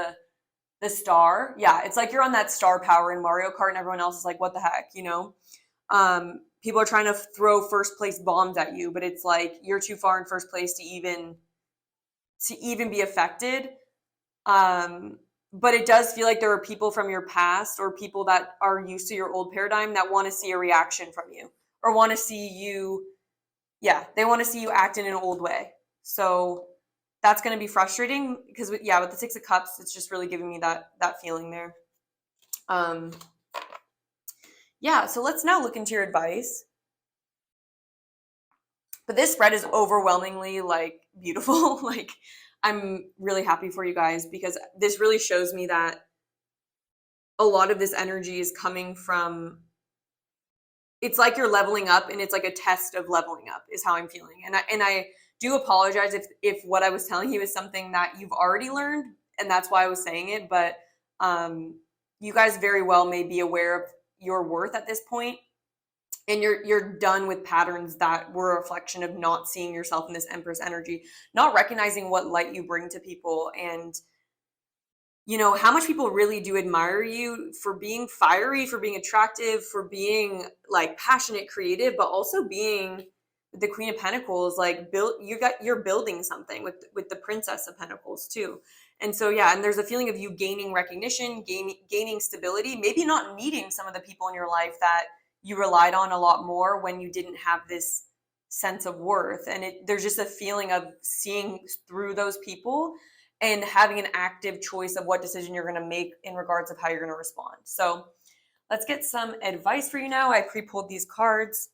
the star. Yeah, it's like you're on that star power in Mario Kart and everyone else is like, what the heck, people are trying to throw first place bombs at you, but it's like you're too far in first place to even be affected. But it does feel like there are people from your past, or people that are used to your old paradigm, that want to see a reaction from you, or want to see you, they want to see you act in an old way. So that's going to be frustrating, because with the Six of Cups, it's just really giving me that feeling there. So let's now look into your advice. But this spread is overwhelmingly like beautiful. Like, I'm really happy for you guys, because this really shows me that a lot of this energy is coming from, it's like you're leveling up, and it's like a test of leveling up is how I'm feeling. And I do apologize if what I was telling you is something that you've already learned, and that's why I was saying it. But you guys very well may be aware of your worth at this point, and you're done with patterns that were a reflection of not seeing yourself in this Empress energy, not recognizing what light you bring to people, and how much people really do admire you for being fiery, for being attractive, for being like passionate, creative, but also being the Queen of Pentacles. Like, you're building something with the Princess of Pentacles too. And so, and there's a feeling of you gaining recognition, gaining stability, maybe not needing some of the people in your life that you relied on a lot more when you didn't have this sense of worth. And there's just a feeling of seeing through those people and having an active choice of what decision you're going to make in regards of how you're going to respond. So Let's get some advice for you now. I pre-pulled these cards.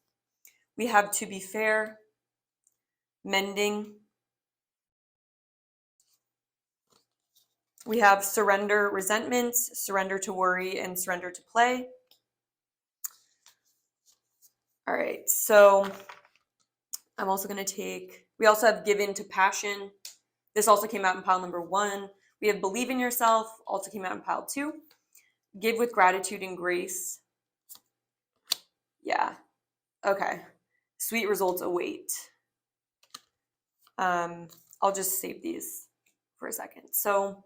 We have to be fair, mending. We have surrender, resentments, surrender to worry, and surrender to play. All right, so I'm also going to take, we also have give in to passion. This also came out in pile number 1. We have believe in yourself, also came out in pile 2. Give with gratitude and grace. Yeah, okay. Sweet results await. I'll just save these for a second. So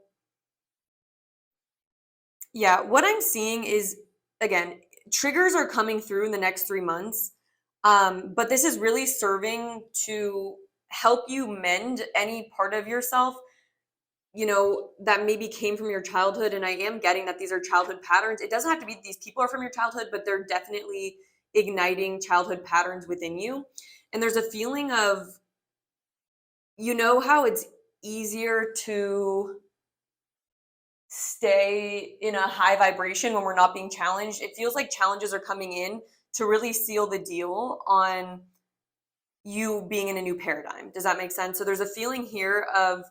yeah, what I'm seeing is, again, triggers are coming through in the next 3 months. But this is really serving to help you mend any part of yourself, you know, that maybe came from your childhood. And I am getting that these are childhood patterns. It doesn't have to be these people are from your childhood, but they're definitely igniting childhood patterns within you. And there's a feeling of, you know, how it's easier to stay in a high vibration when we're not being challenged. It feels like challenges are coming in to really seal the deal on you being in a new paradigm. Does that make sense? So there's a feeling here of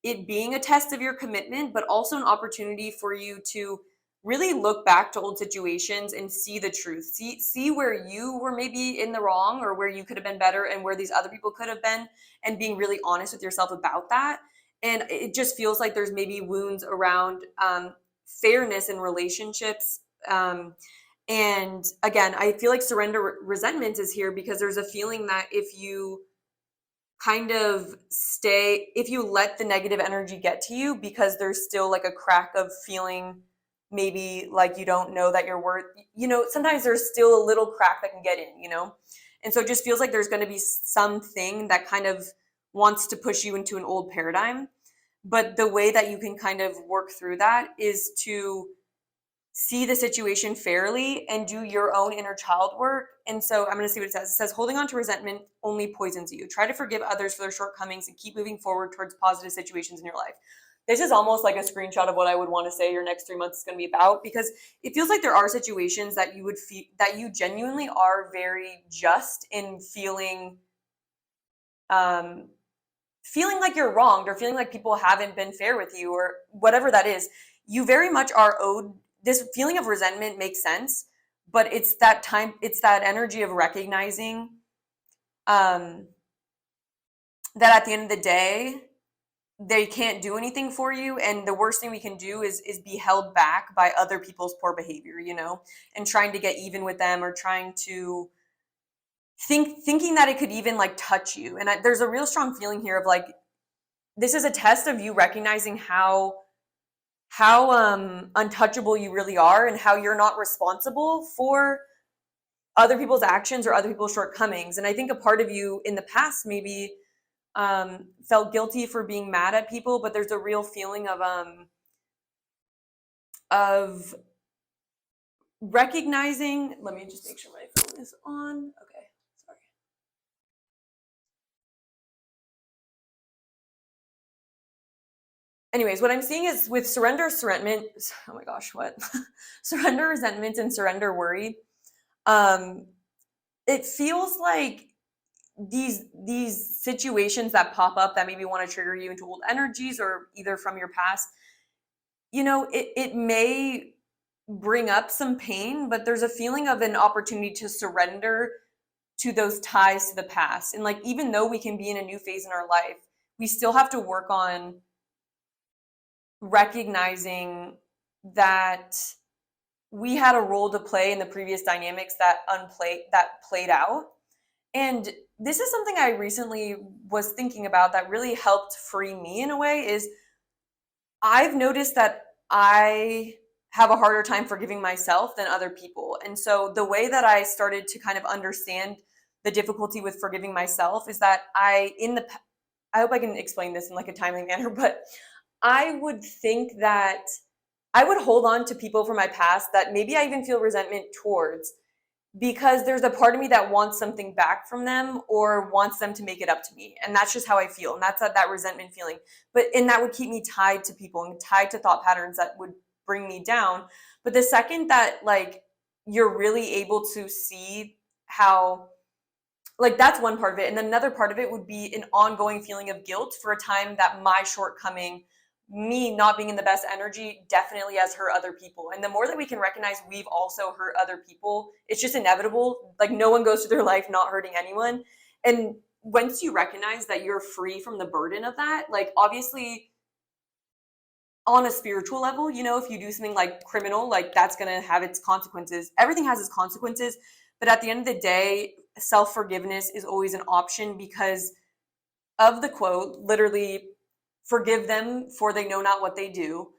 it being a test of your commitment, but also an opportunity for you to really look back to old situations and see the truth. See where you were maybe in the wrong, or where you could have been better, and where these other people could have been, and being really honest with yourself about that. And it just feels like there's maybe wounds around fairness in relationships. And again, I feel like surrender resentment is here because there's a feeling that if you kind of if you let the negative energy get to you, because there's still like a crack of feeling maybe like you don't know that you're worth, you know, sometimes there's still a little crack that can get in, you know? And so it just feels like there's going to be something that kind of wants to push you into an old paradigm. But the way that you can kind of work through that is to see the situation fairly and do your own inner child work. And so I'm going to see what it says. It says, holding on to resentment only poisons you. Try to forgive others for their shortcomings and keep moving forward towards positive situations in your life. This is almost like a screenshot of what I would want to say your next 3 months is going to be about, because it feels like there are situations that you would feel that you genuinely are very just in feeling like you're wronged, or feeling like people haven't been fair with you, or whatever that is. You very much are owed. This feeling of resentment makes sense, but it's that energy of recognizing that at the end of the day, they can't do anything for you. And the worst thing we can do is be held back by other people's poor behavior, you know, and trying to get even with them, or trying to thinking that it could even like touch you. And there's a real strong feeling here of like, this is a test of you recognizing how untouchable you really are, and how you're not responsible for other people's actions or other people's shortcomings. And I think a part of you in the past maybe felt guilty for being mad at people, but there's a real feeling of recognizing. Let me just make sure my phone is on. Okay, sorry. Anyways, what I'm seeing is with surrender, resentment, oh my gosh, what? Surrender, resentment, and surrender worry. It feels like these situations that pop up that maybe want to trigger you into old energies, or either from your past, you know, it may bring up some pain, but there's a feeling of an opportunity to surrender to those ties to the past. And like, even though we can be in a new phase in our life, we still have to work on recognizing that we had a role to play in the previous dynamics that played out. And this is something I recently was thinking about that really helped free me in a way. Is I've noticed that I have a harder time forgiving myself than other people. And so the way that I started to kind of understand the difficulty with forgiving myself is that I hope I can explain this in like a timely manner, but I would think that I would hold on to people from my past that maybe I even feel resentment towards, because there's a part of me that wants something back from them, or wants them to make it up to me. And that's just how I feel. And that's that resentment feeling. And that would keep me tied to people and tied to thought patterns that would bring me down. But the second that like you're really able to see how, like, that's one part of it. And then another part of it would be an ongoing feeling of guilt for a time that my shortcoming, me not being in the best energy, definitely has hurt other people. And the more that we can recognize we've also hurt other people, it's just inevitable. Like, no one goes through their life not hurting anyone. And once you recognize that you're free from the burden of that, like, obviously on a spiritual level, you know, if you do something like criminal, like, that's going to have its consequences. Everything has its consequences. But at the end of the day, self-forgiveness is always an option because of the quote, literally, forgive them for they know not what they do.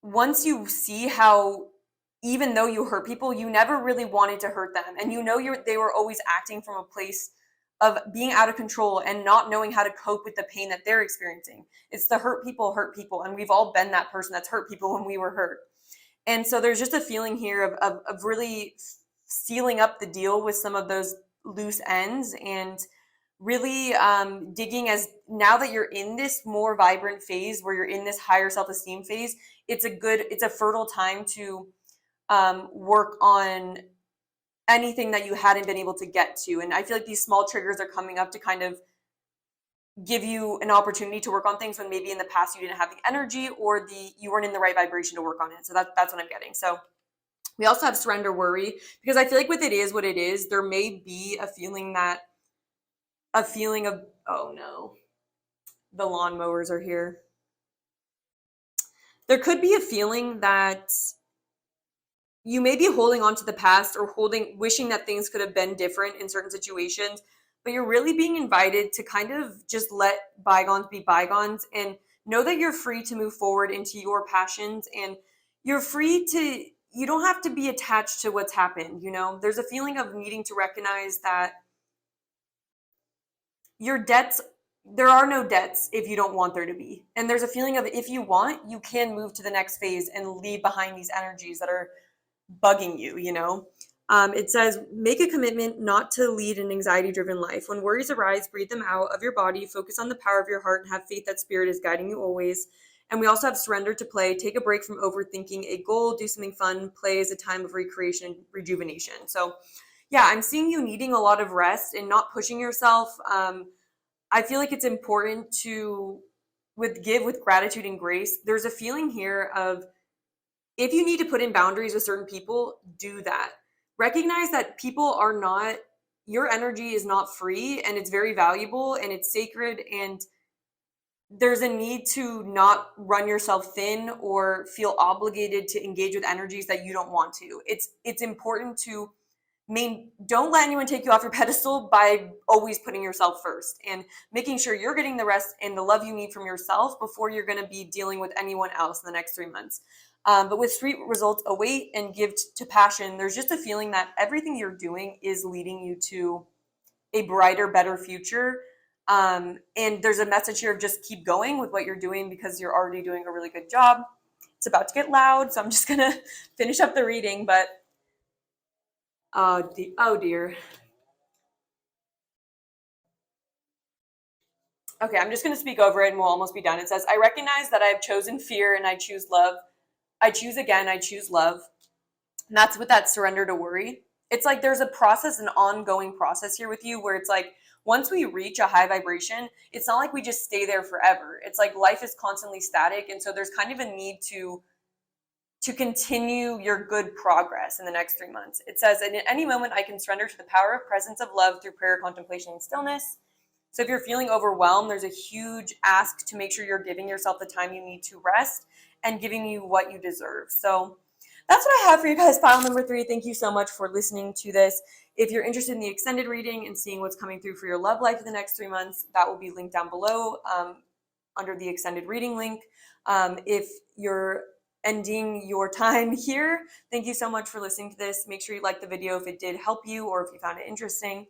Once you see how, even though you hurt people, you never really wanted to hurt them. And you know they were always acting from a place of being out of control and not knowing how to cope with the pain that they're experiencing. It's the hurt people. And we've all been that person that's hurt people when we were hurt. And so there's just a feeling here of really sealing up the deal with some of those loose ends and really digging, as now that you're in this more vibrant phase where you're in this higher self-esteem phase, it's a fertile time to work on anything that you hadn't been able to get to. And I feel like these small triggers are coming up to kind of give you an opportunity to work on things when maybe in the past you didn't have the energy or you weren't in the right vibration to work on it. So that's what I'm getting. So we also have surrender worry, because I feel like with it is what it is, there may be a feeling of, oh no, the lawnmowers are here. There could be a feeling that you may be holding on to the past or wishing that things could have been different in certain situations, but you're really being invited to kind of just let bygones be bygones and know that you're free to move forward into your passions, and you're free to, you don't have to be attached to what's happened. You know, there's a feeling of needing to recognize that your debts, there are no debts if you don't want there to be. And there's a feeling of, if you want, you can move to the next phase and leave behind these energies that are bugging you, you know? It says, make a commitment not to lead an anxiety-driven life. When worries arise, breathe them out of your body, focus on the power of your heart, and have faith that spirit is guiding you always. And we also have surrender to play. Take a break from overthinking a goal, do something fun. Play is a time of recreation and rejuvenation. So yeah, I'm seeing you needing a lot of rest and not pushing yourself. I feel like it's important to give with gratitude and grace. There's a feeling here of, if you need to put in boundaries with certain people, do that. Recognize that people are not, your energy is not free, and it's very valuable and it's sacred, and there's a need to not run yourself thin or feel obligated to engage with energies that you don't want to. It's important to don't let anyone take you off your pedestal by always putting yourself first and making sure you're getting the rest and the love you need from yourself before you're going to be dealing with anyone else in the next 3 months. But with sweet results await and give to passion, there's just a feeling that everything you're doing is leading you to a brighter, better future. And there's a message here of just keep going with what you're doing because you're already doing a really good job. It's about to get loud, so I'm just going to finish up the reading, but oh dear. Okay, I'm just going to speak over it and we'll almost be done. It says, I recognize that I have chosen fear and I choose love. I choose again, I choose love. And that's with that surrender to worry. It's like there's a process, an ongoing process here with you where it's like, once we reach a high vibration, it's not like we just stay there forever. It's like life is constantly static. And so there's kind of a need to continue your good progress in the next 3 months. It says, and at any moment I can surrender to the power of presence of love through prayer, contemplation, and stillness. So if you're feeling overwhelmed, there's a huge ask to make sure you're giving yourself the time you need to rest and giving you what you deserve. So that's what I have for you guys. Pile number 3. Thank you so much for listening to this. If you're interested in the extended reading and seeing what's coming through for your love life in the next 3 months, that will be linked down below under the extended reading link. If you're ending your time here, thank you so much for listening to this. Make sure you like the video if it did help you or if you found it interesting.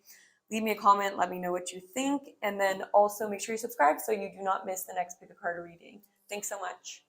Leave me a comment, let me know what you think, and then also make sure you subscribe so you do not miss the next pick a card reading. Thanks so much.